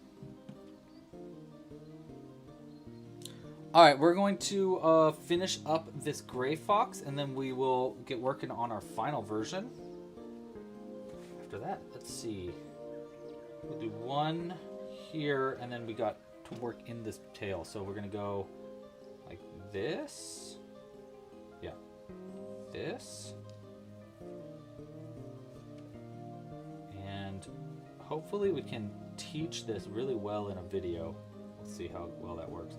All right, we're going to finish up this gray fox, and then we will get working on our final version. After that, let's see. We'll do one here, and then we got to work in this tail. So we're gonna go like this. Yeah, this. And hopefully we can teach this really well in a video. Let's see how well that works.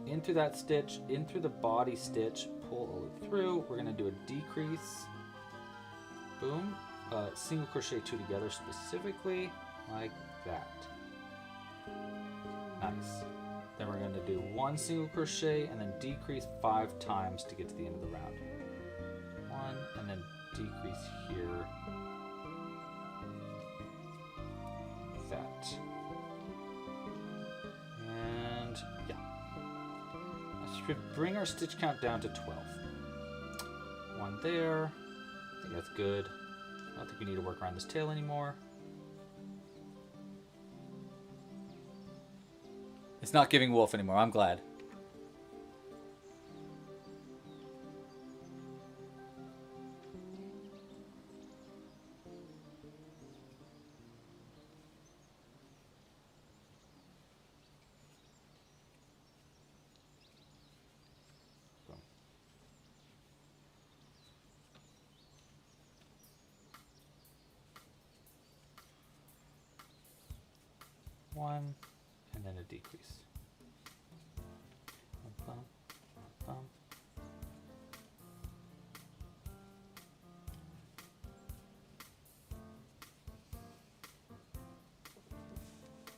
In through that stitch, in through the body stitch, pull all the way through. We're gonna do a decrease. Boom. Single crochet 2 together specifically, like that. Nice. Then we're gonna do 1 single crochet and then decrease 5 times to get to the end of the round. 1 and then decrease here. That. And yeah. Let's bring our stitch count down to 12. 1 there. I think that's good. I don't think we need to work around this tail anymore. It's not giving wolf anymore. I'm glad. One, and then a decrease. Bum, bum.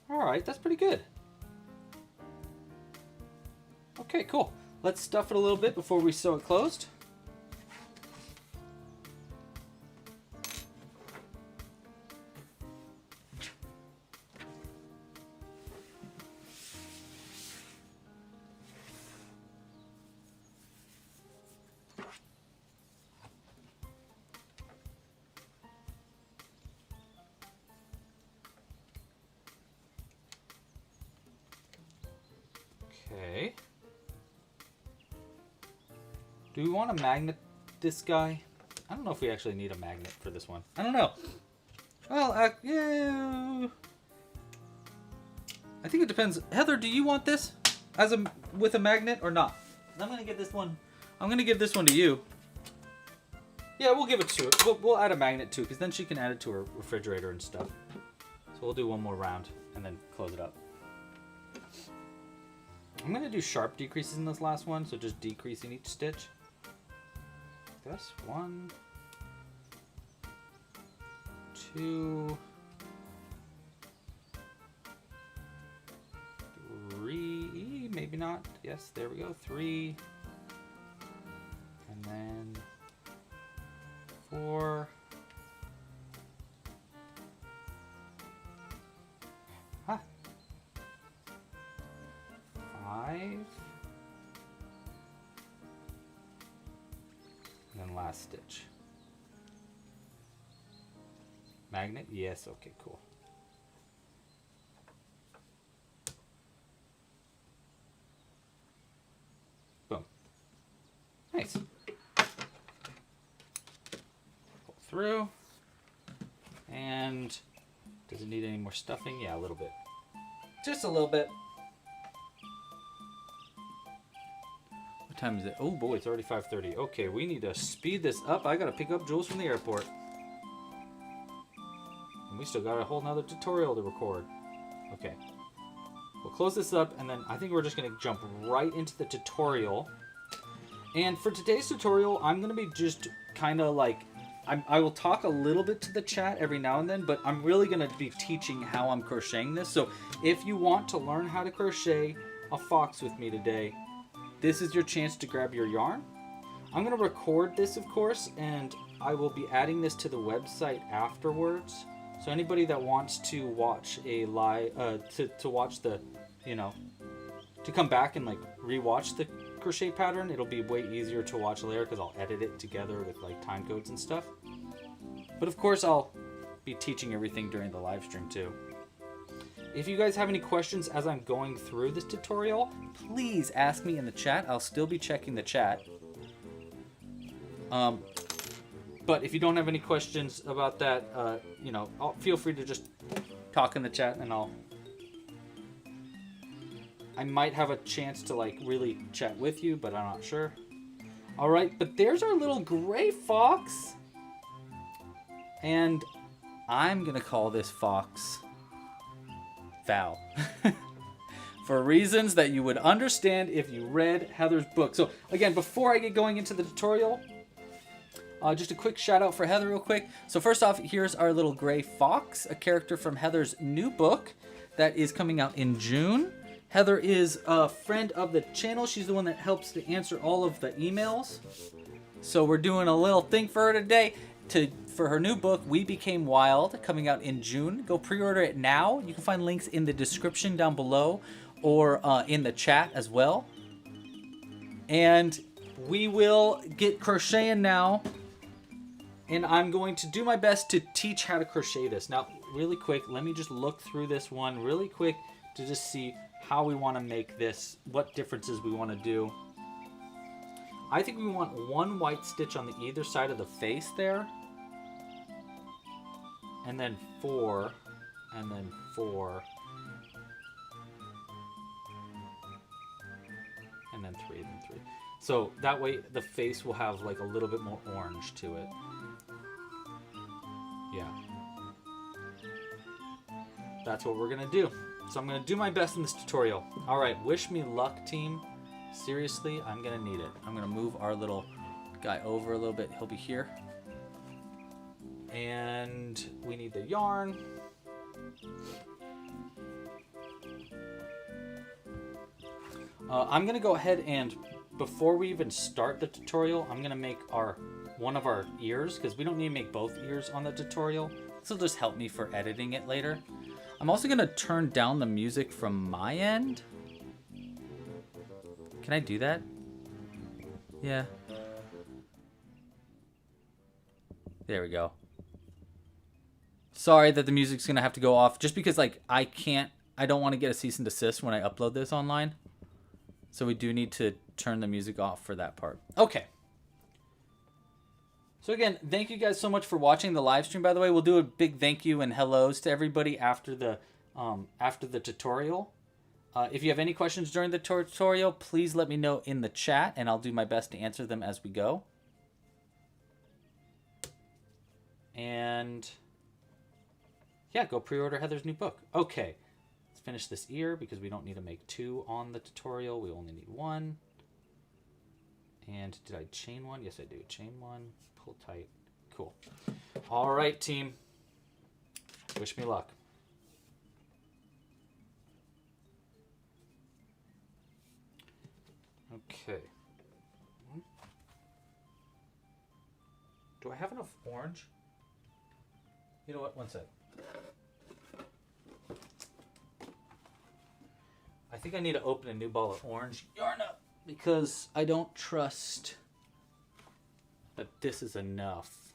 All right, that's pretty good. Okay, cool. Let's stuff it a little bit before we sew it closed. Okay. Do we want to magnet this guy? I don't know if we actually need a magnet for this one. I don't know. Well, yeah. I think it depends. Heather, do you want this as with a magnet or not? I'm gonna get this one. I'm gonna give this one to you. Yeah, we'll give it to her. We'll add a magnet too, because then she can add it to her refrigerator and stuff. So we'll do one more round and then close it up. I'm going to do sharp decreases in this last one, so just decreasing each stitch. This 1, 2, 3, maybe not. Yes, there we go. 3, and then 4. Huh. 5. And then last stitch. Magnet? Yes, okay, cool. Boom. Nice. Pull through. And does it need any more stuffing? Yeah, a little bit. Just a little bit. What time is it? Oh boy, it's already 5:30. Okay, we need to speed this up. I gotta pick up Jules from the airport. And we still got a whole nother tutorial to record. Okay. We'll close this up, and then I think we're just gonna jump right into the tutorial. And for today's tutorial, I'm gonna be just kind of like, I will talk a little bit to the chat every now and then, but I'm really gonna be teaching how I'm crocheting this. So if you want to learn how to crochet a fox with me today, this is your chance to grab your yarn. I'm going to record this, of course, and I will be adding this to the website afterwards. So anybody that wants to watch a live, to watch the, you know, to come back and like rewatch the crochet pattern. It'll be way easier to watch later because I'll edit it together with like time codes and stuff. But of course I'll be teaching everything during the live stream too. If you guys have any questions as I'm going through this tutorial, please ask me in the chat. I'll still be checking the chat. But if you don't have any questions about that, you know, feel free to just talk in the chat, and I might have a chance to like really chat with you, but I'm not sure. All right, but there's our little gray fox, and I'm gonna call this fox Val. For reasons that you would understand if you read Heather's book. So again, before I get going into the tutorial, just a quick shout out for Heather real quick. So first off, here's our little gray fox, a character from Heather's new book that is coming out in June. Heather is a friend of the channel. She's the one that helps to answer all of the emails. So we're doing a little thing for her today for her new book, We Became Wild, coming out in June. Go pre-order it now. You can find links in the description down below or in the chat as well. And we will get crocheting now. And I'm going to do my best to teach how to crochet this. Now, really quick, let me just look through this one really quick to just see how we want to make this, what differences we want to do. I think we want one white stitch on either side of the face there. And then 4, and then 4. And then 3, and then 3. So that way the face will have like a little bit more orange to it. Yeah. That's what we're gonna do. So I'm gonna do my best in this tutorial. All right, wish me luck, team. Seriously, I'm gonna need it. I'm gonna move our little guy over a little bit. He'll be here. And we need the yarn. I'm gonna go ahead and, before we even start the tutorial, I'm gonna make one of our ears, because we don't need to make both ears on the tutorial. This will just help me for editing it later. I'm also gonna turn down the music from my end. Can I do that? Yeah. There we go. Sorry that the music's gonna have to go off, just because like I don't want to get a cease and desist when I upload this online. So we do need to turn the music off for that part. Okay. So again, thank you guys so much for watching the live stream. By the way, we'll do a big thank you and hellos to everybody after the tutorial. If you have any questions during the tutorial, please let me know in the chat, and I'll do my best to answer them as we go. And yeah, go pre-order Heather's new book. Okay, let's finish this ear because we don't need to make 2 on the tutorial. We only need 1. And did I chain 1? Yes, I do. Chain 1, pull tight. Cool. All right, team. Wish me luck. Okay. Do I have enough orange? You know what? One sec. I think I need to open a new ball of orange yarn up because I don't trust that this is enough.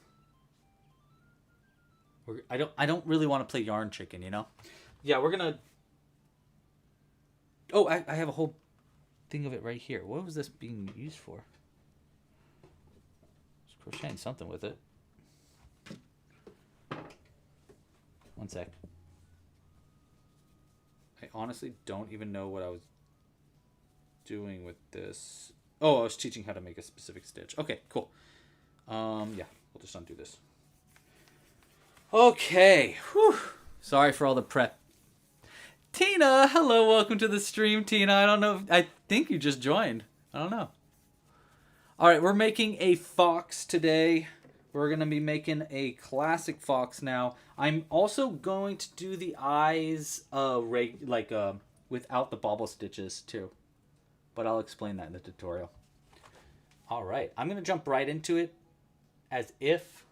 I don't really want to play yarn chicken, you know? Yeah, we're gonna. Oh, I have a whole thing of it right here. What was this being used for? Just crocheting something with it. One sec. I honestly don't even know what I was doing with this. Oh, I was teaching how to make a specific stitch. Okay, cool. Yeah, we'll just undo this. Okay. Whew. Sorry for all the prep. Tina, hello, welcome to the stream, Tina. I don't know. I think you just joined. I don't know. All right, we're making a fox today. We're going to be making a classic fox now. I'm also going to do the eyes without the bobble stitches too. But I'll explain that in the tutorial. All right, I'm going to jump right into it as if...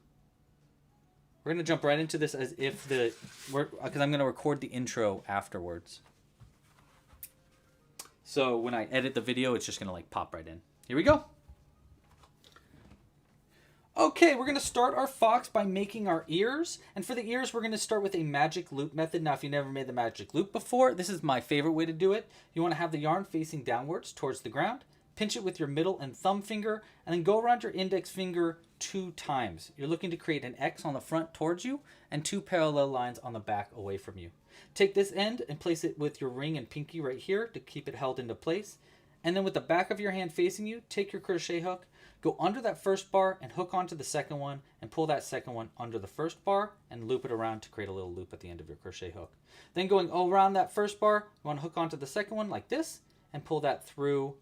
We're going to jump right into this as if because I'm going to record the intro afterwards. So when I edit the video, it's just going to like pop right in. Here we go. Okay, we're going to start our fox by making our ears. And for the ears, we're going to start with a magic loop method. Now, if you never made the magic loop before, this is my favorite way to do it. You want to have the yarn facing downwards towards the ground. Pinch it with your middle and thumb finger, and then go around your index finger 2 times. You're looking to create an X on the front towards you and 2 parallel lines on the back away from you. Take this end and place it with your ring and pinky right here to keep it held into place. And then with the back of your hand facing you, take your crochet hook, go under that first bar and hook onto the second one and pull that second one under the first bar and loop it around to create a little loop at the end of your crochet hook. Then going around that first bar, you want to hook onto the second one like this and pull that through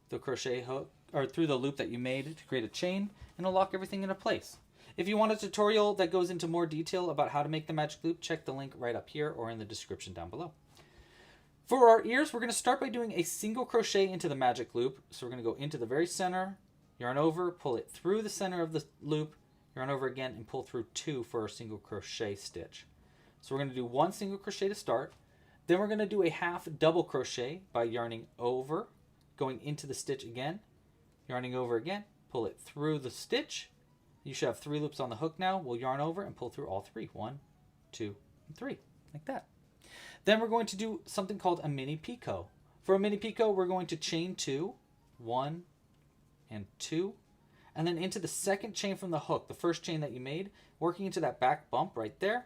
the crochet hook or through the loop that you made to create a chain, and it'll lock everything into place. If you want a tutorial that goes into more detail about how to make the magic loop, check the link right up here or in the description down below. For our ears, we're going to start by doing a single crochet into the magic loop. So we're going to go into the very center, yarn over, pull it through the center of the loop, yarn over again, and pull through 2 for our single crochet stitch. So we're going to do 1 single crochet to start. Then we're going to do a half double crochet by yarning over, going into the stitch again, yarning over again, pull it through the stitch. You should have 3 loops on the hook now. We'll yarn over and pull through all 3. 1, 2, and 3, like that. Then we're going to do something called a mini picot. For a mini picot, we're going to chain 2, 1 and 2, and then into the second chain from the hook, the first chain that you made, working into that back bump right there,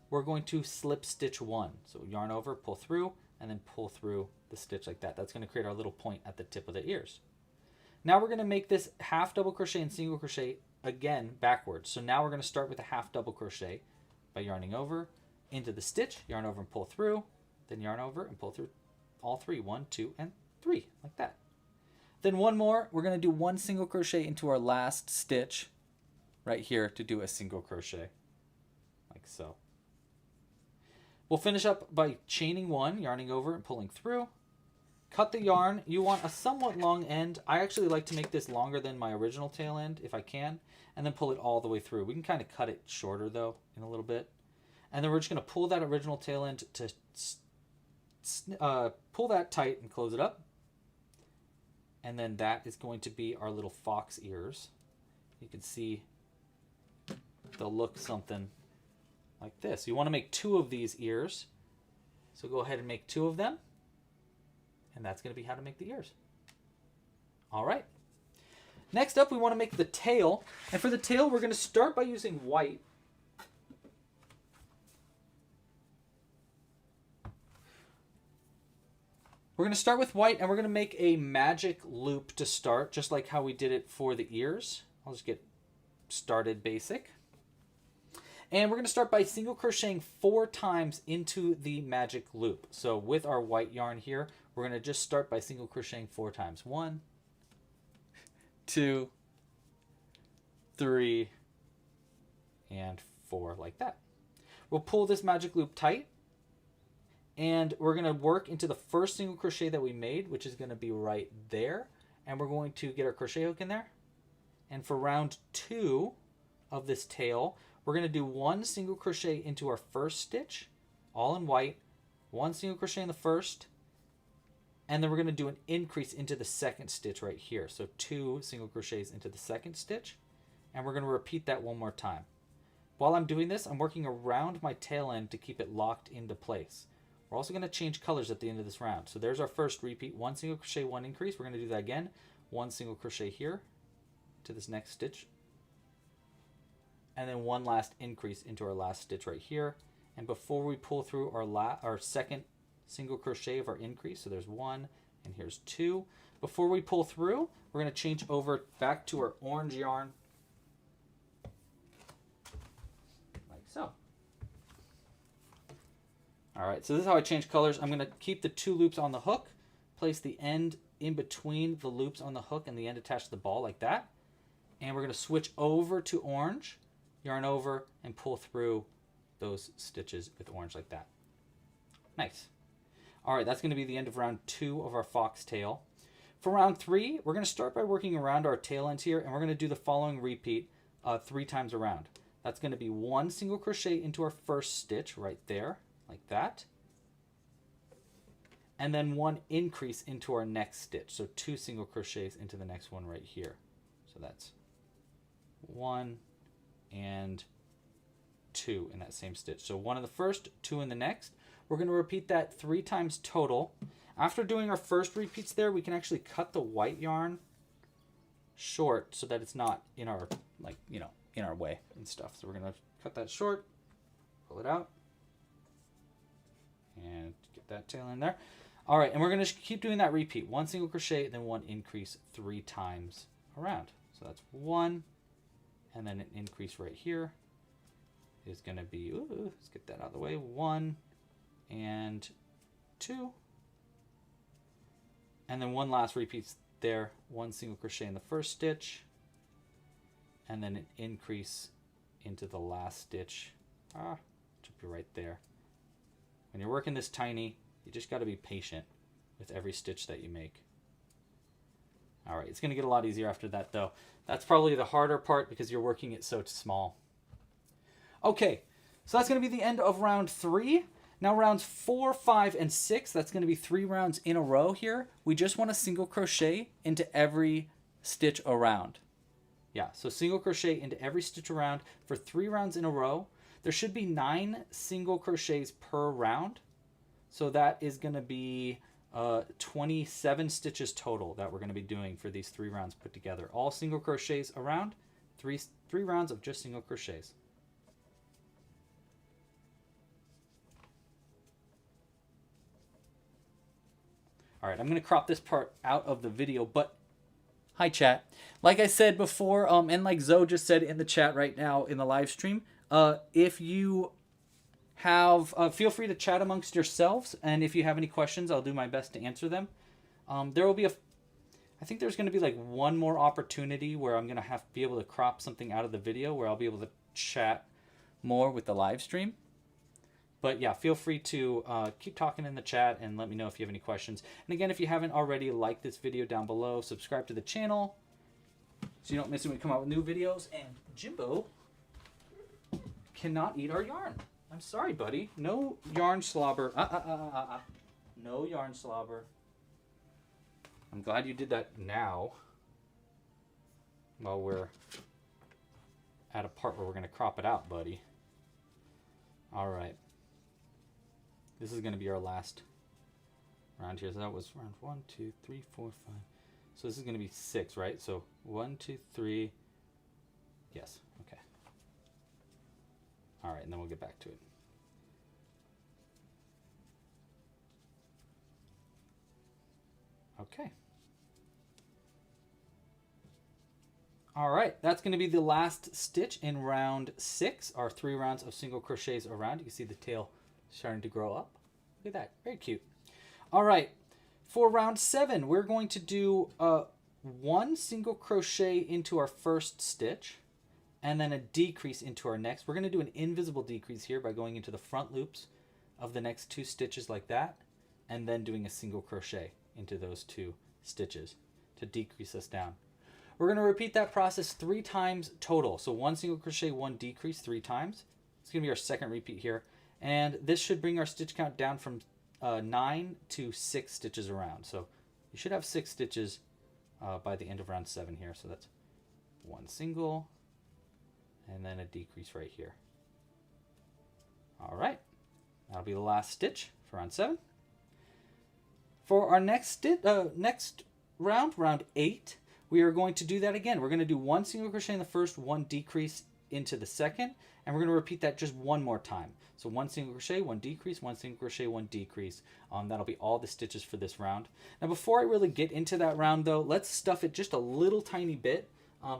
we're going to slip stitch 1. So yarn over, pull through, and then pull through the stitch like that. That's going to create our little point at the tip of the ears. Now we're going to make this half double crochet and single crochet again backwards. So now we're going to start with a half double crochet by yarning over into the stitch, yarn over and pull through, then yarn over and pull through all 3, 1, 2, and 3, like that. Then one more, we're going to do 1 single crochet into our last stitch right here to do a single crochet, like so. We'll finish up by chaining 1, yarning over and pulling through. Cut the yarn. You want a somewhat long end. I actually like to make this longer than my original tail end if I can, and then pull it all the way through. We can kind of cut it shorter though in a little bit. And then we're just going to pull that original tail end to pull that tight and close it up. And then that is going to be our little fox ears. You can see they'll look something like this. You want to make 2 of these ears. So go ahead and make 2 of them. And that's going to be how to make the ears. All right. Next up, we want to make the tail. And for the tail, we're going to start by using white. We're going to start with white, and we're going to make a magic loop to start, just like how we did it for the ears. I'll just get started basic. And we're going to start by single crocheting 4 times into the magic loop. So with our white yarn here, we're going to just start by single crocheting 4 times. 1, 2, 3, and 4, like that. We'll pull this magic loop tight, and we're going to work into the first single crochet that we made, which is going to be right there. And we're going to get our crochet hook in there. And for round 2 of this tail, we're going to do 1 single crochet into our first stitch, all in white, 1 single crochet in the first, and then we're going to do an increase into the second stitch right here. So 2 single crochets into the second stitch, and we're going to repeat that 1 more time. While I'm doing this, I'm working around my tail end to keep it locked into place. We're also going to change colors at the end of this round. So there's our first repeat, 1 single crochet, 1 increase. We're going to do that again, 1 single crochet here to this next stitch, and then 1 last increase into our last stitch right here. And before we pull through our second single crochet of our increase, so there's 1 and here's 2. Before we pull through, we're going to change over back to our orange yarn, like so. All right, so this is how I change colors. I'm going to keep the 2 loops on the hook, place the end in between the loops on the hook and the end attached to the ball like that. And we're going to switch over to orange, yarn over, and pull through those stitches with orange like that. Nice. All right, that's going to be the end of round 2 of our foxtail. For round 3, we're going to start by working around our tail ends here, and we're going to do the following repeat 3 times around. That's going to be 1 single crochet into our first stitch right there, like that. and then 1 increase into our next stitch. So 2 single crochets into the next one right here. So that's 1 and 2 in that same stitch. So 1 in the first, 2 in the next. We're going to repeat that 3 times total. After doing our first repeats there, we can actually cut the white yarn short so that it's not in our, like, you know, in our way and stuff. So we're going to cut that short, pull it out, and get that tail in there. All right, and we're going to keep doing that repeat. 1 single crochet, then 1 increase 3 times around. So that's 1, and then an increase right here is going to be, let's get that out of the way, 1 and 2. And then 1 last repeat there, 1 single crochet in the first stitch, and then an increase into the last stitch. Should be right there. When you're working this tiny, you just got to be patient with every stitch that you make. All right, it's going to get a lot easier after that, though. That's probably the harder part because you're working it so small. Okay, so that's going to be the end of round 3. Now rounds 4, 5, and 6, that's going to be 3 rounds in a row here. We just want to single crochet into every stitch around. Yeah, so single crochet into every stitch around for 3 rounds in a row. There should be 9 single crochets per round. So that is going to be 27 stitches total that we're going to be doing for these 3 rounds put together. All single crochets around, 3 rounds of just single crochets. All right, I'm going to crop this part out of the video, but hi, chat. Like I said before, and like Zoe just said in the chat right now in the live stream, if you have, feel free to chat amongst yourselves, and if you have any questions, I'll do my best to answer them. There will be I think there's going to be like one more opportunity where I'm going to have to be able to crop something out of the video where I'll be able to chat more with the live stream. But yeah, feel free to keep talking in the chat and let me know if you have any questions. And again, if you haven't already, like this video down below, subscribe to the channel so you don't miss it when we come out with new videos. And Jimbo cannot eat our yarn. I'm sorry, buddy. No yarn slobber. No yarn slobber. I'm glad you did that now while we're at a part where we're going to crop it out, buddy. All right. This is going to be our last round here. So that was round 1, 2, 3, 4, 5. So this is going to be 6, right? So 1, 2, 3. Yes. Okay. All right, and then we'll get back to it. Okay. All right, that's going to be the last stitch in round 6, our 3 rounds of single crochets around. You can see the tail starting to grow up. Look at that, very cute. All right, for round 7, we're going to do 1 single crochet into our first stitch and then a decrease into our next. We're going to do an invisible decrease here by going into the front loops of the next 2 stitches like that, and then doing a single crochet into those 2 stitches to decrease us down. We're going to repeat that process 3 times total. So 1 single crochet, 1 decrease 3 times. It's going to be our second repeat here. And this should bring our stitch count down from 9 to 6 stitches around. So you should have 6 stitches by the end of round 7 here. So that's 1 single and then a decrease right here. All right, that'll be the last stitch for round 7. For our next round, round 8, we are going to do that again. We're going to do 1 single crochet in the first, 1 decrease into the second, and we're going to repeat that just one more time. So 1 single crochet, 1 decrease, 1 single crochet, 1 decrease. That'll be all the stitches for this round. Now before I really get into that round though, let's stuff it just a little tiny bit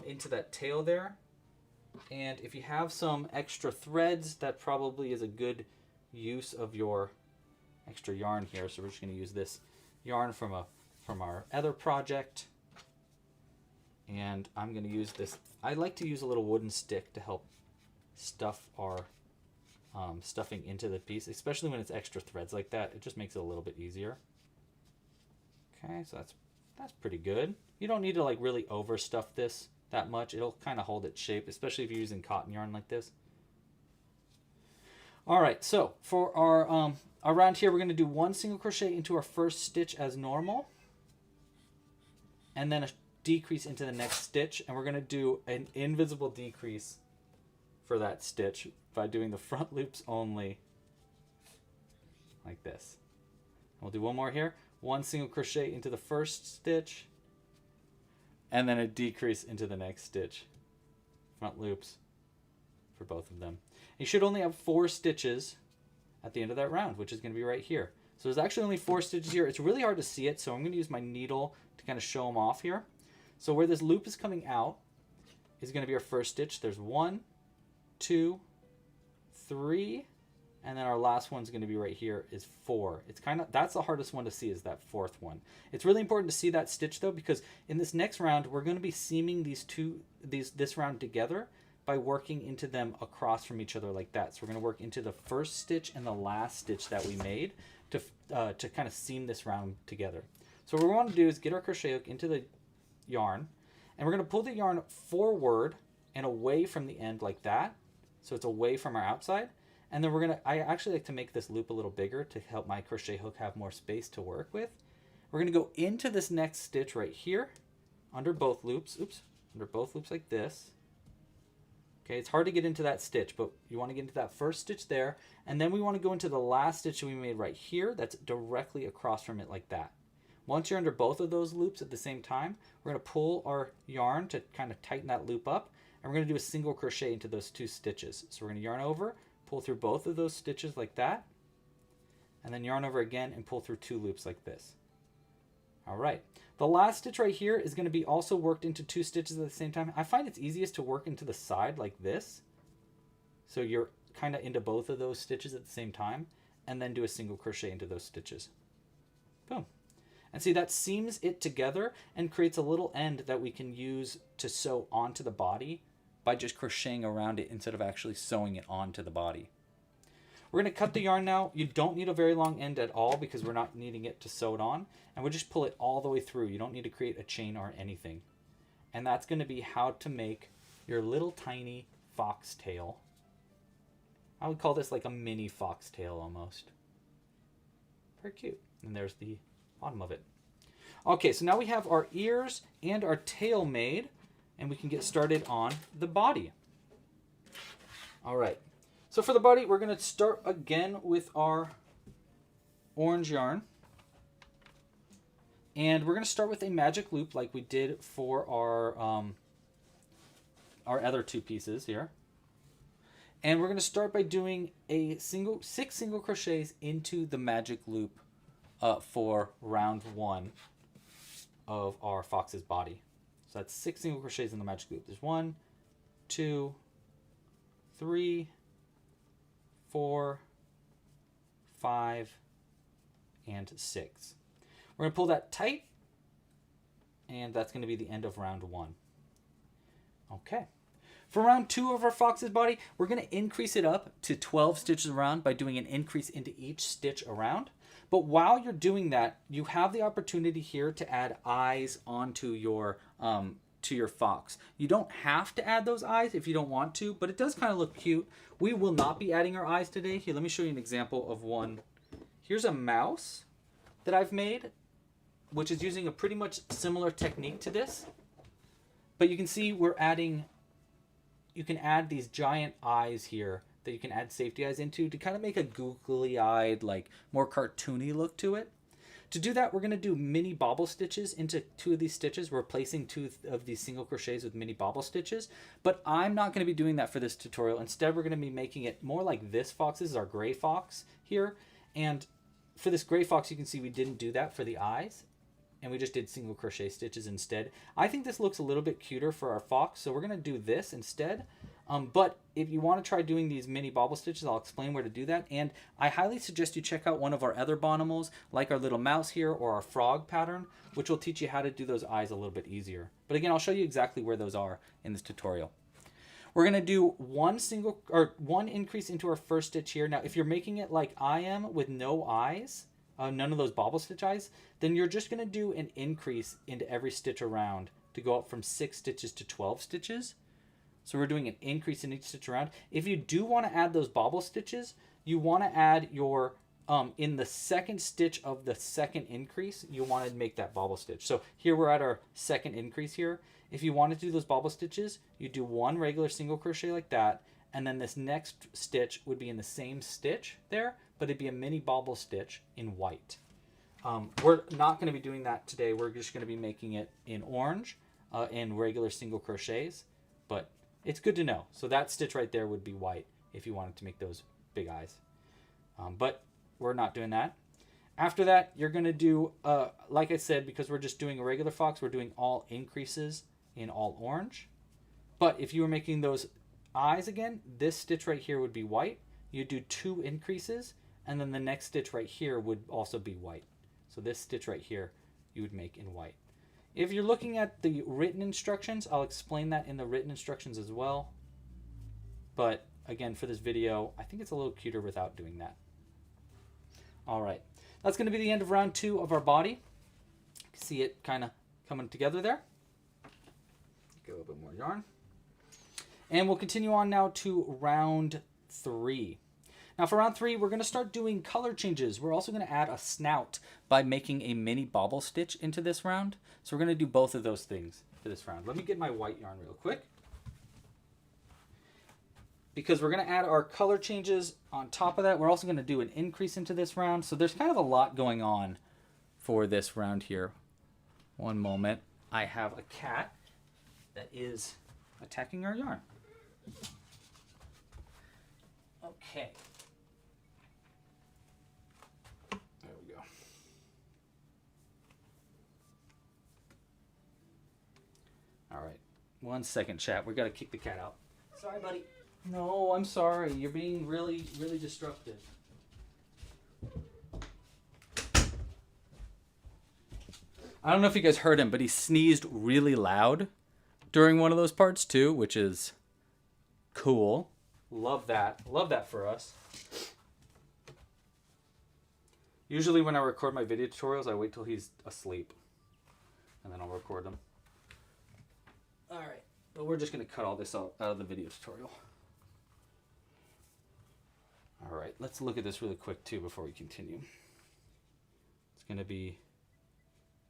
into that tail there. And if you have some extra threads, that probably is a good use of your extra yarn here. So we're just going to use this yarn from our other project. And I'm going to use this. I like to use a little wooden stick to help stuff our stuffing into the piece, especially when it's extra threads like that. It just makes it a little bit easier. Okay, so that's pretty good. You don't need to like really overstuff this that much. It'll kind of hold its shape, especially if you're using cotton yarn like this. All right, so for our around here, we're going to do 1 single crochet into our first stitch as normal, and then a decrease into the next stitch, and we're going to do an invisible decrease for that stitch by doing the front loops only, like this. We'll do one more here. 1 single crochet into the first stitch, and then a decrease into the next stitch. Front loops for both of them. You should only have 4 stitches at the end of that round, which is going to be right here. So there's actually only 4 stitches here. It's really hard to see it, so I'm going to use my needle to kind of show them off here. So where this loop is coming out is going to be our first stitch. There's 1, 2, 3, and then our last one's going to be right here is 4. It's that's the hardest one to see, is that 4th one. It's really important to see that stitch though, because in this next round we're going to be seaming this round together by working into them across from each other like that. So we're going to work into the first stitch and the last stitch that we made to kind of seam this round together. So what we want to do is get our crochet hook into the yarn, and we're going to pull the yarn forward and away from the end like that, so it's away from our outside. And then I actually like to make this loop a little bigger to help my crochet hook have more space to work with. We're going to go into this next stitch right here under both loops, under both loops like this. Okay, it's hard to get into that stitch, but you want to get into that first stitch there, and then we want to go into the last stitch we made right here that's directly across from it like that. Once you're under both of those loops at the same time, we're going to pull our yarn to kind of tighten that loop up, and we're going to do a single crochet into those 2 stitches. So we're going to yarn over, pull through both of those stitches like that, and then yarn over again and pull through 2 loops like this. All right, the last stitch right here is going to be also worked into 2 stitches at the same time. I find it's easiest to work into the side like this, so you're kind of into both of those stitches at the same time, and then do a single crochet into those stitches. Boom. And see, that seams it together and creates a little end that we can use to sew onto the body by just crocheting around it instead of actually sewing it onto the body. We're going to cut the yarn now. You don't need a very long end at all because we're not needing it to sew it on. And we'll just pull it all the way through. You don't need to create a chain or anything. And that's going to be how to make your little tiny foxtail. I would call this like a mini foxtail almost. Very cute. And there's the bottom of it. Okay, so now we have our ears and our tail made, and we can get started on the body. All right, so for the body, we're going to start again with our orange yarn, and we're going to start with a magic loop like we did for our other 2 pieces here. And we're going to start by doing a 6 single crochets into the magic loop for round 1 of our fox's body. So that's 6 single crochets in the magic loop. There's 1, 2, 3, 4, 5, and 6. We're going to pull that tight, and that's going to be the end of round 1. Okay. For round 2 of our fox's body, we're going to increase it up to 12 stitches around by doing an increase into each stitch around. But while you're doing that, you have the opportunity here to add eyes onto your fox. You don't have to add those eyes if you don't want to, but it does kind of look cute. We will not be adding our eyes today. Here, let me show you an example of one. Here's a mouse that I've made, which is using a pretty much similar technique to this. But you can see you can add these giant eyes here that you can add safety eyes into to kind of make a googly-eyed, like more cartoony look to it. To do that, we're going to do mini bobble stitches into 2 of these stitches, replacing 2 of these single crochets with mini bobble stitches. But I'm not going to be doing that for this tutorial. Instead, we're going to be making it more like this fox. This is our gray fox here. And for this gray fox, you can see we didn't do that for the eyes, and we just did single crochet stitches instead. I think this looks a little bit cuter for our fox, so we're going to do this instead. But if you want to try doing these mini bobble stitches, I'll explain where to do that. And I highly suggest you check out one of our other bawnimal, like our little mouse here or our frog pattern, which will teach you how to do those eyes a little bit easier. But again, I'll show you exactly where those are in this tutorial. We're going to do one increase into our first stitch here. Now, if you're making it like I am with no eyes, none of those bobble stitch eyes, then you're just going to do an increase into every stitch around to go up from 6 stitches to 12 stitches. So we're doing an increase in each stitch around. If you do want to add those bobble stitches, you want to add your in the second stitch of the second increase, you want to make that bobble stitch. So here we're at our second increase here. If you wanted to do those bobble stitches, you do one regular single crochet like that, and then this next stitch would be in the same stitch there, but it'd be a mini bobble stitch in white. We're not going to be doing that today. We're just going to be making it in orange in regular single crochets, but it's good to know. So that stitch right there would be white if you wanted to make those big eyes. But we're not doing that. After that, you're going to do, like I said, because we're just doing a regular fox, we're doing all increases in all orange. But if you were making those eyes again, this stitch right here would be white. You do 2 increases, and then the next stitch right here would also be white. So this stitch right here, you would make in white. If you're looking at the written instructions, I'll explain that in the written instructions as well. But again, for this video, I think it's a little cuter without doing that. All right, that's going to be the end of round 2 of our body. You can see it kind of coming together there. Get a little bit more yarn. And we'll continue on now to round 3. Now for round 3, we're going to start doing color changes. We're also going to add a snout by making a mini bobble stitch into this round. So we're going to do both of those things for this round. Let me get my white yarn real quick, because we're going to add our color changes on top of that. We're also going to do an increase into this round. So there's kind of a lot going on for this round here. One moment. I have a cat that is attacking our yarn. Okay. There we go. All right. 1 second, chat. We got to kick the cat out. Sorry, buddy. No, I'm sorry. You're being really, really disruptive. I don't know if you guys heard him, but he sneezed really loud during one of those parts too, which is cool. Love that. Love that for us. Usually when I record my video tutorials, I wait till he's asleep, and then I'll record them. All right, but we're just going to cut all this out of the video tutorial. All right, let's look at this really quick too before we continue. It's going to be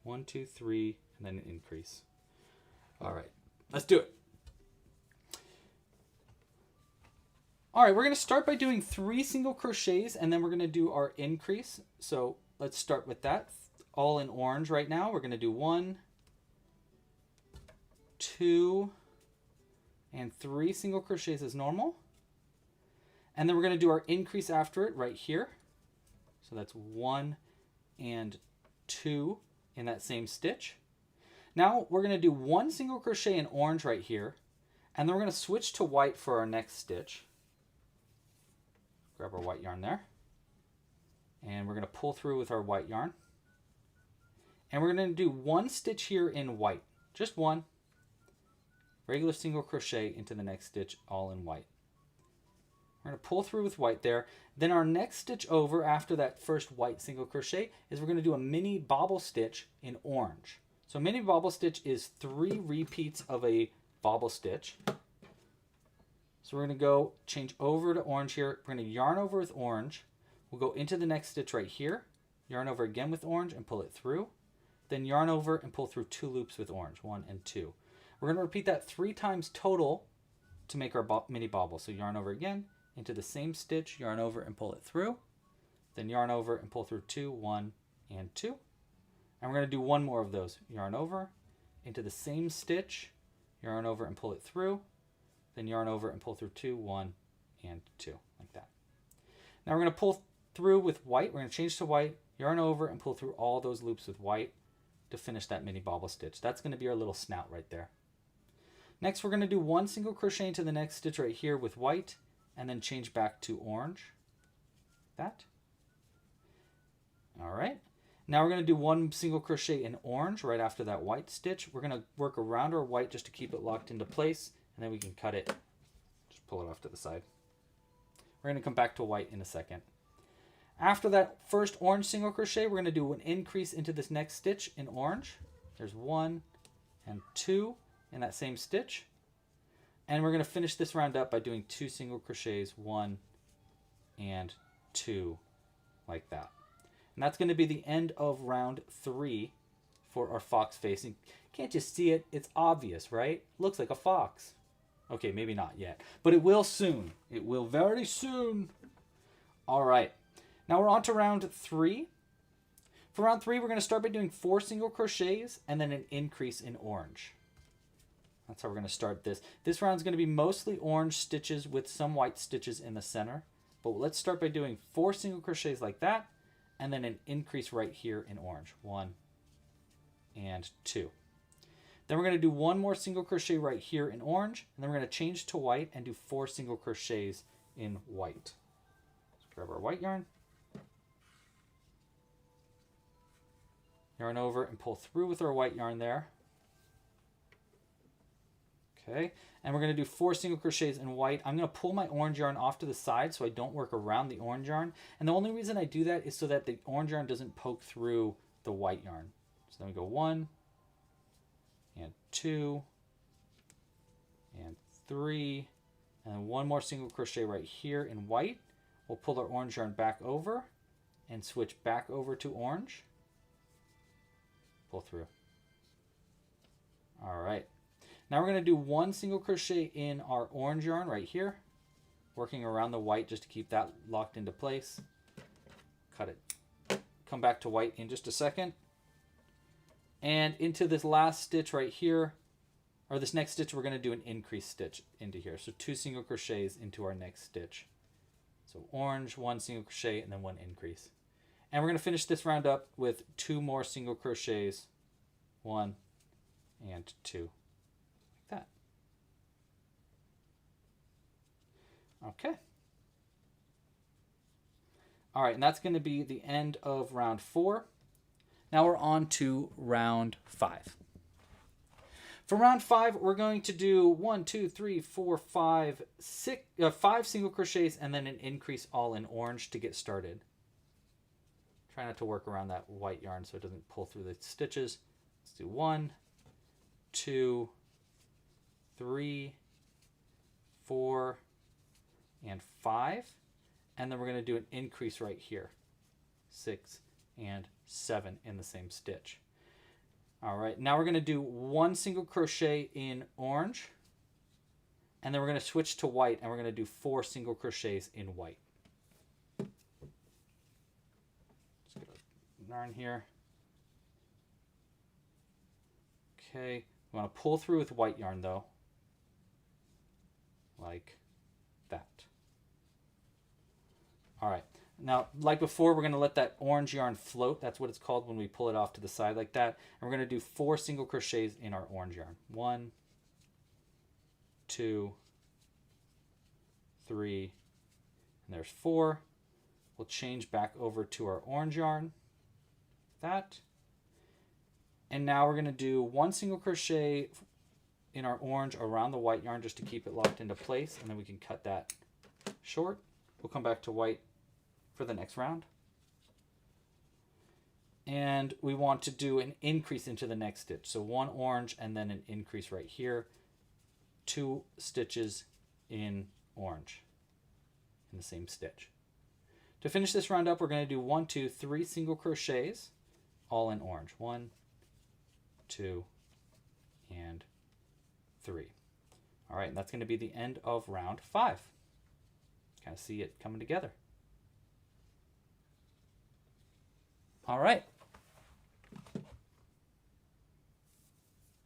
1, 2, 3, and then an increase. All right, let's do it. All right, we're going to start by doing 3 single crochets, and then we're going to do our increase. So let's start with that. All in orange right now. We're going to do 1, 2, and 3 single crochets as normal. And then we're going to do our increase after it right here. So that's 1 and 2 in that same stitch. Now we're going to do 1 single crochet in orange right here, and then we're going to switch to white for our next stitch. Grab our white yarn there, and we're going to pull through with our white yarn, and we're going to do 1 stitch here in white, just 1 regular single crochet into the next stitch, all in white. We're going to pull through with white there. Then our next stitch over after that first white single crochet is we're going to do a mini bobble stitch in orange. So mini bobble stitch is 3 repeats of a bobble stitch. So we're going to go change over to orange here. We're going to yarn over with orange. We'll go into the next stitch right here, yarn over again with orange and pull it through. Then yarn over and pull through 2 loops with orange, 1 and 2. We're going to repeat that 3 times total to make our mini bobble. So yarn over again, into the same stitch, yarn over and pull it through. Then yarn over and pull through 2, 1 and 2. And we're going to do 1 more of those. Yarn over, into the same stitch, yarn over and pull it through. Then yarn over and pull through 2, 1 and 2, like that. Now we're going to pull through with white. We're going to change to white, yarn over and pull through all those loops with white to finish that mini bobble stitch. That's going to be our little snout right there. Next, we're going to do 1 single crochet into the next stitch right here with white, and then change back to orange. That. All right. Now we're going to do 1 single crochet in orange right after that white stitch. We're going to work around our white just to keep it locked into place, and then we can cut it. Just pull it off to the side. We're going to come back to white in a second. After that first orange single crochet, we're going to do an increase into this next stitch in orange. There's 1 and 2 in that same stitch. And we're going to finish this round up by doing 2 single crochets, 1 and 2 like that. And that's going to be the end of round 3 for our fox face. And can't you see it? It's obvious, right? Looks like a fox. Okay, maybe not yet, but it will soon. It will very soon. All right, now we're on to round 3. For round 3, we're going to start by doing 4 single crochets and then an increase in orange. That's how we're going to start this. This round is going to be mostly orange stitches with some white stitches in the center. But let's start by doing 4 single crochets like that and then an increase right here in orange. 1 and 2. Then we're going to do 1 more single crochet right here in orange, and then we're going to change to white and do 4 single crochets in white. Let's grab our white yarn. Yarn over and pull through with our white yarn there. Okay, and we're going to do 4 single crochets in white. I'm going to pull my orange yarn off to the side so I don't work around the orange yarn. And the only reason I do that is so that the orange yarn doesn't poke through the white yarn. So then we go 1 and 2 and 3, and then 1 more single crochet right here in white. We'll pull our orange yarn back over and switch back over to orange. Pull through. All right. Now we're going to do 1 single crochet in our orange yarn right here, working around the white just to keep that locked into place. Cut it. Come back to white in just a second. And into this last stitch right here, or this next stitch, we're going to do an increase stitch into here. So 2 single crochets into our next stitch. So orange, 1 single crochet, and then 1 increase. And we're going to finish this round up with 2 more single crochets, 1 and 2, like that. Okay. All right, and that's going to be the end of round 4. Now we're on to round 5. For round 5, we're going to do 1, 2, 3, 4, 5, 5 single crochets and then an increase all in orange to get started. Try not to work around that white yarn so it doesn't pull through the stitches. Let's do 1, 2, 3, 4, and 5. And then we're going to do an increase right here. 6 and 7 in the same stitch. All right, now we're going to do 1 single crochet in orange, and then we're going to switch to white, and we're going to do 4 single crochets in white. Let's get our yarn here. Okay, we want to pull through with white yarn though, like that. All right. Now, like before, we're going to let that orange yarn float. That's what it's called when we pull it off to the side like that. And we're going to do 4 single crochets in our orange yarn. 1, 2, 3, and there's 4. We'll change back over to our orange yarn, like that. And now we're going to do 1 single crochet in our orange around the white yarn just to keep it locked into place. And then we can cut that short. We'll come back to white for the next round. And we want to do an increase into the next stitch. So 1 orange and then an increase right here. 2 stitches in orange in the same stitch. To finish this round up, we're going to do 1, 2, 3 single crochets all in orange. 1, 2, and 3. All right, and that's going to be the end of round 5. Kind of see it coming together. All right.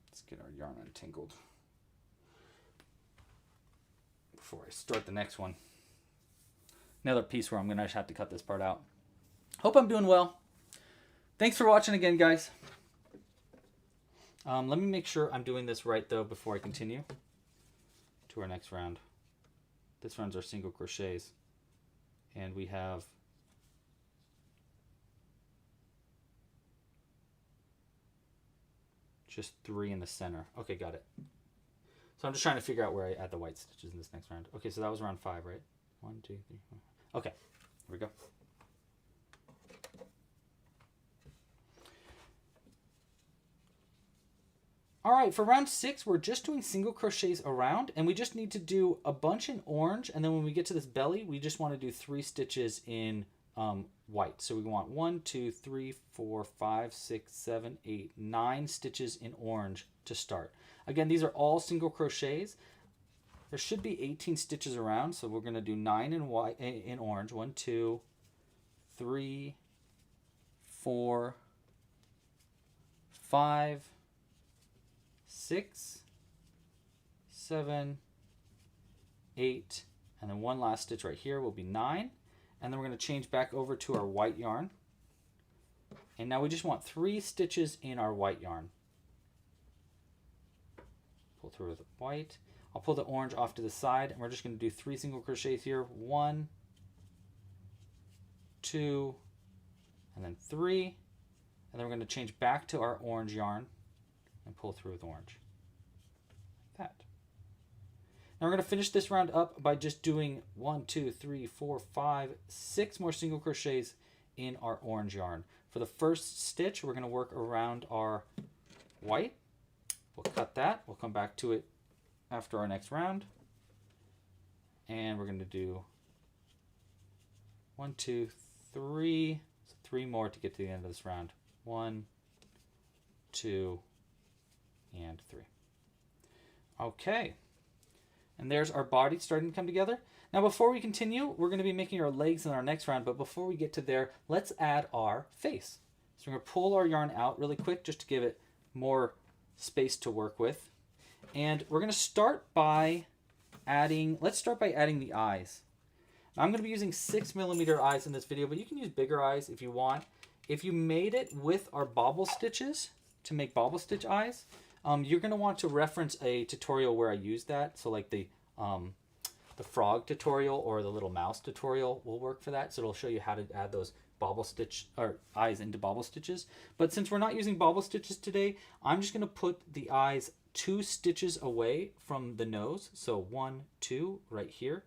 Let's get our yarn untangled before I start the next one. Another piece where I'm going to have to cut this part out. Hope I'm doing well. Thanks for watching again, guys. Let me make sure I'm doing this right, though, before I continue to our next round. This round's our single crochets. And we have just 3 in the center. Okay, got it. So I'm just trying to figure out where I add the white stitches in this next round. Okay, so that was round 5, right? 1, 2, 3, 4. Okay, here we go. All right, for round 6, we're just doing single crochets around, and we just need to do a bunch in orange, and then when we get to this belly, we just want to do 3 stitches in white. So we want 1, 2, 3, 4, 5, 6, 7, 8, 9 stitches in orange to start. Again, these are all single crochets. There should be 18 stitches around, so we're going to do 9 in white in orange. 1, 2, 3, 4, 5, 6, 7, 8, and then one last stitch right here will be 9. And then we're going to change back over to our white yarn. And now we just want 3 stitches in our white yarn. Pull through the white. I'll pull the orange off to the side, and we're just going to do 3 single crochets here. 1, 2, and then 3. And then we're going to change back to our orange yarn and pull through with orange. Like that. Now we're going to finish this round up by just doing 1, 2, 3, 4, 5, 6 more single crochets in our orange yarn. For the first stitch, we're going to work around our white. We'll cut that. We'll come back to it after our next round. And we're going to do 1, 2, 3. So 3 more to get to the end of this round. 1, 2, and 3. Okay. And there's our body starting to come together. Now before we continue, we're going to be making our legs in our next round, but before we get to there, let's add our face. So we're going to pull our yarn out really quick just to give it more space to work with. And we're going to start by adding, let's start by adding the eyes. Now, I'm going to be using 6mm eyes in this video, but you can use bigger eyes if you want. If you made it with our bobble stitches to make bobble stitch eyes, you're going to want to reference a tutorial where I use that. So like the frog tutorial or the little mouse tutorial will work for that. So it'll show you how to add those bobble stitch or eyes into bobble stitches. But since we're not using bobble stitches today, I'm just going to put the eyes 2 stitches away from the nose. So 1, 2 right here.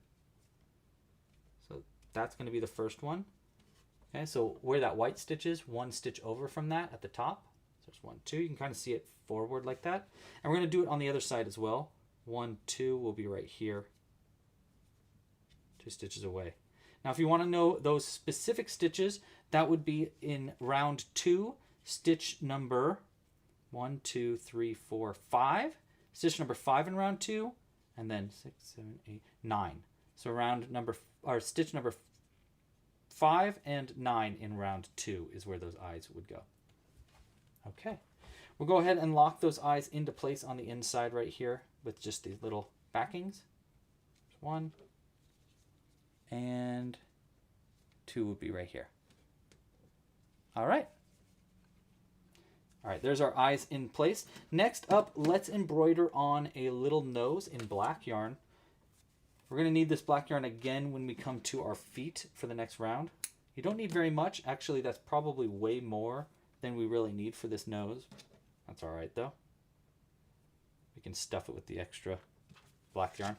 So that's going to be the first one. Okay, so where that white stitch is, 1 stitch over from that at the top. So there's 1, 2. You can kind of see it forward like that. And we're going to do it on the other side as well. 1, 2 will be right here. 2 stitches away. Now if you want to know those specific stitches, that would be in round 2, stitch number 1, 2, 3, 4, 5. Stitch number 5 in round 2, and then 6, 7, 8, 9. So round number, or stitch number 5 and 9 in round 2 is where those eyes would go. Okay, we'll go ahead and lock those eyes into place on the inside right here with just these little backings. 1 and 2 would be right here. All right. All right, there's our eyes in place. Next up, let's embroider on a little nose in black yarn. We're going to need this black yarn again when we come to our feet for the next round. You don't need very much. Actually, that's probably way more than we really need for this nose. That's all right, though. We can stuff it with the extra black yarn.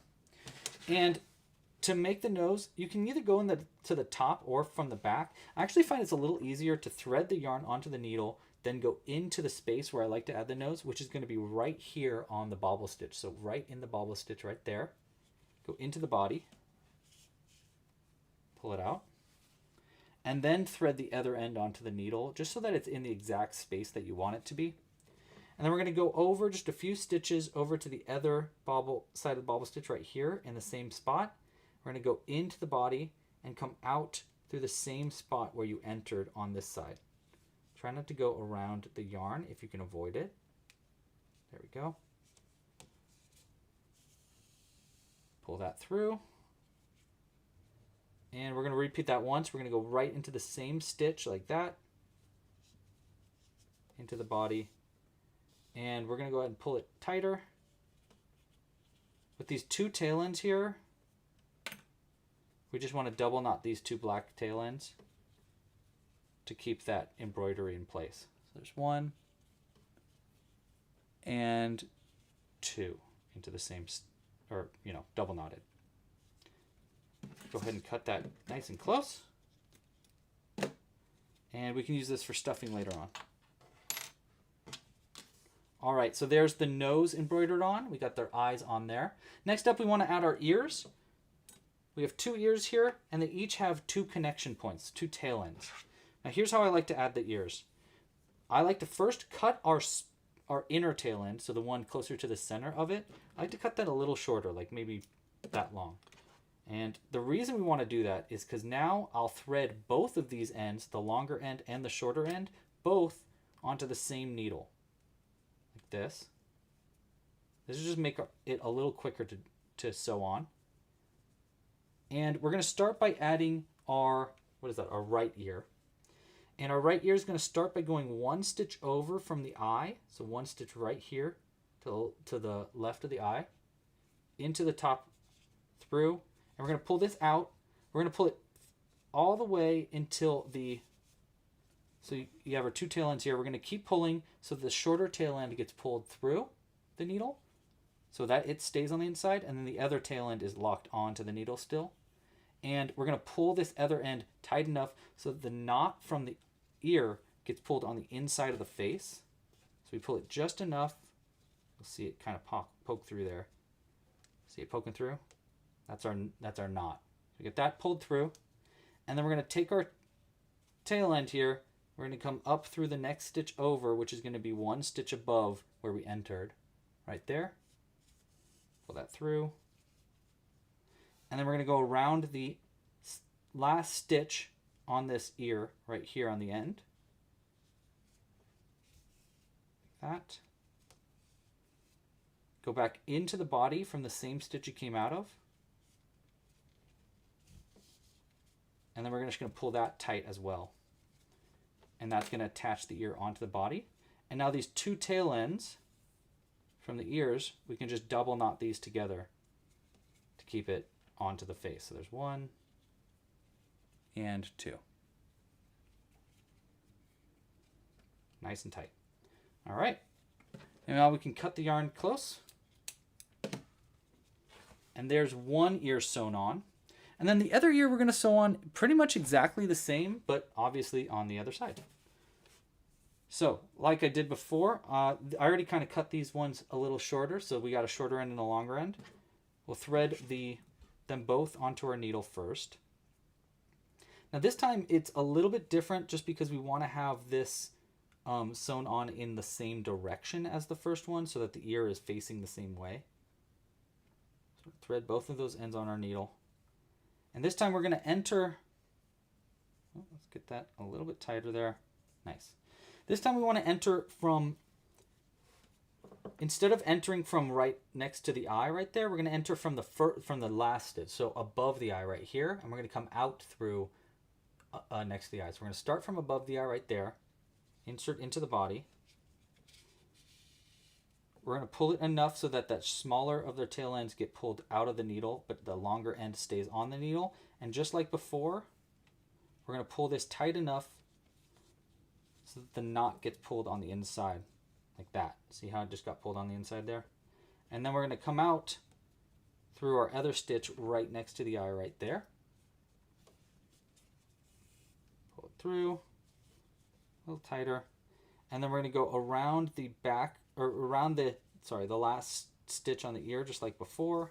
And to make the nose, you can either go to the top or from the back. I actually find it's a little easier to thread the yarn onto the needle, then go into the space where I like to add the nose, which is going to be right here on the bobble stitch. So right in the bobble stitch right there. Go into the body, pull it out, and then thread the other end onto the needle just so that it's in the exact space that you want it to be. And then we're going to go over just a few stitches over to the other bobble side of the bobble stitch right here in the same spot. We're going to go into the body and come out through the same spot where you entered on this side. Try not to go around the yarn if you can avoid it. There we go. Pull that through. And we're going to repeat that once. We're going to go right into the same stitch like that. Into the body. And we're going to go ahead and pull it tighter. With these 2 tail ends here, we just want to double knot these 2 black tail ends to keep that embroidery in place. So there's 1 and 2 into the same, or double knotted. Go ahead and cut that nice and close. And we can use this for stuffing later on. All right, so there's the nose embroidered on. We got their eyes on there. Next up, we want to add our ears. we have 2 ears here, and they each have 2 connection points, 2 tail ends. Now here's how I like to add the ears. I like to first cut our inner tail end, so the one closer to the center of it. I like to cut that a little shorter, like maybe that long. And the reason we want to do that is because now I'll thread both of these ends, the longer end and the shorter end, both onto the same needle. Like this. This will just make it a little quicker to sew on. And we're going to start by adding our, our right ear. And our right ear is going to start by going 1 stitch over from the eye. So 1 stitch right here to the left of the eye. Into the top through. And we're going to pull this out. We're going to pull it all the way until so you have our 2 tail ends here. We're going to keep pulling so the shorter tail end gets pulled through the needle so that it stays on the inside. And then the other tail end is locked onto the needle still. And we're going to pull this other end tight enough so that the knot from the ear gets pulled on the inside of the face. So we pull it just enough. You'll see it kind of poke through there. See it poking through? That's our knot. So we get that pulled through. And then we're going to take our tail end here. We're going to come up through the next stitch over, which is going to be 1 stitch above where we entered. Right there. Pull that through. And then we're going to go around the last stitch on this ear right here on the end. Like that. Go back into the body from the same stitch you came out of. And then we're just going to pull that tight as well. And that's going to attach the ear onto the body. And now these 2 tail ends from the ears, we can just double knot these together to keep it onto the face. So there's 1 and 2. Nice and tight. All right. And now we can cut the yarn close. And there's 1 ear sewn on. And then the other ear we're going to sew on pretty much exactly the same, but obviously on the other side. So, like I did before, I already kind of cut these ones a little shorter, so we got a shorter end and a longer end. We'll thread them both onto our needle first. Now this time it's a little bit different just because we want to have this sewn on in the same direction as the first one so that the ear is facing the same way. So thread both of those ends on our needle. And this time we're going to enter, let's get that a little bit tighter there. Nice. This time we want to enter from, instead of entering from right next to the eye right there, we're going to enter from the last stitch, so above the eye right here, and we're going to come out through next to the eye. So we're going to start from above the eye right there, insert into the body. We're going to pull it enough so that that smaller of their tail ends get pulled out of the needle, but the longer end stays on the needle. And just like before, we're going to pull this tight enough so that the knot gets pulled on the inside, like that. See how it just got pulled on the inside there? And then we're going to come out through our other stitch right next to the eye right there. Pull it through, a little tighter. And then we're going to go around the back, or around the last stitch on the ear, just like before,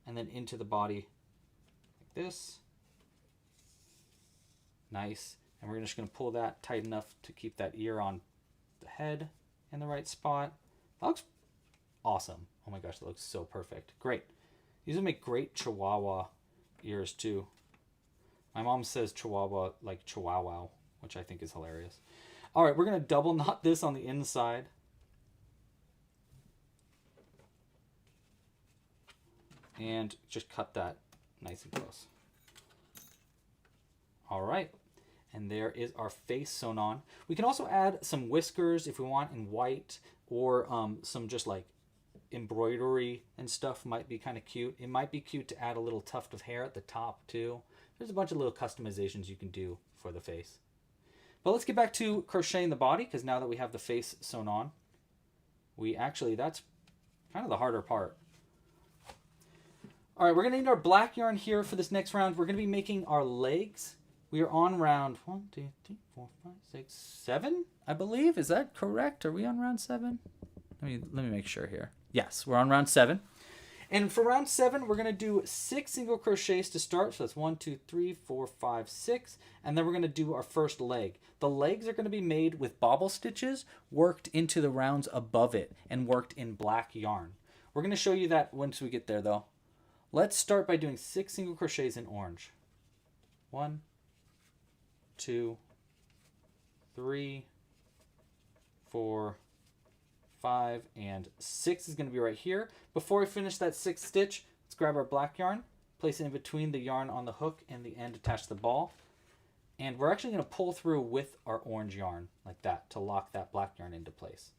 and then into the body like this. Nice. And we're just going to pull that tight enough to keep that ear on the head in the right spot. That looks awesome. Oh my gosh, that looks so perfect. Great. These would make great Chihuahua ears too. My mom says Chihuahua like Chihuahua, which I think is hilarious. All right, we're going to double knot this on the inside. And just cut that nice and close. All right, and there is our face sewn on. We can also add some whiskers if we want in white, or some just like embroidery and stuff might be kind of cute. It might be cute to add a little tuft of hair at the top too. There's a bunch of little customizations you can do for the face. But let's get back to crocheting the body, because now that we have the face sewn on, that's kind of the harder part. All right, we're going to need our black yarn here for this next round. We're going to be making our legs. We are on round 1, 2, 3, 4, 5, 6, 7, I believe. Is that correct? Are we on round 7? Let me make sure here. Yes, we're on round 7. And for round 7, we're going to do 6 single crochets to start. So that's 1, 2, 3, 4, 5, 6. And then we're going to do our first leg. The legs are going to be made with bobble stitches worked into the rounds above it and worked in black yarn. We're going to show you that once we get there though. Let's start by doing 6 single crochets in orange. 1, 2, 3, 4, 5, and 6 is going to be right here. Before we finish that 6th stitch, let's grab our black yarn, place it in between the yarn on the hook and the end attached to the ball. And we're actually going to pull through with our orange yarn like that to lock that black yarn into place.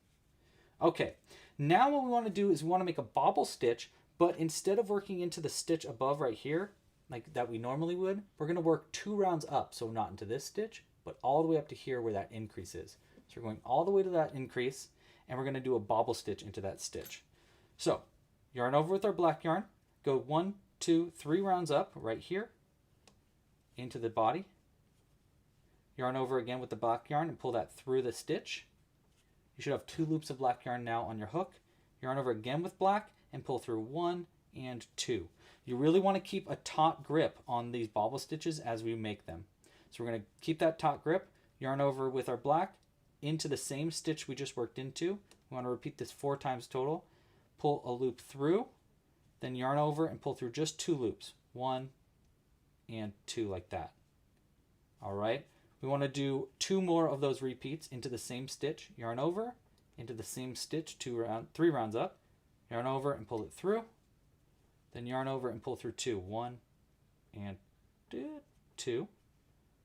Okay, now what we want to do is we want to make a bobble stitch, but instead of working into the stitch above right here, like that we normally would, we're going to work 2 rounds up. So not into this stitch, but all the way up to here where that increase is. So we're going all the way to that increase, and we're going to do a bobble stitch into that stitch. So yarn over with our black yarn, go 1, 2, 3 rounds up right here into the body. Yarn over again with the black yarn and pull that through the stitch. You should have 2 loops of black yarn now on your hook. Yarn over again with black and pull through 1 and 2. You really want to keep a taut grip on these bobble stitches as we make them. So we're going to keep that taut grip, yarn over with our black into the same stitch we just worked into. We want to repeat this 4 times total. Pull a loop through, then yarn over and pull through just 2 loops. 1 and 2 like that. All right. We want to do 2 more of those repeats into the same stitch. Yarn over, into the same stitch, 3 rounds up. Yarn over and pull it through. Then yarn over and pull through 2. 1 and 2.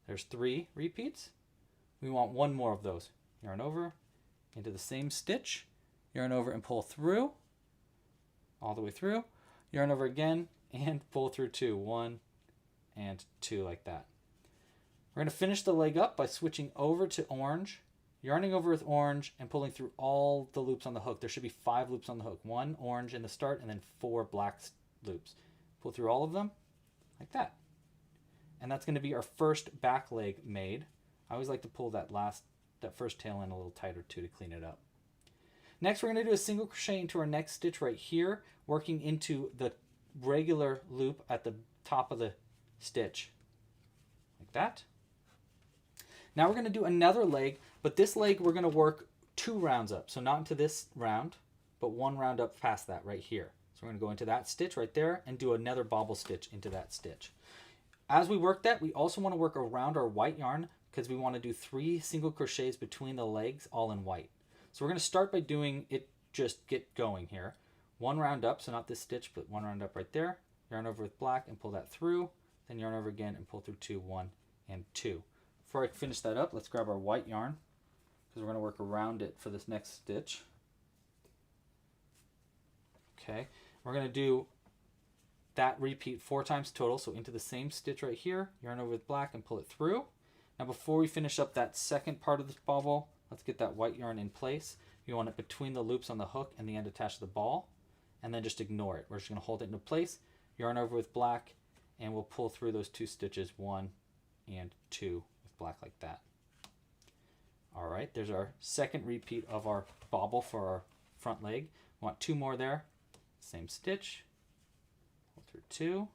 There's 3 repeats. We want 1 more of those. Yarn over, into the same stitch. Yarn over and pull through. All the way through. Yarn over again and pull through 2. 1 and 2 like that. We're going to finish the leg up by switching over to orange, yarning over with orange, and pulling through all the loops on the hook. There should be 5 loops on the hook. 1 orange in the start, and then 4 black loops. Pull through all of them, like that. And that's going to be our first back leg made. I always like to pull that first tail in a little tighter too to clean it up. Next, we're going to do a single crochet into our next stitch right here, working into the regular loop at the top of the stitch, like that. Now we're going to do another leg, but this leg we're going to work 2 rounds up. So not into this round, but 1 round up past that right here. So we're going to go into that stitch right there and do another bobble stitch into that stitch. As we work that, we also want to work around our white yarn because we want to do 3 single crochets between the legs all in white. So we're going to start by doing it, just get going here. 1 round up, so not this stitch, but 1 round up right there. Yarn over with black and pull that through. Then yarn over again and pull through 2, 1 and 2. Before I finish that up, let's grab our white yarn because we're going to work around it for this next stitch. Okay, we're going to do that repeat 4 times total, so into the same stitch right here, yarn over with black and pull it through. Now before we finish up that second part of this bobble, let's get that white yarn in place. You want it between the loops on the hook and the end attached to the ball, and then just ignore it. We're just going to hold it into place, yarn over with black, and we'll pull through those 2 stitches, 1 and 2 with black like that. All right, there's our second repeat of our bobble for our front leg. We want 2 more there. Same stitch, pull through 2,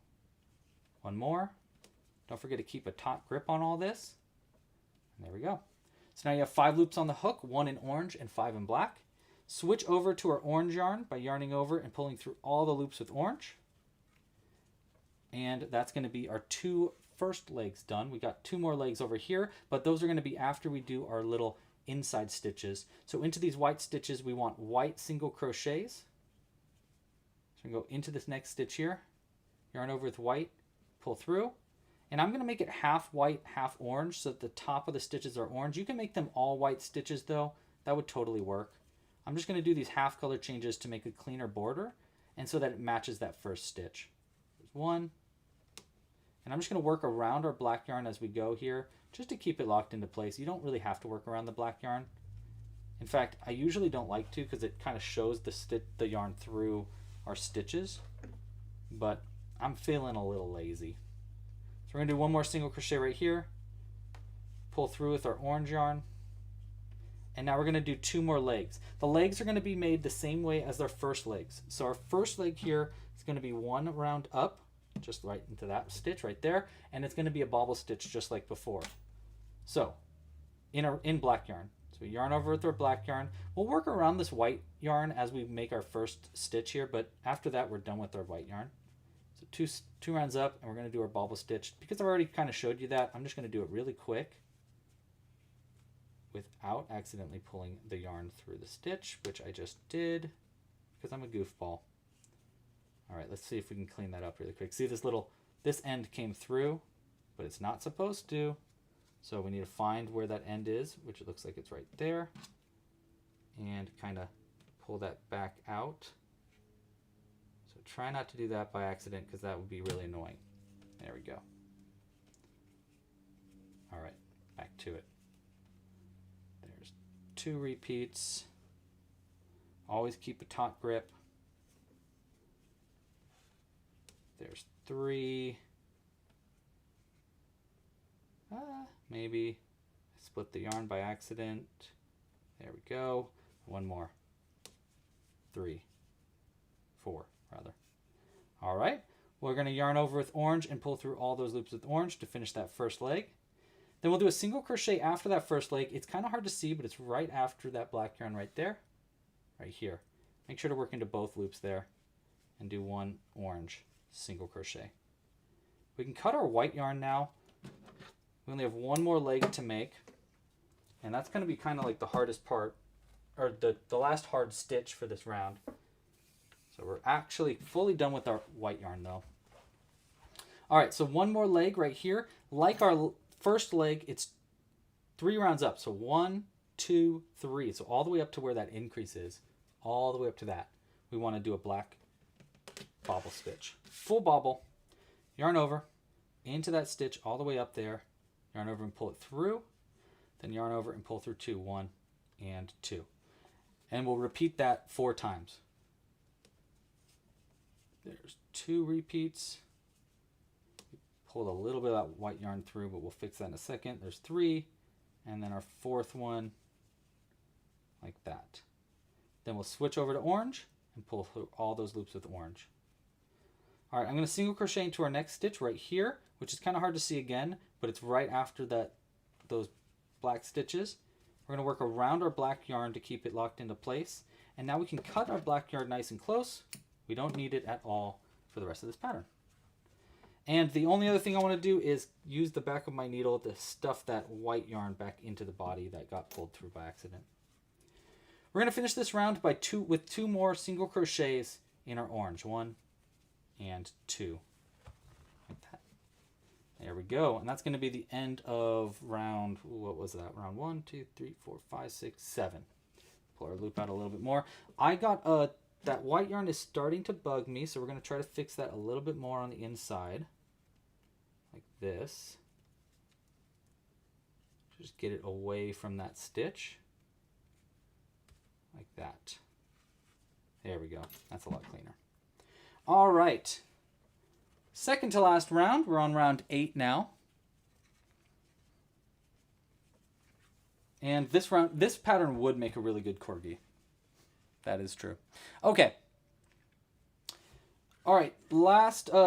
1 more. Don't forget to keep a taut grip on all this. And there we go. So now you have 5 loops on the hook, 1 in orange and 5 in black. Switch over to our orange yarn by yarning over and pulling through all the loops with orange. And that's going to be our 2 first legs done. We got 2 more legs over here, but those are going to be after we do our little inside stitches. So into these white stitches, we want white single crochets. So I'm going to go into this next stitch here, yarn over with white, pull through. And I'm going to make it half white, half orange, so that the top of the stitches are orange. You can make them all white stitches though. That would totally work. I'm just going to do these half color changes to make a cleaner border and so that it matches that first stitch. There's 1. And I'm just going to work around our black yarn as we go here, just to keep it locked into place. You don't really have to work around the black yarn. In fact, I usually don't like to because it kind of shows the yarn through our stitches, but I'm feeling a little lazy. So we're going to do 1 more single crochet right here, pull through with our orange yarn, and now we're going to do 2 more legs. The legs are going to be made the same way as our first legs. So our first leg here It's going to be one round up, just right into that stitch right there, and it's going to be a bobble stitch just like before. So in black yarn, so we yarn over with our black yarn. We'll work around this white yarn as we make our first stitch here, but after that we're done with our white yarn. So two rounds up, and we're going to do our bobble stitch. Because I've already kind of showed you that, I'm just going to do it really quick without accidentally pulling the yarn through the stitch, which I just did because I'm a goofball. All right, let's see if we can clean that up really quick. See, this end came through, but it's not supposed to. So we need to find where that end is, which it looks like it's right there, and kind of pull that back out. So try not to do that by accident, because that would be really annoying. There we go. All right, back to it. There's 2 repeats. Always keep a taut grip. There's 3. Maybe I split the yarn by accident. There we go. One more. 3. 4, rather. All right. We're going to yarn over with orange and pull through all those loops with orange to finish that first leg. Then we'll do a single crochet after that first leg. It's kind of hard to see, but it's right after that black yarn right there. Right here. Make sure to work into both loops there and do 1 orange single crochet. We can cut our white yarn now. We only have 1 more leg to make, and that's going to be kind of like the hardest part, or the last hard stitch for this round. So we're actually fully done with our white yarn though. All right, so 1 more leg right here. Like our first leg, it's 3 rounds up. So 1, 2, 3. So all the way up to where that increase is, all the way up to that. We want to do a black bobble stitch. Full bobble, yarn over, into that stitch all the way up there, yarn over and pull it through, then yarn over and pull through 2, 1 and 2. And we'll repeat that 4 times. There's 2 repeats. Pulled a little bit of that white yarn through, but we'll fix that in a second. There's 3, and then our 4th one, like that. Then we'll switch over to orange and pull through all those loops with orange. All right, I'm going to single crochet into our next stitch right here, which is kind of hard to see again, but it's right after those black stitches. We're going to work around our black yarn to keep it locked into place. And now we can cut our black yarn nice and close. We don't need it at all for the rest of this pattern. And the only other thing I want to do is use the back of my needle to stuff that white yarn back into the body that got pulled through by accident. We're going to finish this round with 2 more single crochets in our orange. 1 and 2. Like that. There we go. And that's going to be the end of round, what was that? Round 1, 2, 3, 4, 5, 6, 7. Pull our loop out a little bit more. I got that white yarn is starting to bug me, so we're going to try to fix that a little bit more on the inside. Like this. Just get it away from that stitch. Like that. There we go. That's a lot cleaner. All right. Second to last round. We're on round 8 now. And this pattern would make a really good corgi. That is true. Okay. All right.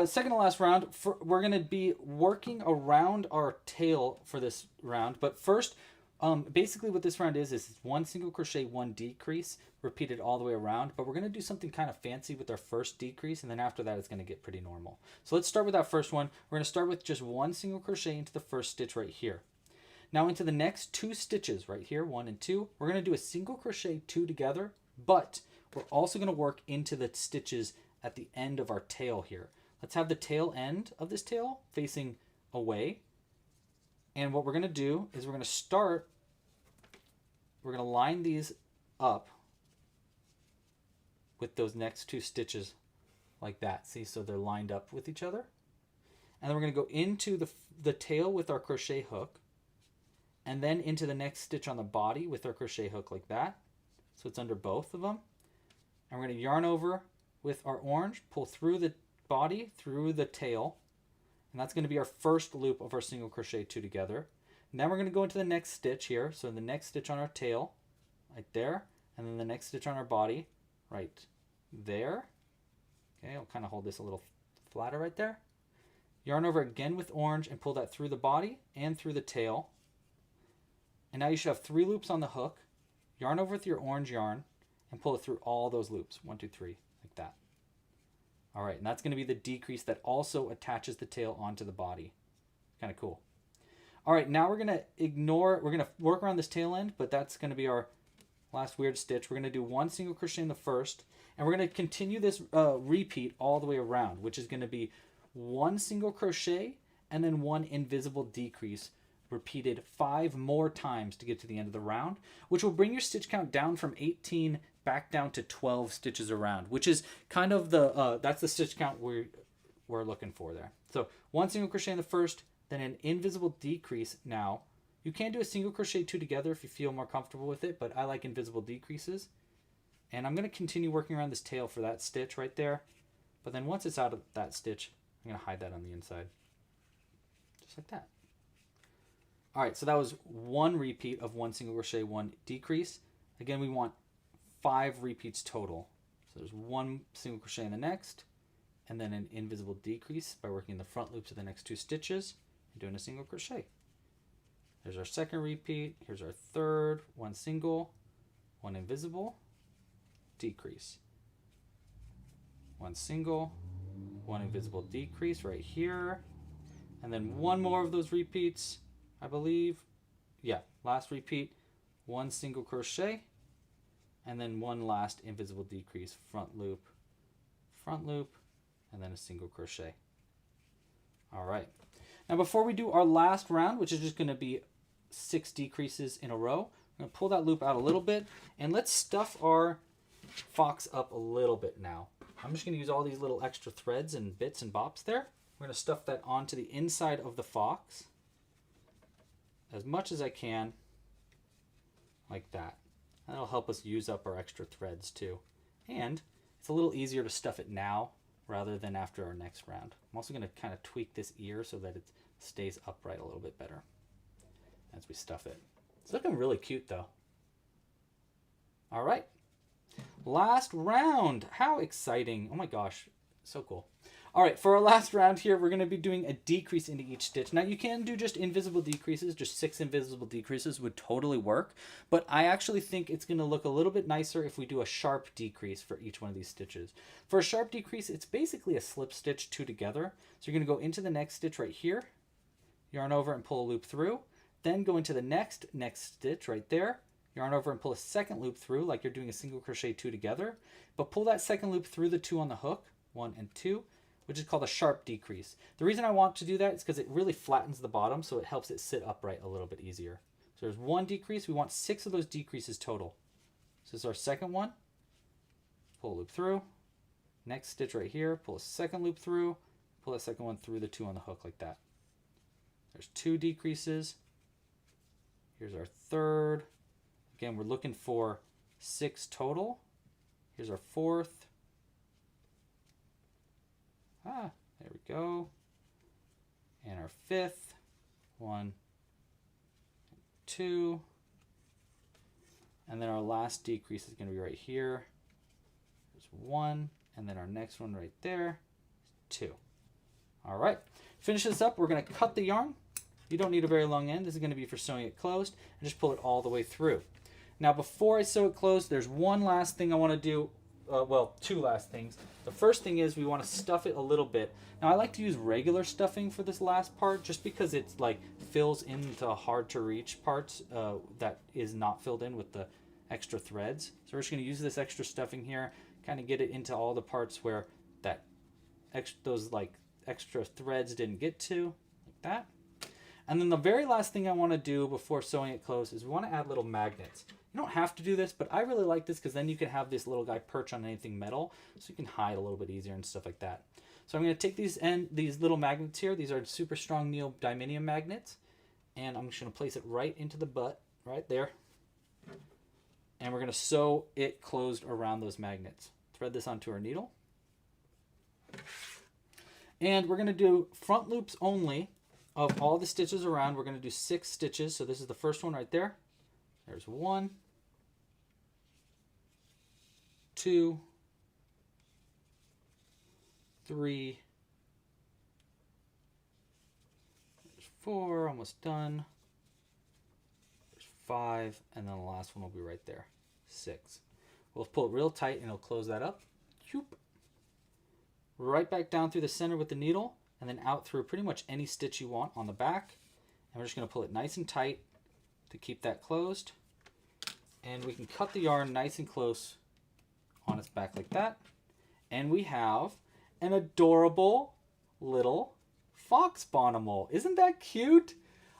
Second to last round. We're going to be working around our tail for this round. But first, basically what this round is 1 single crochet, 1 decrease, repeated all the way around. But we're going to do something kind of fancy with our first decrease, and then after that it's going to get pretty normal. So let's start with that first one. We're going to start with just 1 single crochet into the first stitch right here. Now into the next 2 stitches right here, 1 and 2, we're going to do a single crochet 2 together, but we're also going to work into the stitches at the end of our tail here. Let's have the tail end of this tail facing away. And what we're going to do is we're going to line these up with those next 2 stitches like that. See, so they're lined up with each other. And then we're going to go into the tail with our crochet hook, and then into the next stitch on the body with our crochet hook like that. So it's under both of them. And we're going to yarn over with our orange, pull through the body, through the tail, and that's going to be our first loop of our single crochet 2 together. Now we're going to go into the next stitch here. So the next stitch on our tail, right there, and then the next stitch on our body, right there, Okay, I'll kind of hold this a little flatter right there. Yarn over again with orange and pull that through the body and through the tail. And now you should have 3 loops on the hook. Yarn over with your orange yarn and pull it through all those loops. 1, 2, 3, like that. All right, and that's going to be the decrease that also attaches the tail onto the body. Kind of cool. All right, now we're going to work around this tail end, but that's going to be our last weird stitch. We're going to do 1 single crochet in the first, and we're going to continue this repeat all the way around, which is going to be 1 single crochet and then 1 invisible decrease, repeated 5 more times to get to the end of the round, which will bring your stitch count down from 18 back down to 12 stitches around, which is kind of the that's the stitch count we're looking for there. So 1 single crochet in the first, then an invisible decrease. Now you can do a single crochet 2 together if you feel more comfortable with it, but I like invisible decreases. And I'm going to continue working around this tail for that stitch right there, but then once it's out of that stitch, I'm going to hide that on the inside just like that. All right, so that was 1 repeat of 1 single crochet, 1 decrease. Again, we want 5 repeats total. So there's 1 single crochet in the next, and then an invisible decrease by working the front loops of the next 2 stitches and doing a single crochet. There's our second repeat. Here's our third, 1 single, 1 invisible, decrease. 1 single, 1 invisible decrease right here, and then 1 more of those repeats, I believe. Yeah, last repeat, 1 single crochet, and then 1 last invisible decrease, front loop, and then a single crochet. All right. Now before we do our last round, which is just going to be 6 decreases in a row, I'm going to pull that loop out a little bit, and let's stuff our fox up a little bit now. I'm just going to use all these little extra threads and bits and bops there. We're going to stuff that onto the inside of the fox as much as I can, like that. That'll help us use up our extra threads too. And it's a little easier to stuff it now rather than after our next round. I'm also going to kind of tweak this ear so that it stays upright a little bit better as we stuff it. It's looking really cute though. All right. Last round. How exciting. Oh my gosh. So cool. All right, for our last round here, we're going to be doing a decrease into each stitch. Now, you can do just invisible decreases. Just 6 invisible decreases would totally work. But I actually think it's going to look a little bit nicer if we do a sharp decrease for each one of these stitches. For a sharp decrease, it's basically a slip stitch 2 together. So you're going to go into the next stitch right here, yarn over and pull a loop through. Then go into the next stitch right there, yarn over and pull a second loop through like you're doing a single crochet 2 together. But pull that second loop through the 2 on the hook, 1 and 2. Which is called a sharp decrease. The reason I want to do that is because it really flattens the bottom, so it helps it sit upright a little bit easier. So there's 1 decrease. We want 6 of those decreases total. So this is our second one. Pull a loop through. Next stitch right here. Pull a second loop through. Pull that second one through the 2 on the hook like that. There's 2 decreases. Here's our third. Again, we're looking for 6 total. Here's our fourth. There we go. And our fifth, 1, 2. And then our last decrease is going to be right here. There's 1, and then our next one right there, 2. All right, finish this up. We're going to cut the yarn. You don't need a very long end. This is going to be for sewing it closed, and just pull it all the way through. Now, before I sew it closed, there's one last thing I want to do. Well, 2 last things. The first thing is we want to stuff it a little bit. Now I like to use regular stuffing for this last part just because it's like fills into hard to reach parts that is not filled in with the extra threads. So we're just going to use this extra stuffing here, kind of get it into all the parts where that those like extra threads didn't get to, like that. And then the very last thing I want to do before sewing it closed is we want to add little magnets. You don't have to do this, but I really like this because then you can have this little guy perch on anything metal, so you can hide a little bit easier and stuff like that. So I'm going to take these little magnets here. These are super strong neodymium magnets, and I'm just going to place it right into the butt, right there. And we're going to sew it closed around those magnets. Thread this onto our needle. And we're going to do front loops only of all the stitches around. We're going to do 6 stitches. So this is the first one right there. There's 1, 2, 3. There's 4, almost done. There's 5, and then the last one will be right there, 6. We'll pull it real tight and it'll close that up. Right back down through the center with the needle, and then out through pretty much any stitch you want on the back. And we're just going to pull it nice and tight to keep that closed. And we can cut the yarn nice and close on its back like that. And we have an adorable little fox bawnimal. Isn't that cute?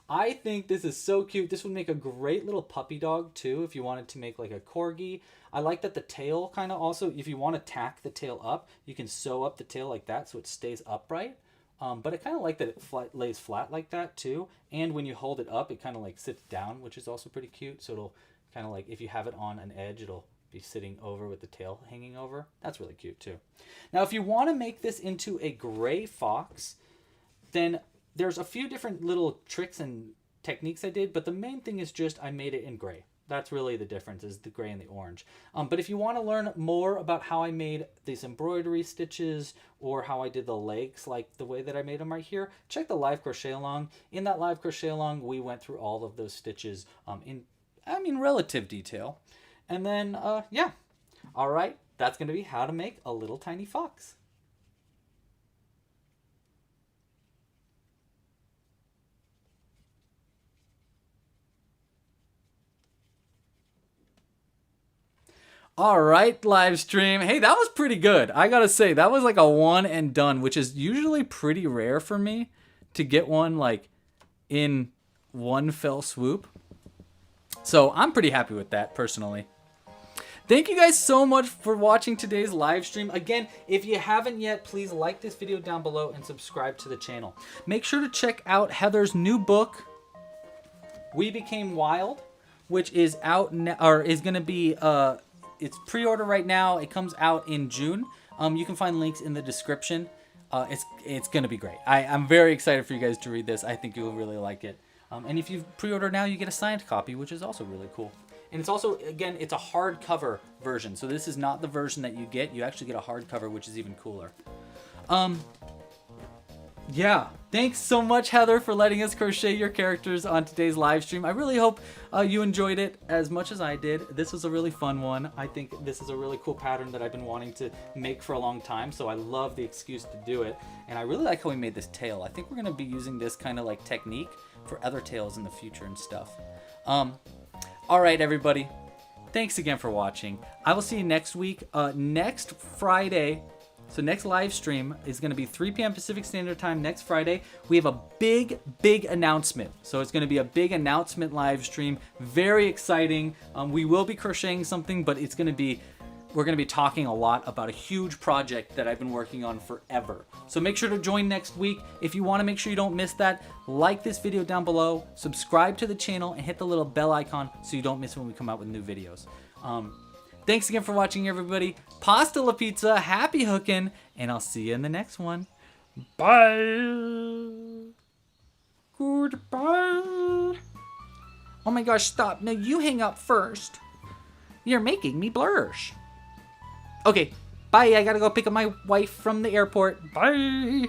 I think this is so cute. This would make a great little puppy dog too if you wanted to make like a corgi. I like that the tail kind of also, if you want to tack the tail up, you can sew up the tail like that so it stays upright. But I kind of like that it lays flat like that too. And when you hold it up, it kind of like sits down, which is also pretty cute. So it'll kind of like, if you have it on an edge, it'll be sitting over with the tail hanging over. That's really cute too. Now, if you want to make this into a gray fox, then there's a few different little tricks and techniques I did, but the main thing is just I made it in gray. That's really the difference, is the gray and the orange. But if you want to learn more about how I made these embroidery stitches or how I did the legs, like the way that I made them right here, check the live crochet along. In that live crochet along, we went through all of those stitches in relative detail. And then, yeah. All right, that's going to be how to make a little tiny fox. All right, live stream. Hey, that was pretty good. I gotta say, that was like a one and done, which is usually pretty rare for me to get one like in one fell swoop. So I'm pretty happy with that personally. Thank you guys so much for watching today's live stream. Again, if you haven't yet, please like this video down below and subscribe to the channel. Make sure to check out Heather's new book, We Became Wild, which is out or is gonna be it's pre-order right now. It comes out in June. You can find links in the description. It's gonna be great. I'm very excited for you guys to read this. I think you'll really like it. And if you pre-order now, you get a signed copy, which is also really cool. And it's also, again, it's a hardcover version. So this is not the version that you get. You actually get a hardcover, which is even cooler. Yeah, thanks so much, Heather, for letting us crochet your characters on today's live stream. I really hope you enjoyed it as much as I did. This was a really fun one. I think this is a really cool pattern that I've been wanting to make for a long time, so I love the excuse to do it. And I really like how we made this tail. I think we're going to be using this kind of like technique for other tails in the future and stuff. All right, everybody. Thanks again for watching. I will see you next week. Next Friday. So next live stream is going to be 3 p.m. Pacific Standard Time next Friday. We have a big announcement. So it's going to be a big announcement live stream. Very exciting. We will be crocheting something, but it's going to be, we're going to be talking a lot about a huge project that I've been working on forever. So make sure to join next week. If you want to make sure you don't miss that, like this video down below, subscribe to the channel, and hit the little bell icon so you don't miss when we come out with new videos. Thanks again for watching, everybody. Pasta la pizza, happy hooking, and I'll see you in the next one. Bye. Goodbye. Oh my gosh, stop. No, you hang up first. You're making me blursh. Okay, bye. I gotta go pick up my wife from the airport. Bye.